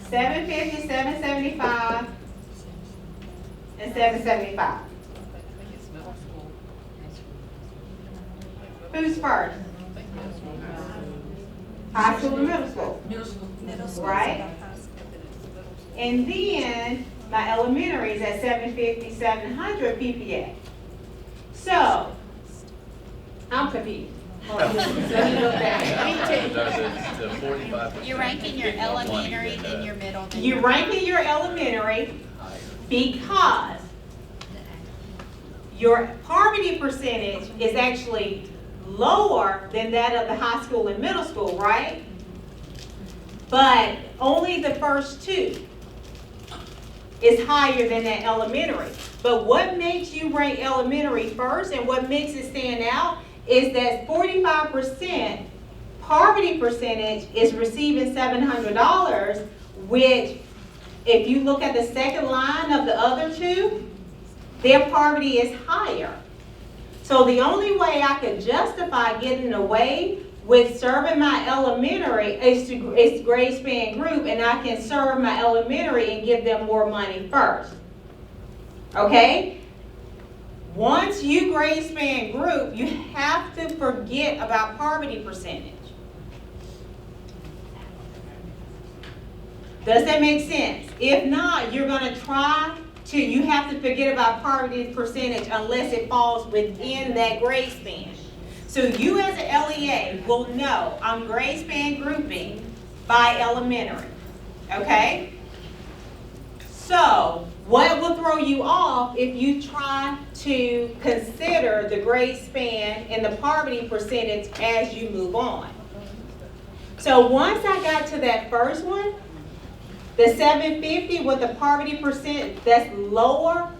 $750, $775, and $775. Who's first? High school and middle school. Middle school. Right? And then my elementary is at 750, 700 PPA. So I'm confused. Hold on. Let me look back. The 45%. You're ranking your get more money elementary than, and your middle. than You're your- ranking your elementary because your poverty percentage is actually lower than that of the high school and middle school, right? But only the first two is higher than that elementary. But what makes you rank elementary first and what makes it stand out is that 45% poverty percentage is receiving $700, which if you look at the second line of the other two, their poverty is higher. So the only way I could justify getting away with serving my elementary is grade span group, and I can serve my elementary and give them more money first. Okay? Once you grade span group, you have to forget about poverty percentage. Does that make sense? If not, you're going to you have to forget about poverty percentage unless it falls within that grade span. So you as an LEA will know I'm grade span grouping by elementary. Okay? So what will throw you off if you try to consider the grade span and the poverty percentage as you move on? So once I got to that first one, the 750 with the poverty percent that's lower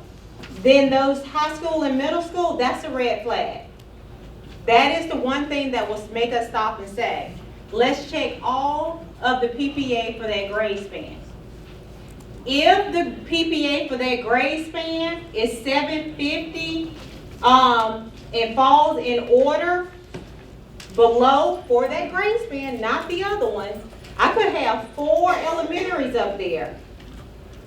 than those high school and middle school, that's a red flag. That is the one thing that will make us stop and say, let's check all of the PPA for that grade span. If the PPA for that grade span is 750 and falls in order below for that grade span, not the other ones, I could have 4 elementaries up there.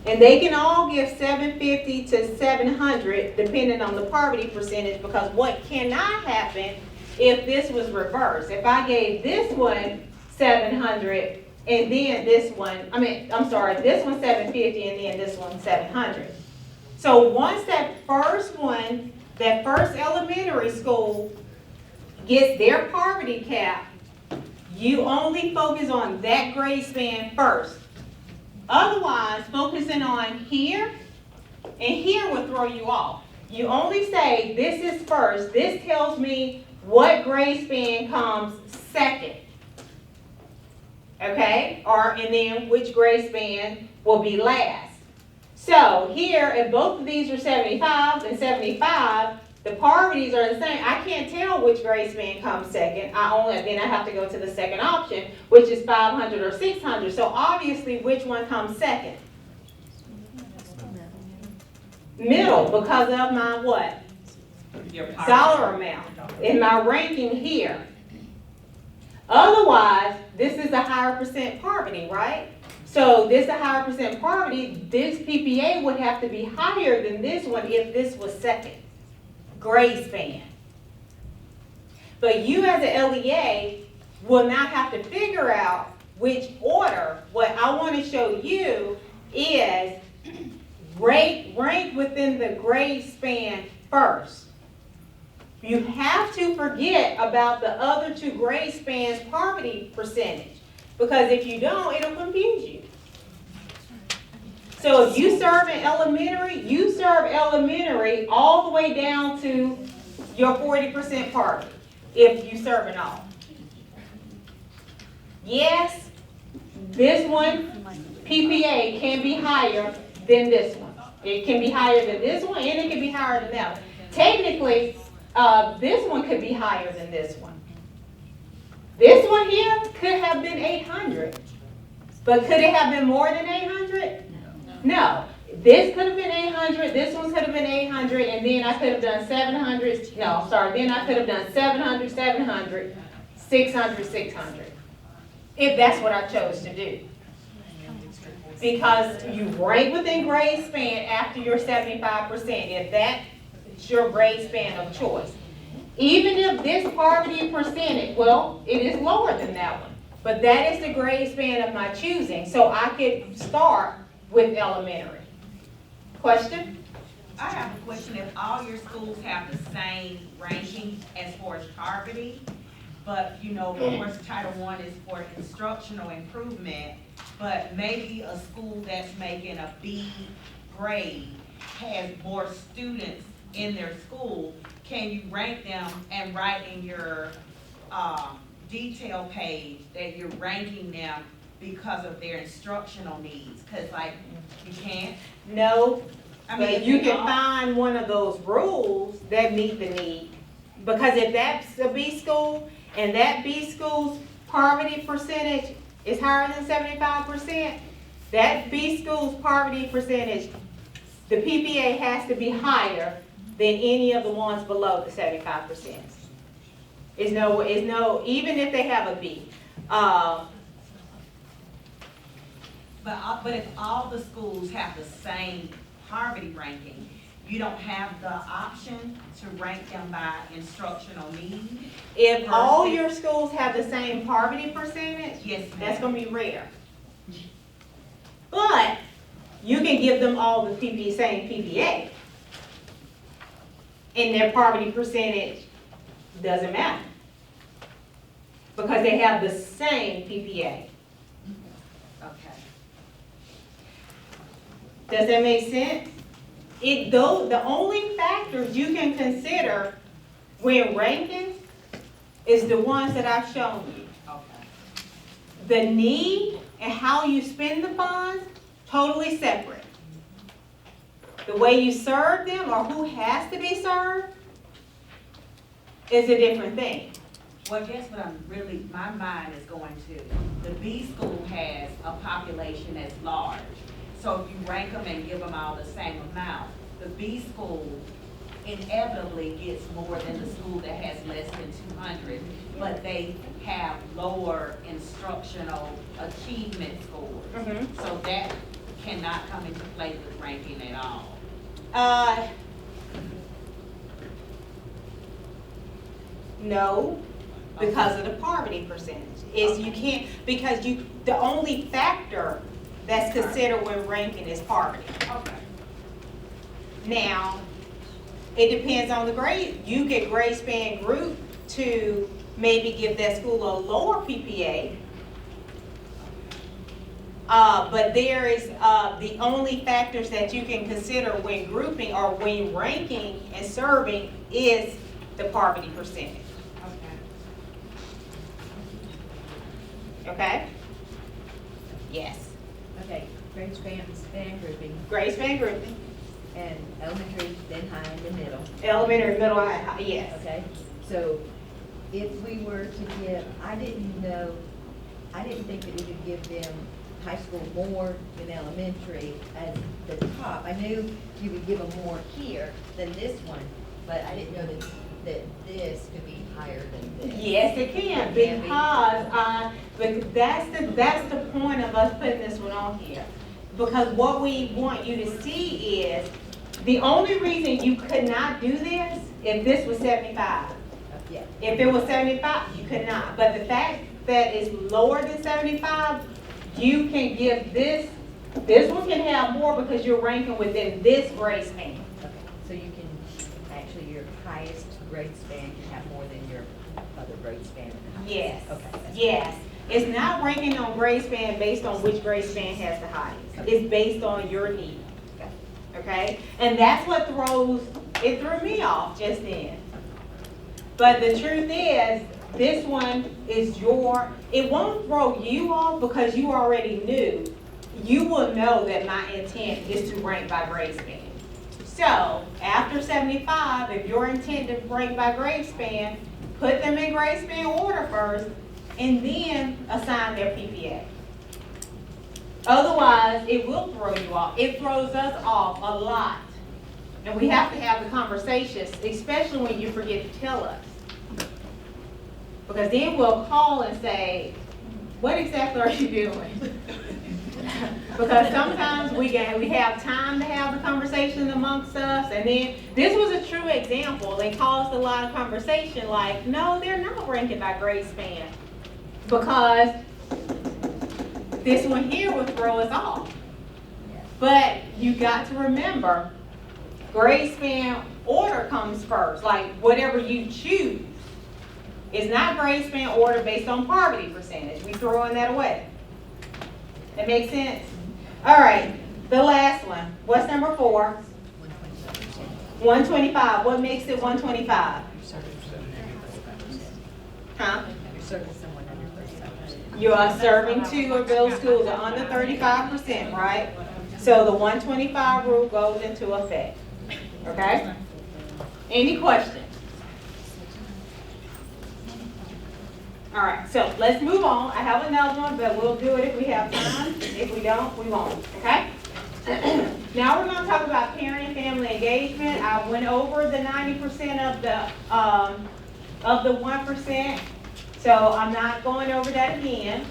And they can all give 750 to 700 depending on the poverty percentage, because what cannot happen if this was reversed? If I gave this one 700 and then this one, this one 750 and then this one 700. So once that first one, that first elementary school gets their poverty cap, you only focus on that grade span first. Otherwise, focusing on here and here will throw you off. You only say this is first. This tells me what grade span comes second. Okay? And then which grade span will be last. So here, if both of these are 75 and 75, the poverties are the same. I can't tell which grade span comes second. Then I have to go to the second option, which is 500 or 600. So obviously, which one comes second? Middle, because of my what? Dollar amount in my ranking here. Otherwise, this is a higher percent poverty, right? So this is a higher percent poverty. This PPA would have to be higher than this one if this was second grade span. But you as an LEA will not have to figure out which order. What I want to show you is rank within the grade span first. You have to forget about the other two grade spans poverty percentage, because if you don't, it'll confuse you. So if you serve in elementary, you serve elementary all the way down to your 40% poverty, if you serve in all. Yes, this one, PPA, can be higher than this one. It can be higher than this one, and it can be higher than that one. Technically, this one could be higher than this one. This one here could have been 800, but could it have been more than 800? No. This could have been 800, this one could have been 800, and then I could have done 700, then I could have done 700, 700, 600, 600. If that's what I chose to do. Because you rank within grade span after your 75%, if that's your grade span of choice. Even if this poverty percentage, well, it is lower than that one, but that is the grade span of my choosing, so I could start with elementary. Question? I have a question. If all your schools have the same ranking as far as poverty. But, you know, of course, Title I is for instructional improvement, but maybe a school that's making a B grade has more students in their school. Can you rank them and write in your, detail page that you're ranking them because of their instructional needs? Cause like, you can't. No, I mean, but if you they can all- find one of those rules that meet the need. Because if that's a B school, and that B school's poverty percentage is higher than 75%, that B school's poverty percentage, the PPA has to be higher than any of the ones below the 75%. Is no, even if they have a B. But if all the schools have the same poverty ranking, you don't have the option to rank them by instructional need? If all your schools have the same poverty percentage, Yes, that's ma'am. gonna be rare. But you can give them all the same PPA. And their poverty percentage doesn't matter. Because they have the same PPA. Okay. Does that make sense? The only factors you can consider when ranking is the ones that I've shown you. Okay. The need and how you spend the funds, totally separate. The way you serve them or who has to be served is a different thing. Well, I guess what my mind is going to, the B school has a population that's large. So if you rank them and give them all the same amount, the B school inevitably gets more than the school that has less than 200, but they have lower instructional achievement scores. Mhm. So that cannot come into play with ranking at all. No, because of the poverty percentage. Is you can't, because the only factor that's considered when ranking is poverty. Okay. Now, it depends on the grade. You get grade span group to maybe give that school a lower PPA. But there is, the only factors that you can consider when grouping or when ranking and serving is the poverty percentage. Okay. Okay? Yes. Okay, grade span grouping, Grade span grouping, and elementary, then high, and then middle. elementary, middle, high, yes. Okay, so if we were to give, I didn't think that we would give them high school more than elementary as the top. I knew you would give them more here than this one, but I didn't know that this could be higher than this. Yes, it can, but that's the point of us putting this one on here. Because what we want you to see is, the only reason you could not do this, if this was 75. Yeah. If it was 75, you could not. But the fact that it's lower than 75, you can give this one can have more because you're ranking within this grade span. Okay, so you can, actually, your highest grade span can have more than your other grade span. Yes. Okay. Yes. It's not ranking on grade span based on which grade span has the highest. It's based on your need. Okay? And that's what it threw me off just then. But the truth is, this one is it won't throw you off because you already knew. You will know that my intent is to rank by grade span. So, after 75, if your intent is to rank by grade span, put them in grade span order first, and then assign their PPA. Otherwise, it will throw you off. It throws us off a lot. And we have to have the conversations, especially when you forget to tell us. Because then we'll call and say, what exactly are you doing? Because sometimes we have time to have the conversation amongst us, and then this was a true example. It caused a lot of conversation like, no, they're not ranking by grade span. Because this one here will throw us off. But you got to remember, grade span order comes first, like whatever you choose. It's not grade span order based on poverty percentage. We throwing that away. That makes sense? All right, the last one. What's number 4? 125. What makes it 125? Huh? You are serving 2 of those schools are under 35%, right? So the 125 rule goes into effect. Okay? Any questions? All right, so let's move on. I have another one, but we'll do it if we have time. If we don't, we won't, okay? Now we're gonna talk about parent and family engagement. I went over the 90% of the 1%, so I'm not going over that again.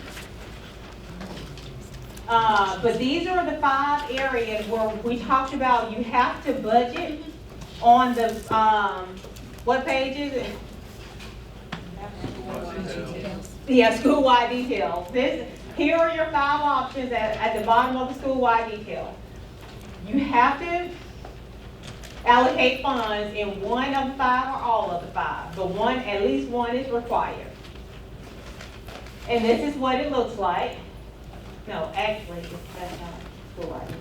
But these are the 5 areas where we talked about you have to budget on the, what page is it? Yeah, school-wide details. Here are your 5 options at the bottom of the school-wide detail. You have to allocate funds in one of the 5 or all of the 5, but at least one is required. And this is what it looks like. No, actually, that's not school-wide detail.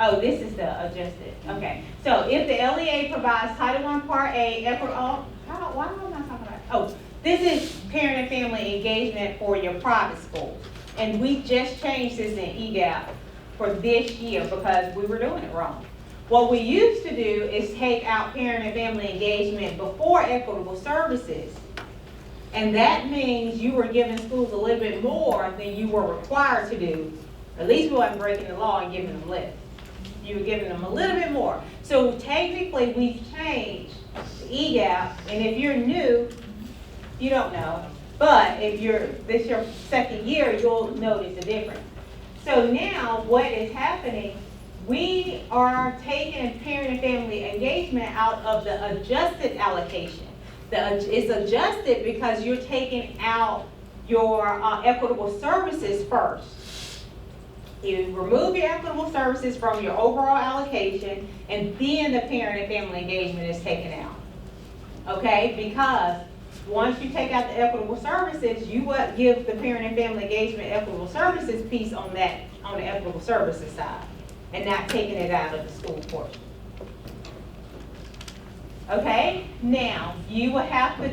Oh, this is the adjusted. Okay. So if the LEA provides Title I Part A, why am I not talking about? Oh, this is parent and family engagement for your private schools. And we just changed this in EGAP for this year because we were doing it wrong. What we used to do is take out parent and family engagement before equitable services. And that means you were giving schools a little bit more than you were required to do. At least we wasn't breaking the law and giving them less. You were giving them a little bit more. So technically we've changed the EGAP, and if you're new, you don't know. But if this is your second year, you'll notice the difference. So now what is happening, we are taking parent and family engagement out of the adjusted allocation. It's adjusted because you're taking out your equitable services first. You remove your equitable services from your overall allocation, and then the parent and family engagement is taken out. Okay, because once you take out the equitable services, you would give the parent and family engagement equitable services piece on the equitable services side, and not taking it out of the school portion. Okay, now you will have to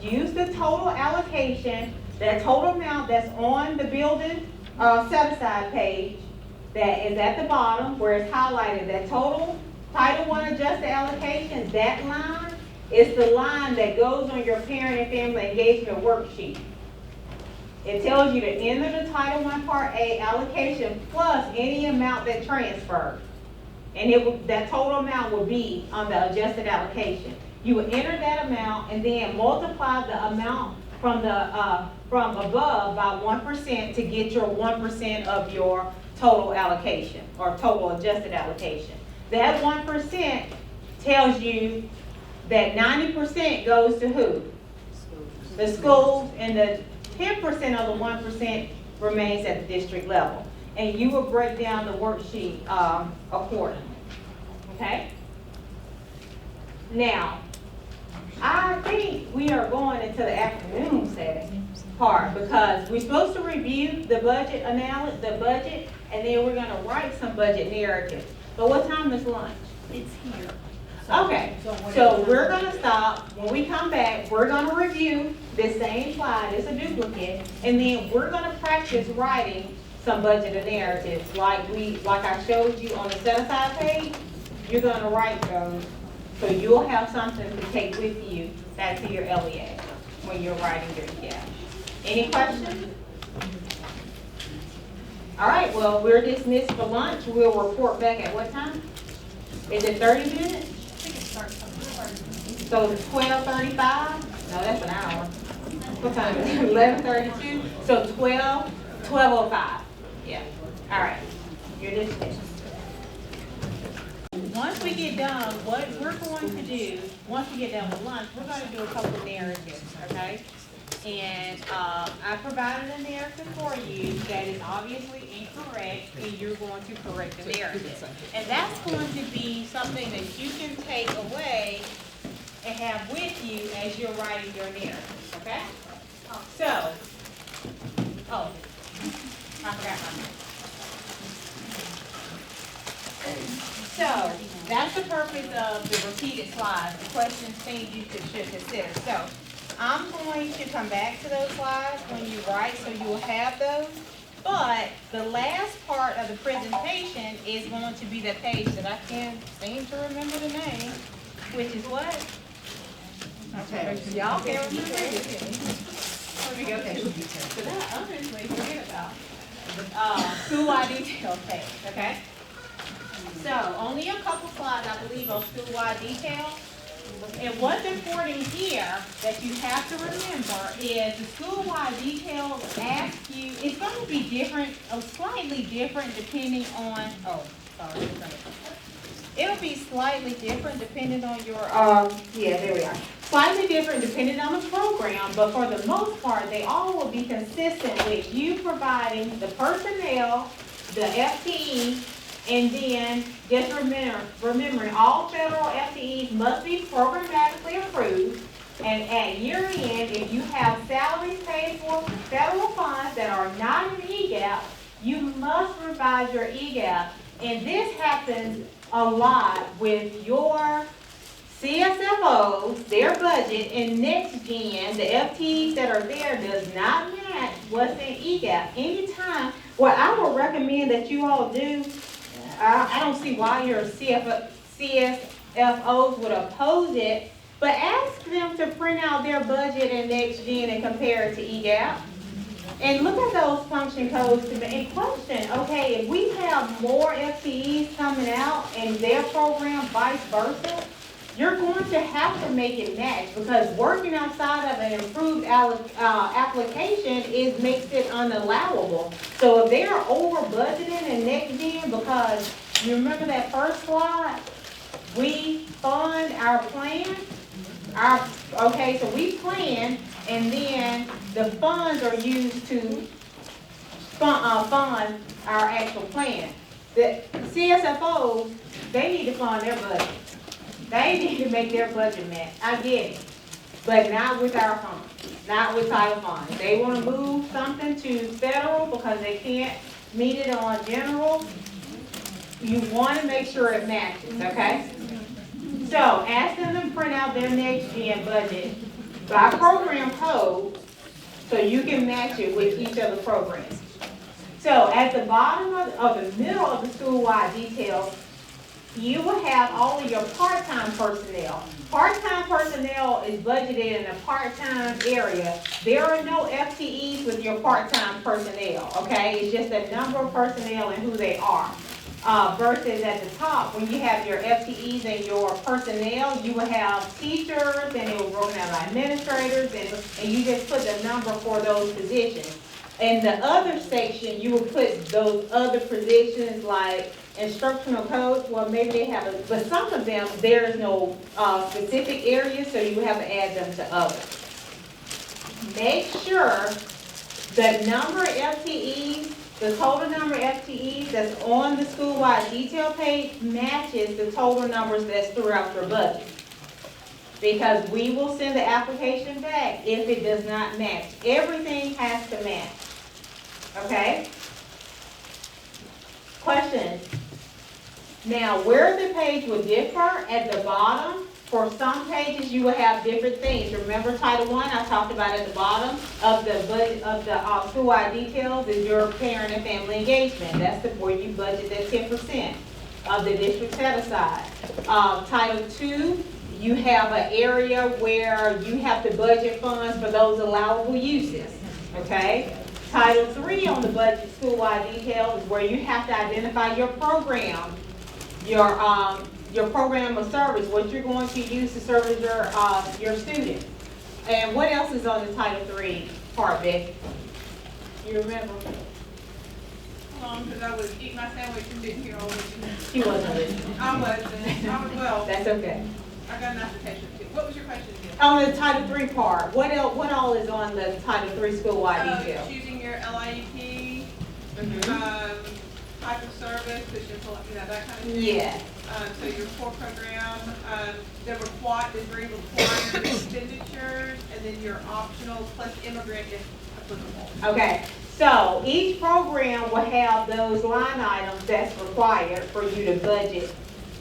use the total allocation, that total amount that's on the building set-aside page that is at the bottom where it's highlighted, that total Title I adjusted allocation, that line is the line that goes on your parent and family engagement worksheet. It tells you the end of the Title I Part A allocation plus any amount that transferred. And that total amount will be on the adjusted allocation. You will enter that amount and then multiply the amount from above by 1% to get your 1% of your total allocation or total adjusted allocation. That 1% tells you that 90% goes to who? The schools, and the 10% of the 1% remains at the district level. And you will break down the worksheet accordingly. Okay? Now, I think we are going into the afternoon setting part because we're supposed to review the budget and then we're going to write some budget narratives. But what time is lunch? It's here. Okay, so we're going to stop. When we come back, we're going to review this same slide. It's a duplicate. And then we're going to practice writing some budget narratives like I showed you on the set-aside page. You're going to write those so you'll have something to take with you back to your LEA when you're writing your EGAP. Any questions? All right, well, we're dismissed for lunch. We'll report back at what time? Is it 30 minutes? So 12:35? No, that's an hour. What time is it? 11:32? So 12:05. Yeah. All right. You're dismissed. Once we get done, what we're going to do, once we get done with lunch, we're going to do a couple of narratives, okay? And, I provided a narrative for you that is obviously incorrect, and you're going to correct the narrative. And that's going to be something that you can take away and have with you as you're writing your narrative, okay? So, oh, I forgot my notes. So, that's the purpose of the repeated slides, the questions, things you should consider. So, I'm going to come back to those slides when you write, so you will have those. But the last part of the presentation is going to be the page that I can't seem to remember the name, which is what? Okay, y'all can't remember it. Let me go to that. I honestly forget about school-wide details page, okay? So, only a couple slides, I believe, on school-wide details. And what's important here that you have to remember is the school-wide details ask you, it's going to be different, slightly different depending on, it'll be slightly different depending on your, yeah, there we are. Slightly different depending on the program, but for the most part, they all will be consistent with you providing the personnel, the FTE, and then just remembering all federal FTEs must be programmatically approved. And at year end, if you have salaries paid for federal funds that are not in EGAP, you must revise your EGAP. And this happens a lot with your CSFOs, their budget, and next gen, the FTEs that are there does not match what's in EGAP. Anytime, what I would recommend that you all do, I don't see why your CSFOs would oppose it, but ask them to print out their budget and next gen and compare it to EGAP. And look at those function codes and question, okay, if we have more FTEs coming out in their program, vice versa, you're going to have to make it match because working outside of an improved application makes it unallowable. So if they're over budgeting in next gen, because you remember that first slide, we fund our plan, okay, so we plan and then the funds are used to fund our actual plan. The CSFOs, they need to fund their budget. They need to make their budget match. I get it. But not with our funds, not with title funds. They want to move something to federal because they can't meet it on general. You want to make sure it matches, okay? So ask them to print out their next gen budget by program code so you can match it with each of the programs. So at the bottom of the middle of the school-wide details, you will have all of your part-time personnel. Part-time personnel is budgeted in a part-time area. There are no FTEs with your part-time personnel, okay? It's just a number of personnel and who they are. Versus at the top, when you have your FTEs and your personnel, you will have teachers and they will broken out by administrators and you just put the number for those positions. In the other section, you will put those other positions like instructional coach, well maybe they have a, but some of them, there is no specific area, so you have to add them to others. Make sure the number of FTEs, the total number of FTEs that's on the school-wide detail page matches the total numbers that's throughout your budget. Because we will send the application back if it does not match. Everything has to match. Okay? Questions? Now, where the page will differ at the bottom, for some pages you will have different things. Remember Title I, I talked about at the bottom of the budget of the school-wide details is your parent and family engagement. That's where you budget that 10% of the district set aside. Title II, you have an area where you have to budget funds for those allowable uses. Okay? Title III on the budget school-wide details is where you have to identify your program, your program of service, what you're going to use to service your students. And what else is on the Title III part, Becky? You remember? Because I was eating my sandwich and didn't hear all of you. She wasn't listening. I wasn't. Well, That's okay. I got an application too. What was your question again? On the Title III part, what all is on the Title III school-wide detail? Choosing your LIEP, type of service, which is, that kind of thing. Yeah. So your core program, the three required expenditures, and then your optional plus immigrant if applicable. Okay, so each program will have those line items that's required for you to budget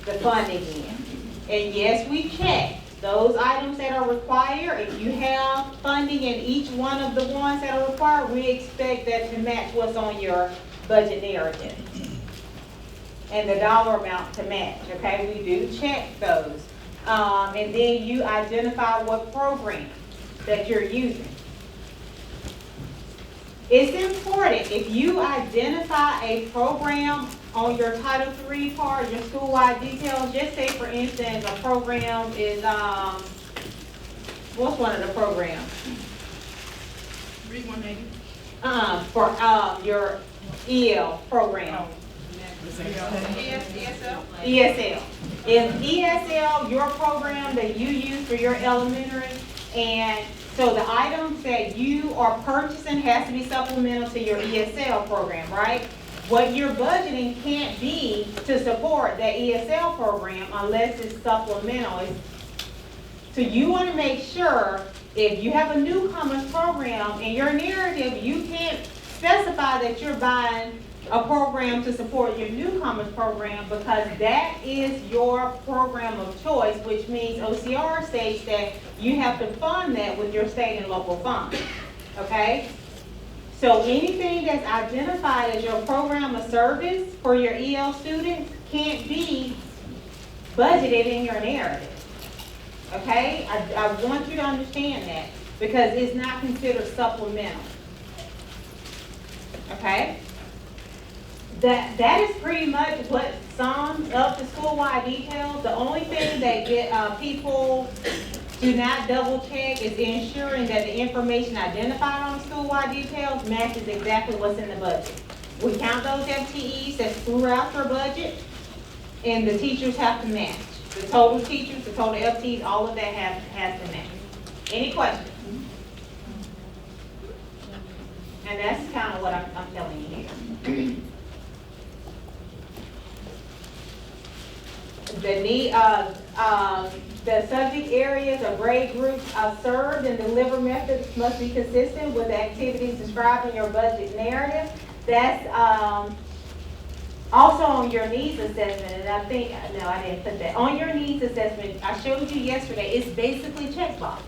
the funding in. And yes, we check those items that are required. If you have funding in each one of the ones that are required, we expect that to match what's on your budget narrative. And the dollar amount to match, okay? We do check those. And then you identify what program that you're using. It's important, if you identify a program on your Title III part, your school-wide details, just say for instance, a program is, what's one of the programs? Read 180. For your EL program. ESL? ESL. Is ESL your program that you use for your elementary? And so the items that you are purchasing has to be supplemental to your ESL program, right? What you're budgeting can't be to support that ESL program unless it's supplemental. So you want to make sure if you have a newcomers program in your narrative, you can't specify that you're buying a program to support your newcomers program because that is your program of choice, which means OCR states that you have to fund that with your state and local funds, okay? So anything that's identified as your program of service for your EL students can't be budgeted in your narrative, okay? I want you to understand that because it's not considered supplemental, okay? That is pretty much what sums up the school-wide details. The only thing that people do not double check is ensuring that the information identified on the school-wide details matches exactly what's in the budget. We count those FTEs that's throughout your budget, and the teachers have to match. The total teachers, the total FTEs, all of that has to match. Any questions? And that's kind of what I'm telling you here. The subject areas or grade groups served and delivered methods must be consistent with the activities described in your budget narrative. That's also on your needs assessment, and I think, no, I didn't put that. On your needs assessment, I showed you yesterday, it's basically check boxes.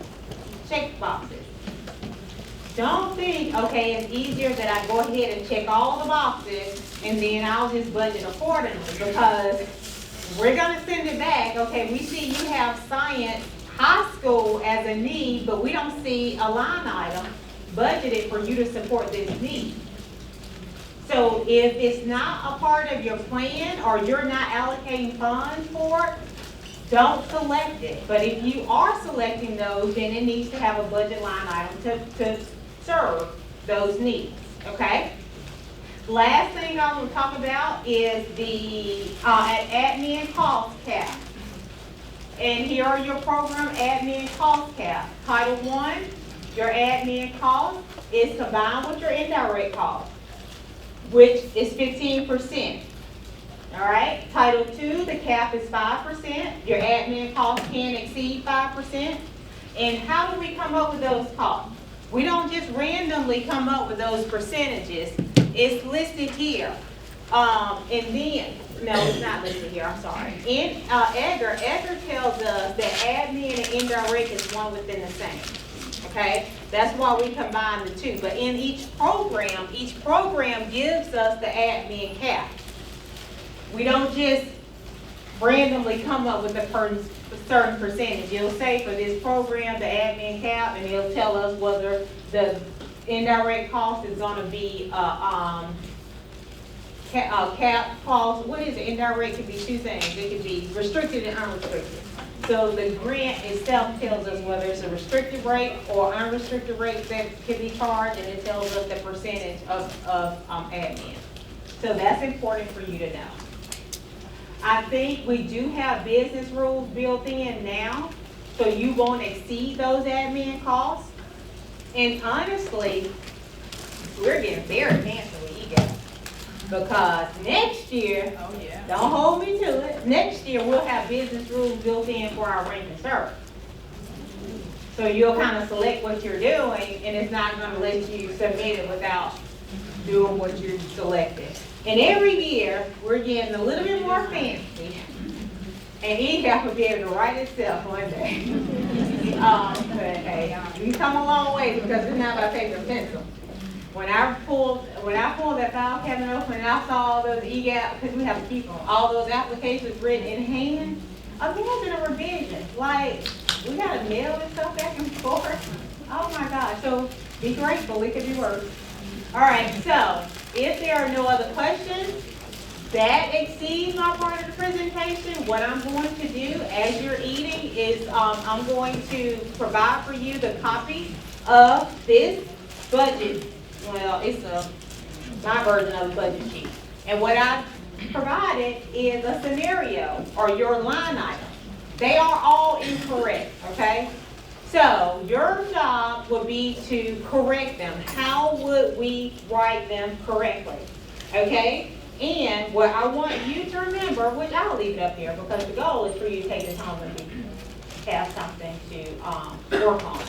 Don't think, okay, it's easier that I go ahead and check all the boxes and then I'll just budget accordingly because we're gonna send it back. Okay, we see you have science high school as a need, but we don't see a line item budgeted for you to support this need. So if it's not a part of your plan or you're not allocating funds for it, don't select it. But if you are selecting those, then it needs to have a budget line item to serve those needs, okay? Last thing I want to talk about is the admin cost cap. And here are your program admin cost cap. Title I, your admin cost is combined with your indirect cost, which is 15%. All right, Title II, the cap is 5%. Your admin costs can exceed 5%. And how do we come up with those costs? We don't just randomly come up with those percentages. It's listed here. And then, no, it's not listed here, I'm sorry. In Edgar tells us that admin and indirect is one within the same. Okay, that's why we combine the two. But in each program gives us the admin cap. We don't just randomly come up with a certain percentage. It'll say for this program, the admin cap, and it'll tell us whether the indirect cost is gonna be cap cost. What is it? Indirect could be two things. It could be restricted and unrestricted. So the grant itself tells us whether it's a restricted rate or unrestricted rate that could be charged, and it tells us the percentage of admin. So that's important for you to know. I think we do have business rules built in now so you won't exceed those admin costs. And honestly, we're getting very fancy with EGAP. Because next year, don't hold me to it, next year we'll have business rules built in for our rank and serve. So you'll kind of select what you're doing, and it's not gonna let you submit it without doing what you selected. And every year, we're getting a little bit more fancy. And EGAP will be able to write itself one day. But hey, we've come a long way because it's not by paper and pencil. When I pulled that file cabinet open and I saw all those EGAP, because we have to keep all those applications written in hand, imagine a revision. Like, we gotta mail this stuff back and forth. Oh my gosh, so be grateful, it could be worse. All right, so if there are no other questions, that exceeds my part of the presentation. What I'm going to do as you're eating is I'm going to provide for you the copy of this budget. Well, it's my version of the budget sheet. And what I provided is a scenario or your line item. They are all incorrect, okay? So your job would be to correct them. How would we write them correctly, okay? And what I want you to remember, which I'll leave it up here because the goal is for you to take this home and have something to work on.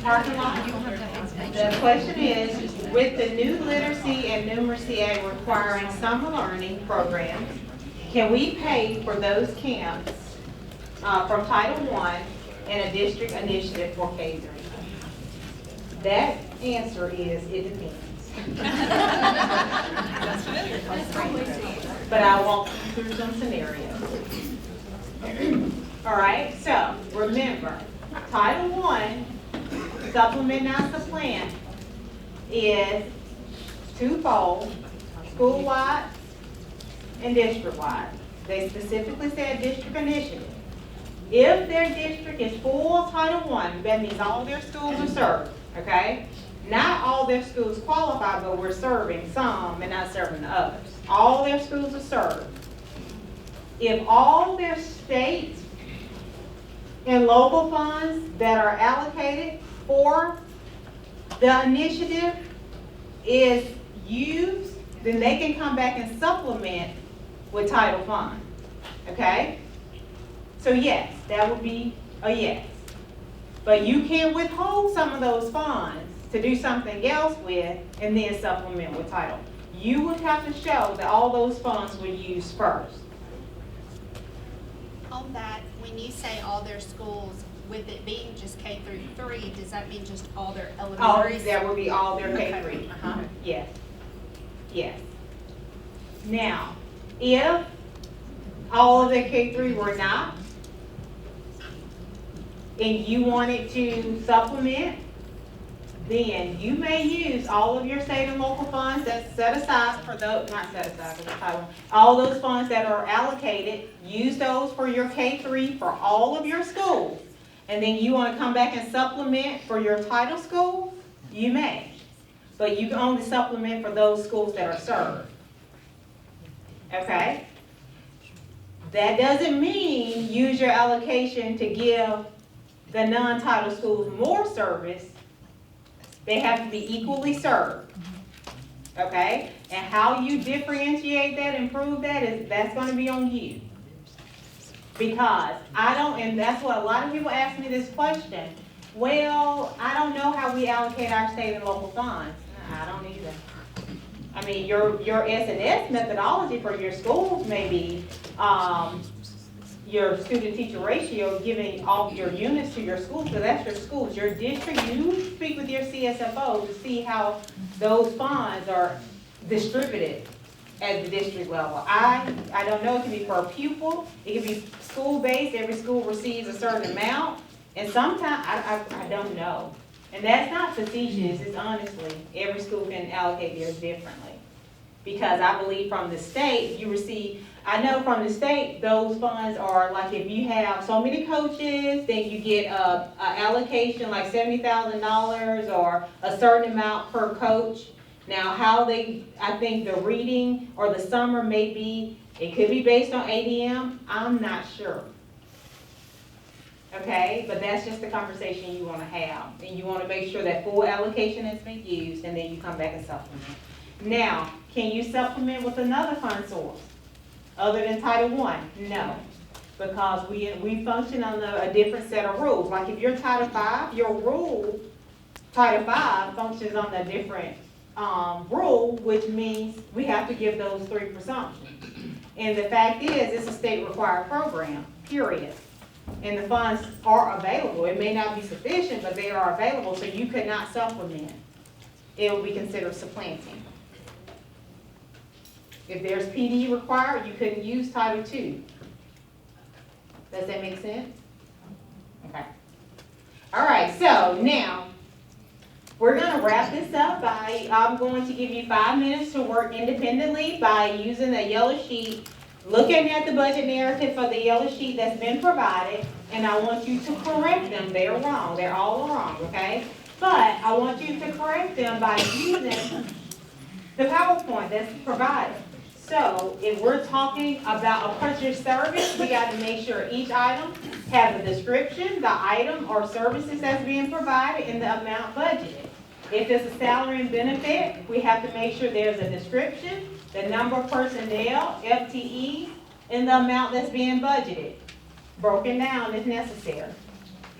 Parking lot. The question is, with the new literacy and numeracy act requiring summer learning programs, can we pay for those camps from Title I and a district initiative for K-3? That answer is, it depends. But I walk you through some scenarios. All right, so remember, Title I, supplement not supplant, is twofold, school-wide and district-wide. They specifically said district initiative. If their district is full Title I, that means all their schools are served, okay? Not all their schools qualify, but we're serving some and not serving the others. All their schools are served. If all their state and local funds that are allocated for the initiative is used, then they can come back and supplement with Title Fund, okay? So yes, that would be a yes. But you can withhold some of those funds to do something else with and then supplement with Title. You would have to show that all those funds were used first. On that, when you say all their schools, with it being just K through 3, does that mean just all their Oh, elementaries? that would be all their K3. Okay. Yes. Yes. Now, if all of the K3 were not, and you wanted to supplement, then you may use all of your state and local funds that's set aside for those, not set aside for the title, all those funds that are allocated, use those for your K3 for all of your schools. And then you want to come back and supplement for your title school, you may. But you can only supplement for those schools that are served. Okay? That doesn't mean use your allocation to give the non-title schools more service. They have to be equally served. Okay? And how you differentiate that and prove that that's going to be on you. Because I don't, and that's what a lot of people ask me this question. Well, I don't know how we allocate our state and local funds. I don't either. I mean, your S&S methodology for your schools may be your student-teacher ratio, giving all your units to your schools, because that's your schools. Your district, you speak with your CSFO to see how those funds are distributed at the district level. I don't know, it can be per pupil, it can be school-based, every school receives a certain amount, and sometimes, I don't know. And that's not facetious, it's honestly, every school can allocate theirs differently. Because I believe from the state, you receive, I know from the state, those funds are like if you have so many coaches, then you get a allocation like $70,000 or a certain amount per coach. Now how I think the reading or the summer may be, it could be based on ADM, I'm not sure. Okay, but that's just the conversation you wanna have, and you wanna make sure that full allocation has been used, and then you come back and supplement. Now, can you supplement with another fund source, other than Title I? No, because we function on a different set of rules. Like if you're Title V, your rule, Title V functions on a different, rule, which means we have to give those 3 presumptions. And the fact is, it's a state required program, period. And the funds are available. It may not be sufficient, but they are available, so you could not supplement. It will be considered supplanting. If there's PD required, you couldn't use Title II. Does that make sense? Okay. All right, so now, we're gonna wrap this up by, I'm going to give you 5 minutes to work independently by using the yellow sheet, looking at the budget narrative for the yellow sheet that's been provided, and I want you to correct them. They're wrong, they're all wrong, okay? But I want you to correct them by using the PowerPoint that's provided. So if we're talking about a purchase service, we got to make sure each item has a description, the item or services that's being provided, and the amount budgeted. If it's a salary and benefit, we have to make sure there's a description, the number of personnel, FTEs, and the amount that's being budgeted, broken down if necessary.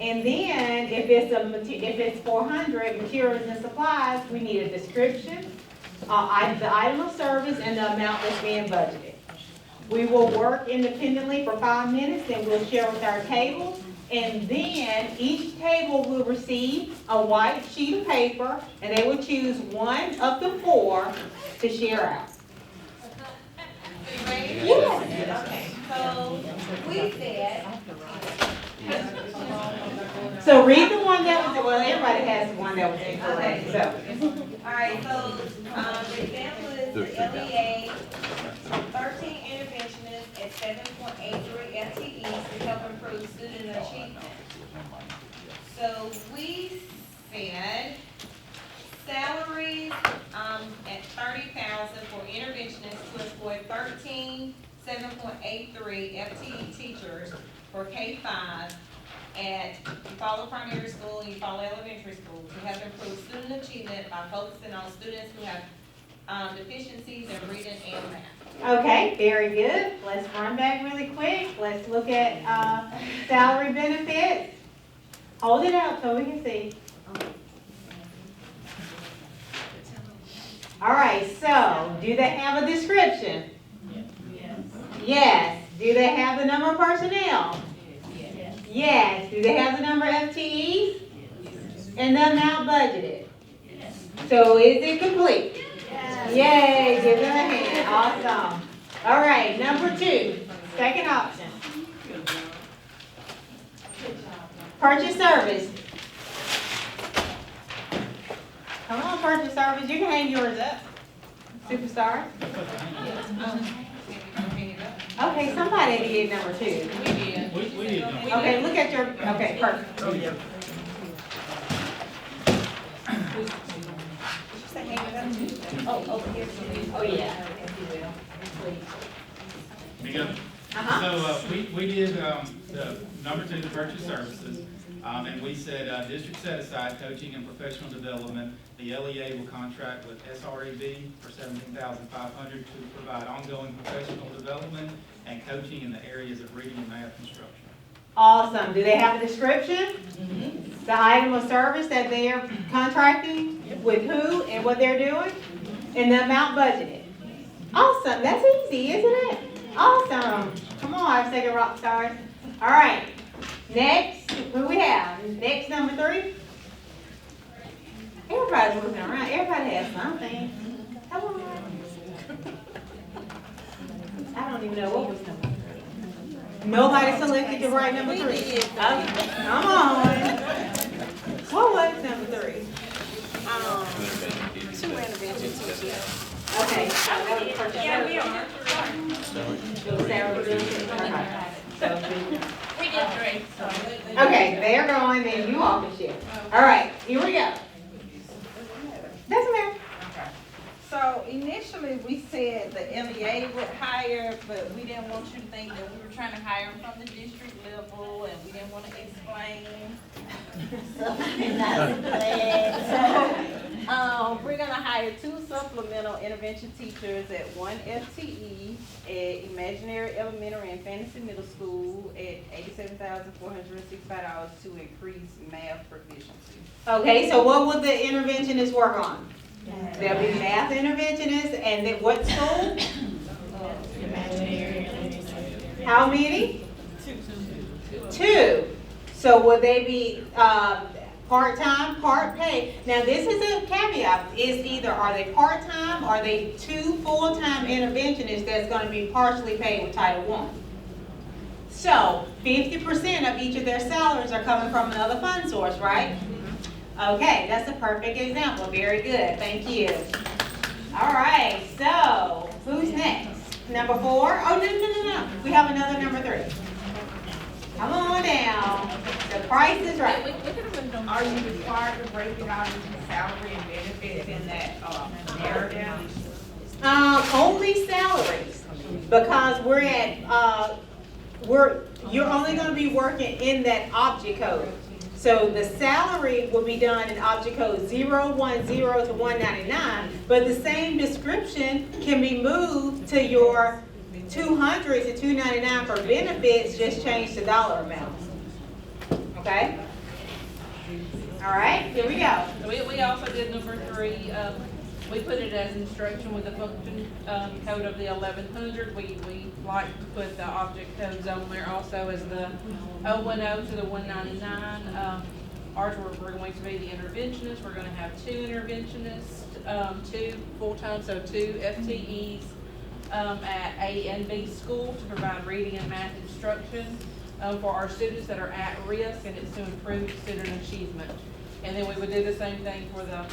And then if it's 400 materials and supplies, we need a description, the item of service, and the amount that's being budgeted. We will work independently for 5 minutes, and we'll share with our table. And then each table will receive a white sheet of paper, and they will choose one of the 4 to share out. Yes. Okay, so we said. So read the one that was, well, everybody has one that was incorrect, so. All right, so, the example is the LEA, 13 interventionists at 7.83 FTEs to help improve student achievement. So we said salaries, at 30,000 for interventionists to employ 13 7.83 FTE teachers for K-5 at Eufaula Primary School and Eufaula Elementary School to help improve student achievement by focusing on students who have deficiencies in reading and math. Okay, very good. Let's run back really quick. Let's look at salary benefits. Hold it out so we can see. All right, so do they have a description? Yes. Yes. Do they have the number of personnel? Yes. Yes. Do they have the number of FTEs? And the amount budgeted? Yes. So is it complete? Yes. Yay, give them a hand. Awesome. All right, number 2, second option. Purchase service. Come on, purchase service. You can hang yours up. Superstar. Okay, somebody did number 2. We did. We did. Okay, look at your, okay, perfect. Oh, yeah. Oh, yeah. So, we did, the number 2, the purchase services, and we said, district set aside coaching and professional development. The LEA will contract with SREB for $17,500 to provide ongoing professional development and coaching in the areas of reading and math instruction. Awesome. Do they have a description? The item of service that they are contracting with who and what they're doing? And the amount budgeted. Awesome. That's easy, isn't it? Awesome. Come on, our second rock stars. All right. Next, who we have? Next, number 3. Everybody's looking around. Everybody has something. Come on. I don't even know what was number 3. Nobody selected the right number 3. Okay, come on. What was number 3? 2 intervention teachers. Okay. Yeah, we are. It was Sarah was doing it. Okay. So, We did 3. okay, they're going, and you all can share. All right, here we go. Doesn't matter. So initially, we said the LEA they would hire, but we didn't want you to think that we were trying to hire them from the district level, and we didn't want to explain. We're gonna hire 2 supplemental intervention teachers at 1 FTE at Imaginary Elementary and Fantasy Middle School at $87,465 to increase math proficiency. Okay, so what would the interventionists work on? There'll be math interventionists, and then what school? How many? 2. So would they be part-time, part pay? Now this is a caveat. It's either are they part-time, or are they 2 full-time interventionists that's going to be partially paid with Title I? So 50% of each of their salaries are coming from another fund source, right? Okay, that's a perfect example. Very good. Thank you. All right, so who's next? Number 4? Oh, no. We have another number 3. Come on down. The price is right. Are you required to break it out into salary and benefits in that narrative? Only salaries, because you're only going to be working in that object code. So the salary will be done in object code 010 to 199, but the same description can be moved to your 200 to 299 for benefits, just change the dollar amount. Okay? All right, here we go. We also did number 3, we put it as instruction with the function code of the 1100. We like to put the object codes on there also as the 010 to the 199. Ours we're going to be the interventionists. We're going to have 2 interventionists, 2 full-time, so 2 FTEs at A and B school to provide reading and math instruction for our students that are at risk, and it's to improve student achievement. And then we would do the same thing for the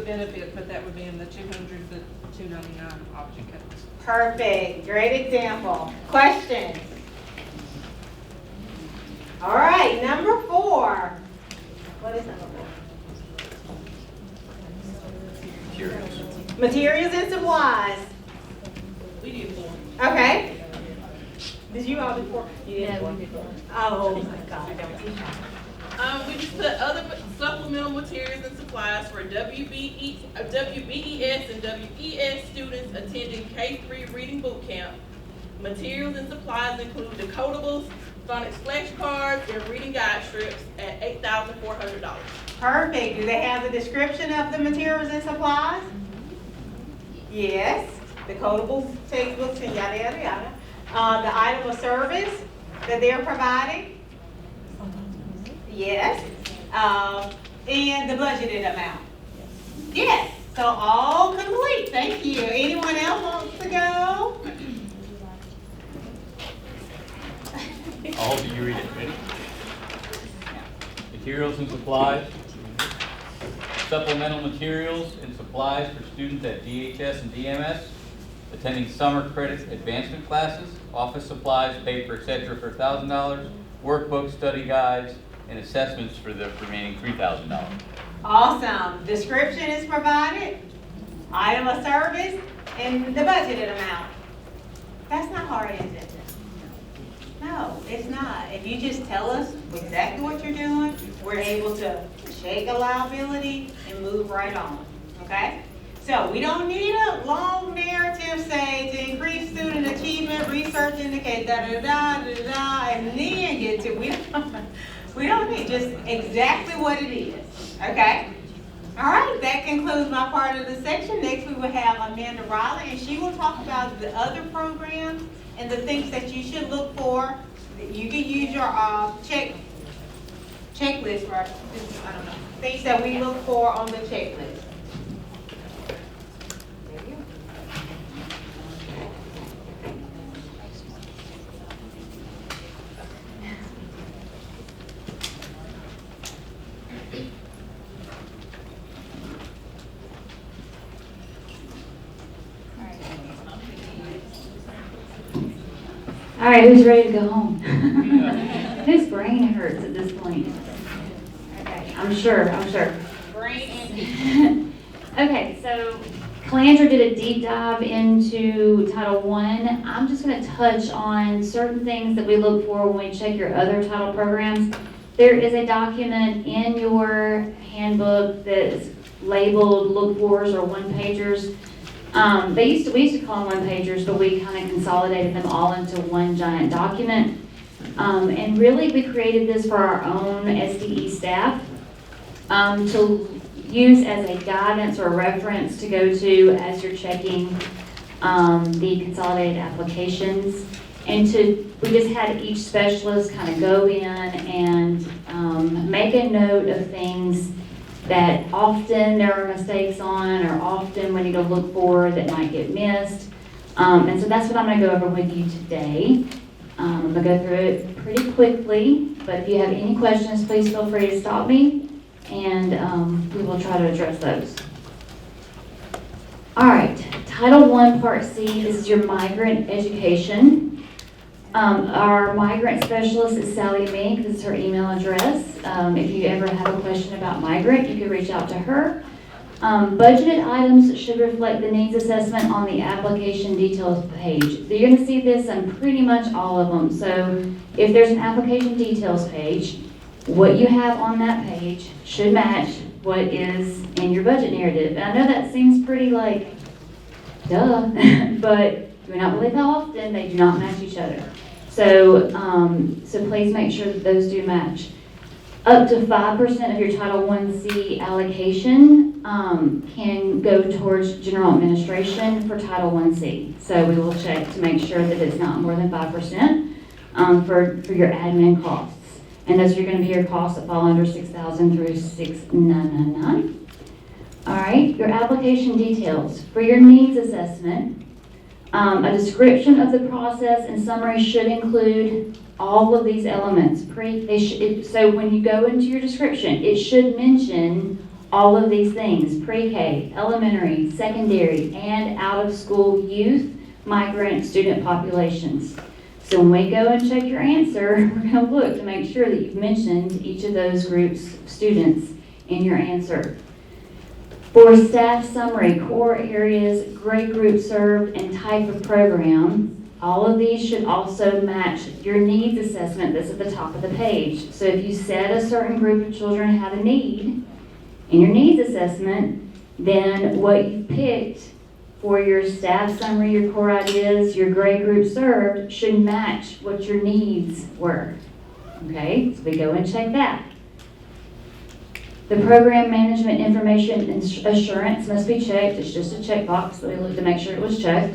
benefit, but that would be in the 200 to 299 object codes. Perfect. Great example. Questions? All right, number 4. What is number 4? Materials. Materials and supplies. We did 4. Okay. Did you all do 4? You did 4. Oh my God. We just put other supplemental materials and supplies for WBES and WES students attending K-3 reading boot camp. Materials and supplies include decodables, phonics flashcards, and reading guide strips at $8,400. Perfect. Do they have the description of the materials and supplies? Yes. Decodables, textbooks, and yada, yada, yada. The item of service that they're providing? Yes. And the budgeted amount? Yes. So all complete. Thank you. Anyone else wants to go? All of you read it, ready? Materials and supplies. Supplemental materials and supplies for students at DHS and DMS attending summer credit advancement classes, office supplies, paper, etc. for $1,000, workbooks, study guides, and assessments for the remaining $3,000. Awesome. Description is provided, item of service, and the budgeted amount. That's not hard, is it? No, it's not. If you just tell us exactly what you're doing, we're able to check a liability and move right on, okay? So we don't need a long narrative say to increase student achievement, research indicate da-da-da-da-da, and then get to, we don't need just exactly what it is, okay? All right, that concludes my part of the section. Next we will have Amanda Riley, and she will talk about the other programs and the things that you should look for. You can use your checklist, right? I don't know, things that we look for on the checklist. All right, who's ready to go home? Whose brain hurts at this point? Okay, I'm sure. Brain and Okay, so Calandra did a deep dive into Title I. I'm just gonna touch on certain things that we look for when we check your other title programs. There is a document in your handbook that's labeled look fors or one-pagers. We used to call them one-pagers, but we kind of consolidated them all into one giant document. And really, we created this for our own SDE staff to use as a guidance or reference to go to as you're checking the consolidated applications. And we just had each specialist kind of go in and make a note of things that often there are mistakes on, or often we need to look for that might get missed. And so that's what I'm going to go over with you today. I'm going to go through it pretty quickly, but if you have any questions, please feel free to stop me, and we will try to address those. All right, Title I, Part C, this is your migrant education. Our migrant specialist is Sally Mink. This is her email address. If you ever have a question about migrant, you can reach out to her. Budgeted items should reflect the needs assessment on the application details page. So you're going to see this on pretty much all of them. So if there's an application details page, what you have on that page should match what is in your budget narrative. And I know that seems pretty like, duh, but do not believe how often they do not match each other. So, so please make sure that those do match. Up to 5% of your Title I-C allocation can go towards general administration for Title I-C. So we will check to make sure that it's not more than 5% for your admin costs. And those are going to be your costs that fall under $6,000 through $6,999. All right, your application details. For your needs assessment, a description of the process and summary should include all of these elements. So when you go into your description, it should mention all of these things: pre-K, elementary, secondary, and out-of-school youth, migrant student populations. So when we go and check your answer, we're going to look to make sure that you've mentioned each of those groups of students in your answer. For staff summary, core areas, grade group served, and type of program, all of these should also match your needs assessment that's at the top of the page. So if you said a certain group of children have a need in your needs assessment, then what you picked for your staff summary, your core ideas, your grade group served should match what your needs were. Okay, so we go and check that. The program management information assurance must be checked. It's just a checkbox, so we look to make sure it was checked.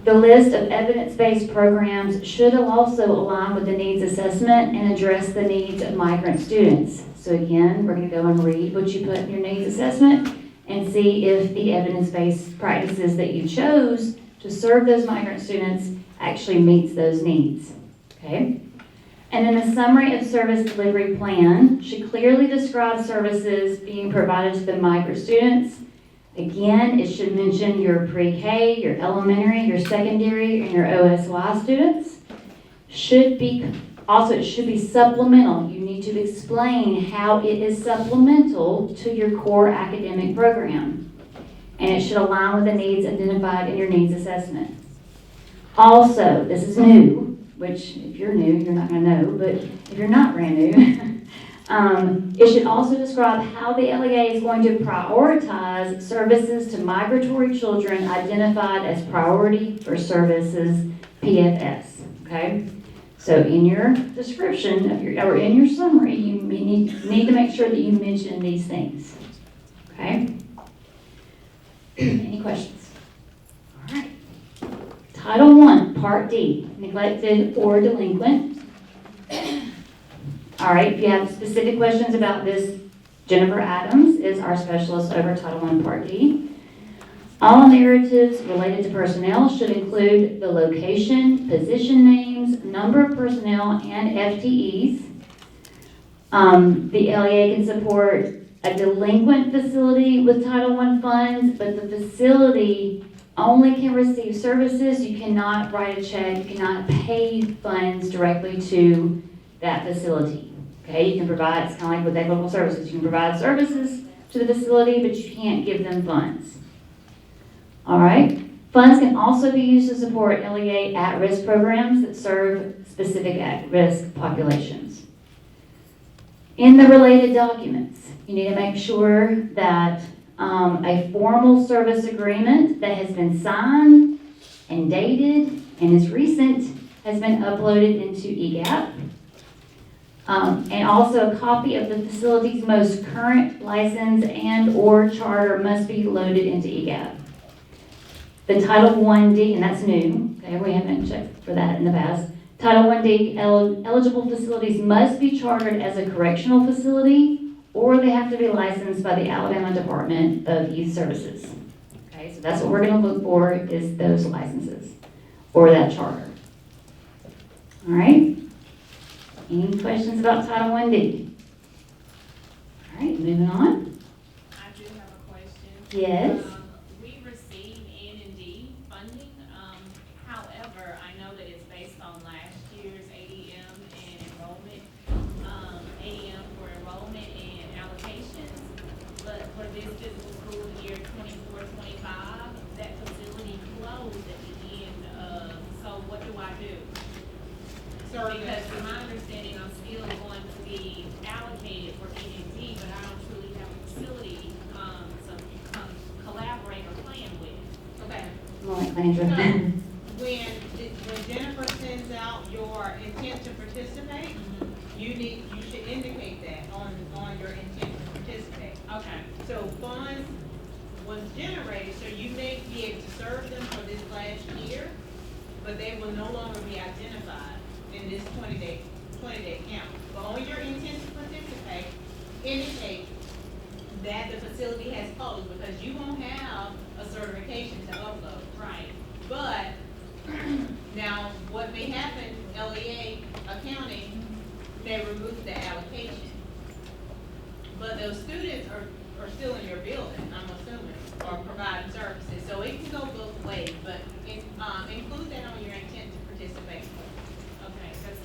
The list of evidence-based programs should also align with the needs assessment and address the needs of migrant students. So again, we're going to go and read what you put in your needs assessment and see if the evidence-based practices that you chose to serve those migrant students actually meets those needs. Okay? And then the summary of service delivery plan should clearly describe services being provided to the migrant students. Again, it should mention your pre-K, your elementary, your secondary, and your OSY students. It should be supplemental. You need to explain how it is supplemental to your core academic program. And it should align with the needs identified in your needs assessment. Also, this is new, which if you're new, you're not going to know, but if you're not brand new, it should also describe how the LEA is going to prioritize services to migratory children identified as priority for services, PFS. Okay? So in your description of or in your summary, you need to make sure that you mention these things. Okay? Any questions? All right. Title I, Part D, neglected or delinquent. All right, if you have specific questions about this, Jennifer Adams is our specialist over Title I, Part D. All narratives related to personnel should include the location, position names, number of personnel, and FTEs. The LEA can support a delinquent facility with Title I funds, but the facility only can receive services. You cannot write a check, you cannot pay funds directly to that facility. Okay, you can provide, it's kind of like with equitable services, you can provide services to the facility, but you can't give them funds. All right. Funds can also be used to support LEA at-risk programs that serve specific at-risk populations. In the related documents, you need to make sure that a formal service agreement that has been signed and dated and is recent has been uploaded into EGAP. And also a copy of the facility's most current license and/or charter must be loaded into EGAP. The Title 1D, and that's new, okay, we haven't checked for that in the past. Title 1D, eligible facilities must be chartered as a correctional facility, or they have to be licensed by the Alabama Department of Youth Services. Okay, so that's what we're gonna look for, is those licenses, or that charter. All right? Any questions about Title 1D? All right, moving on. I do have a question. Yes? We receive N&D funding, however, I know that it's based on last year's ADM and enrollment, ADM for enrollment and allocations, but for this fiscal school year 24-25, that facility closed at the end of, so what do I do? Because from my understanding, I'm still going to be allocated for N&D, but I don't truly have a facility, to collaborate or plan with. Okay. All right, Landra. When Jennifer sends out your intent to participate, you should indicate that on your intent to participate. Okay. So funds was generated, so you may be able to serve them for this last year, but they will no longer be identified in this 20-day count. But on your intent to participate, indicate that the facility has closed, because you won't have a certification to upload. Right. But now, what may happen, LEA accounting may remove the allocation. But those students are still in your building, I'm assuming, or providing services. So it can go both ways, but include that on your intent to participate. Okay, because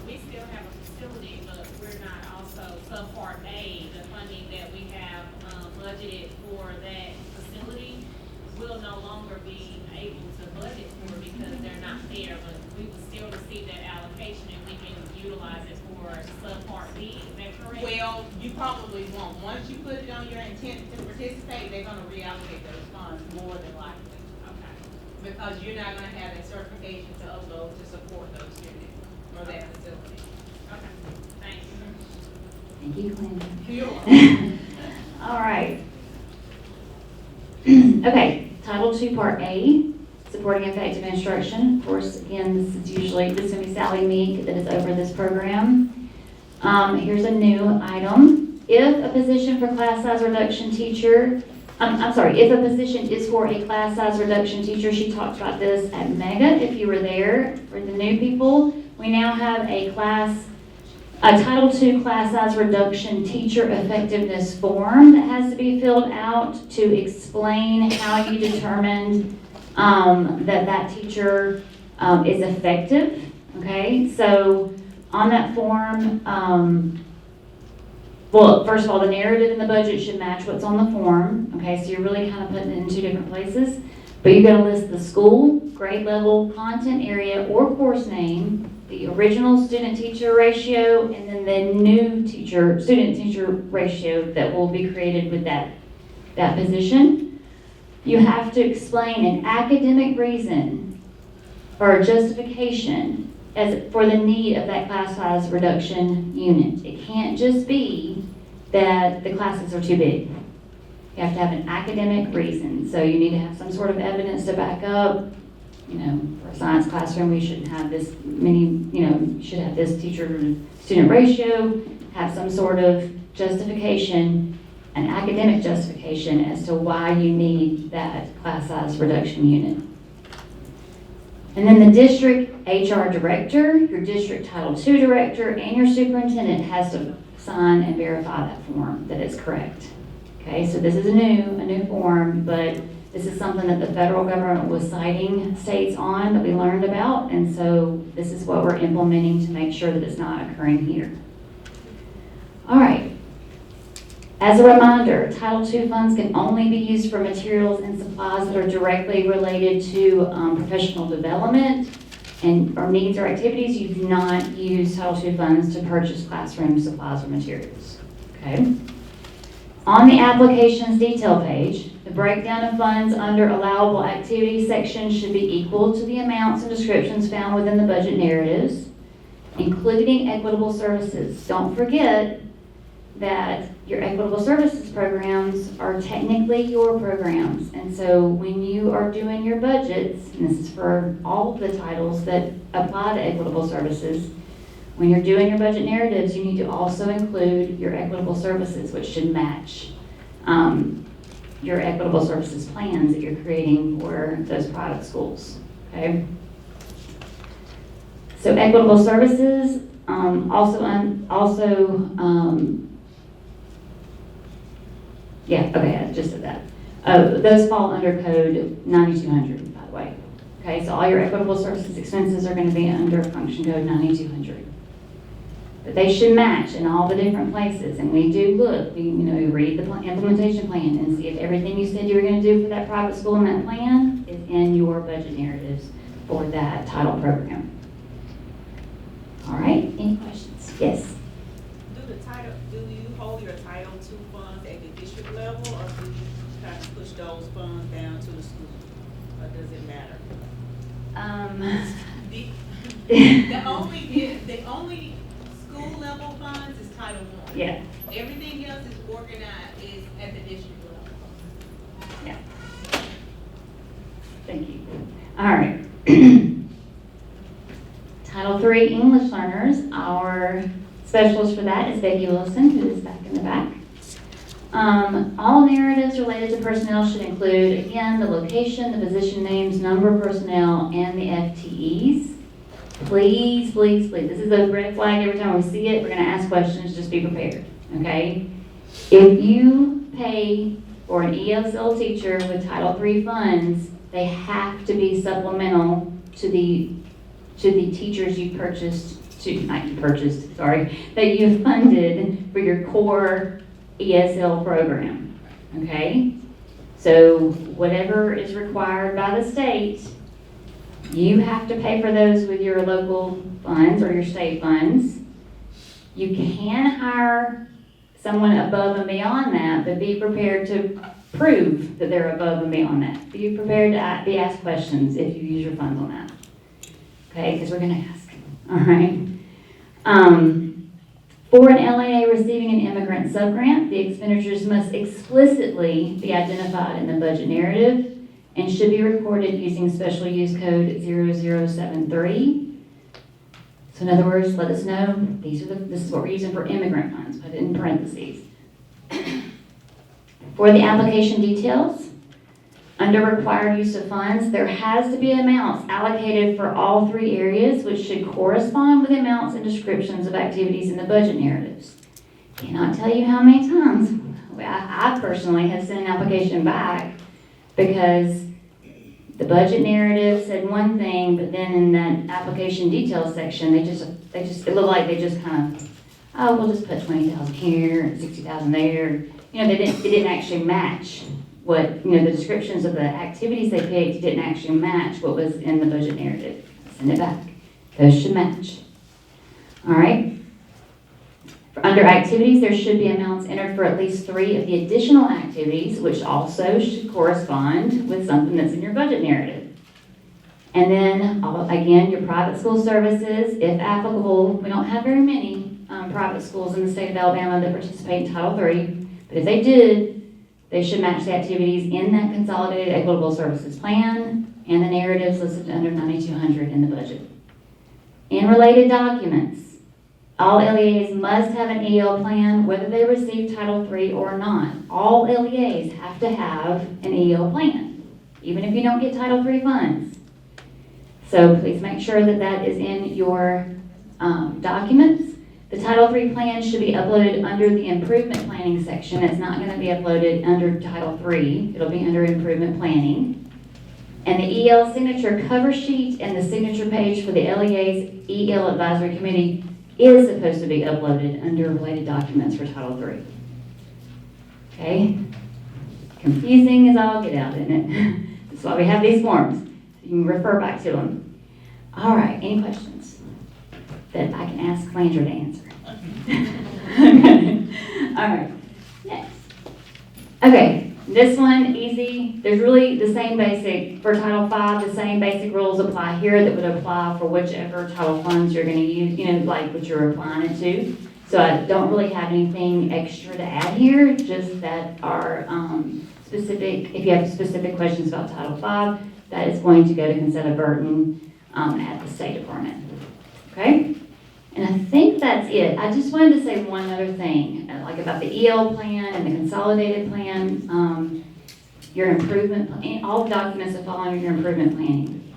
we still have a facility, but we're not also, subpart A, the funding that we have budgeted for that facility will no longer be able to budget for because they're not there, but we will still receive that allocation and we can utilize it for subpart B, is that correct? Well, you probably won't. Once you put it on your intent to participate, they're gonna reallocate those funds more than likely. Okay. Because you're not gonna have that certification to upload to support those students or that facility. Okay, thank you. Thank you, Glenn. You're welcome. All right. Okay, Title II, Part A, supporting effective instruction. Of course, again, this is going to be Sally Meek that is over this program. Here's a new item. If a position for class size reduction teacher, if a position is for a class size reduction teacher, she talked about this at Mega, if you were there. For the new people, we now have a Title II class size reduction teacher effectiveness form that has to be filled out to explain how you determined that teacher is effective. Okay, so on that form, well, first of all, the narrative in the budget should match what's on the form. Okay, so you're really kind of putting it in two different places. But you're going to list the school, grade level, content area, or course name, the original student-teacher ratio, and then the new student-teacher ratio that will be created with that position. You have to explain an academic reason or justification for the need of that class size reduction unit. It can't just be that the classes are too big. You have to have an academic reason. So you need to have some sort of evidence to back up. You know, for a science classroom, we shouldn't have this many, you should have this teacher-to-student ratio, have some sort of justification, an academic justification as to why you need that class size reduction unit. And then the district HR director, your district Title II director, and your superintendent has to sign and verify that form that it's correct. Okay, so this is a new form, but this is something that the federal government was citing states on that we learned about, and so this is what we're implementing to make sure that it's not occurring here. All right. As a reminder, Title II funds can only be used for materials and supplies that are directly related to professional development and or needs or activities. You do not use Title II funds to purchase classroom supplies or materials. Okay. On the applications detail page, the breakdown of funds under allowable activities section should be equal to the amounts and descriptions found within the budget narratives, including equitable services. Don't forget that your equitable services programs are technically your programs. And so when you are doing your budgets, and this is for all of the titles that apply to equitable services, when you're doing your budget narratives, you need to also include your equitable services, which should match your equitable services plans that you're creating for those private schools, okay? So equitable services, yeah, okay, I just said that. Those fall under code 9200, by the way. Okay, so all your equitable services expenses are going to be under function code 9200. But they should match in all the different places. And we do look, we read the implementation plan and see if everything you said you were going to do for that private school in that plan is in your budget narratives for that title program. All right, any questions? Yes. Do you hold your Title II funds at the district level, or do you kind of push those funds down to the school, or does it matter? The only school level funds is Title I. Yeah. Everything else is organized, is at the district level. Yeah. Thank you. All right. Title III English learners, our specialist for that is Becky Wilson, who is back in the back. All narratives related to personnel should include, again, the location, the position names, number of personnel, and the FTEs. Please, please, please, this is a red flag every time we see it. We're going to ask questions, just be prepared, okay? If you pay for an ESL teacher with Title III funds, they have to be supplemental to the teachers you that you funded for your core ESL program, okay? So whatever is required by the state, you have to pay for those with your local funds or your state funds. You can hire someone above and beyond that, but be prepared to prove that they're above and beyond that. Be prepared to be asked questions if you use your funds on that. Okay, because we're going to ask. All right. For an LAA receiving an immigrant subgrant, the expenditures must explicitly be identified in the budget narrative and should be recorded using special use code 0073. So in other words, let us know this is what we're using for immigrant funds, put it in parentheses. For the application details, under required use of funds, there has to be amounts allocated for all three areas, which should correspond with amounts and descriptions of activities in the budget narratives. Cannot tell you how many times I personally have sent an application back because the budget narrative said one thing, but then in that application details section, it looked like they just kind of, oh, we'll just put 20,000 here and 60,000 there. It didn't actually match what, the descriptions of the activities they picked didn't actually match what was in the budget narrative. Send it back. Those should match. All right. Under activities, there should be amounts entered for at least 3 of the additional activities, which also should correspond with something that's in your budget narrative. And then, again, your private school services, if applicable. We don't have very many private schools in the state of Alabama that participate in Title III, but if they did, they should match the activities in that consolidated equitable services plan and the narratives listed under 9200 in the budget. In related documents, all LEAs must have an EL plan, whether they receive Title III or not. All LEAs have to have an EL plan, even if you don't get Title III funds. So please make sure that that is in your documents. The Title III plan should be uploaded under the improvement planning section. It's not going to be uploaded under Title III. It'll be under improvement planning. And the EL signature cover sheet and the signature page for the LEA's EL advisory committee is supposed to be uploaded under related documents for Title III. Okay? Confusing as all get out, isn't it? That's why we have these forms. So you can refer back to them. All right, any questions that I can ask Landra to answer? Okay. All right, next. Okay, this one, easy. There's really the same basic, for Title V, the same basic rules apply here that would apply for whichever title funds you're gonna use, like what you're applying it to. So I don't really have anything extra to add here, just that are specific, if you have specific questions about Title V, that is going to go to Concetta Burton at the State Department. Okay? And I think that's it. I just wanted to say one other thing, like about the EL plan and the consolidated plan, your improvement, all the documents that fall under your improvement planning.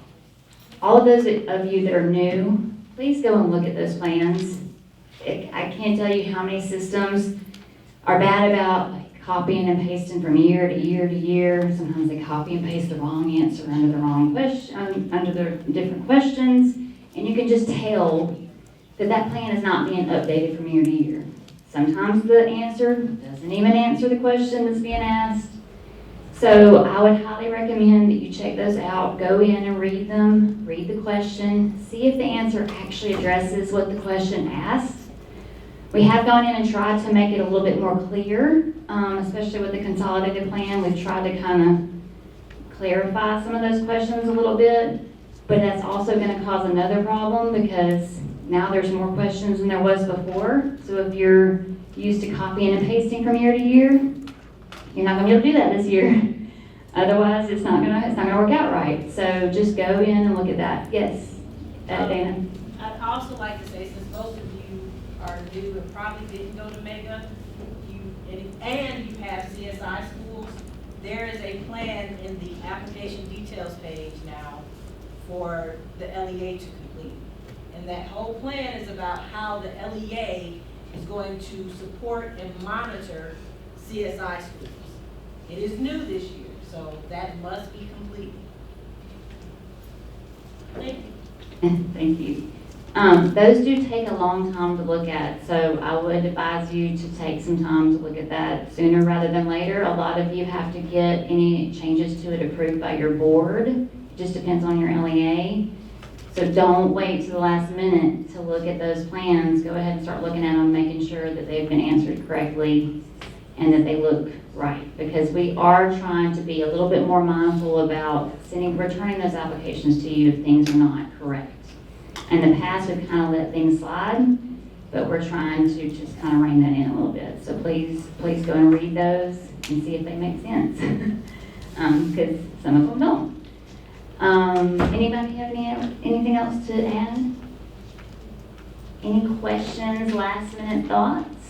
All of those of you that are new, please go and look at those plans. I can't tell you how many systems are bad about copying and pasting from year to year to year. Sometimes they copy and paste the wrong answer under the wrong question, under the different questions, and you can just tell that that plan is not being updated from year to year. Sometimes the answer doesn't even answer the question that's being asked. So I would highly recommend that you check those out, go in and read them, read the question, see if the answer actually addresses what the question asked. We have gone in and tried to make it a little bit more clear, especially with the consolidated plan. We've tried to kind of clarify some of those questions a little bit, but that's also going to cause another problem because now there's more questions than there was before. So if you're used to copying and pasting from year to year, you're not going to be able to do that this year. Otherwise, it's not gonna work out right. So just go in and look at that. Yes, Dana. I'd also like to say, since most of you are new and probably didn't go to Mega, and you have CSI schools, there is a plan in the application details page now for the LEA to complete. And that whole plan is about how the LEA is going to support and monitor CSI schools. It is new this year, so that must be complete. Thank you. Thank you. Those do take a long time to look at, so I would advise you to take some time to look at that sooner rather than later. A lot of you have to get any changes to it approved by your board. It just depends on your LEA. So don't wait to the last minute to look at those plans. Go ahead and start looking at them, making sure that they've been answered correctly and that they look right. Because we are trying to be a little bit more mindful about returning those applications to you if things are not correct. In the past, we've kind of let things slide, but we're trying to just kind of rein that in a little bit. So please go and read those and see if they make sense, because some of them don't. Anybody have anything else to add? Any questions, last minute thoughts?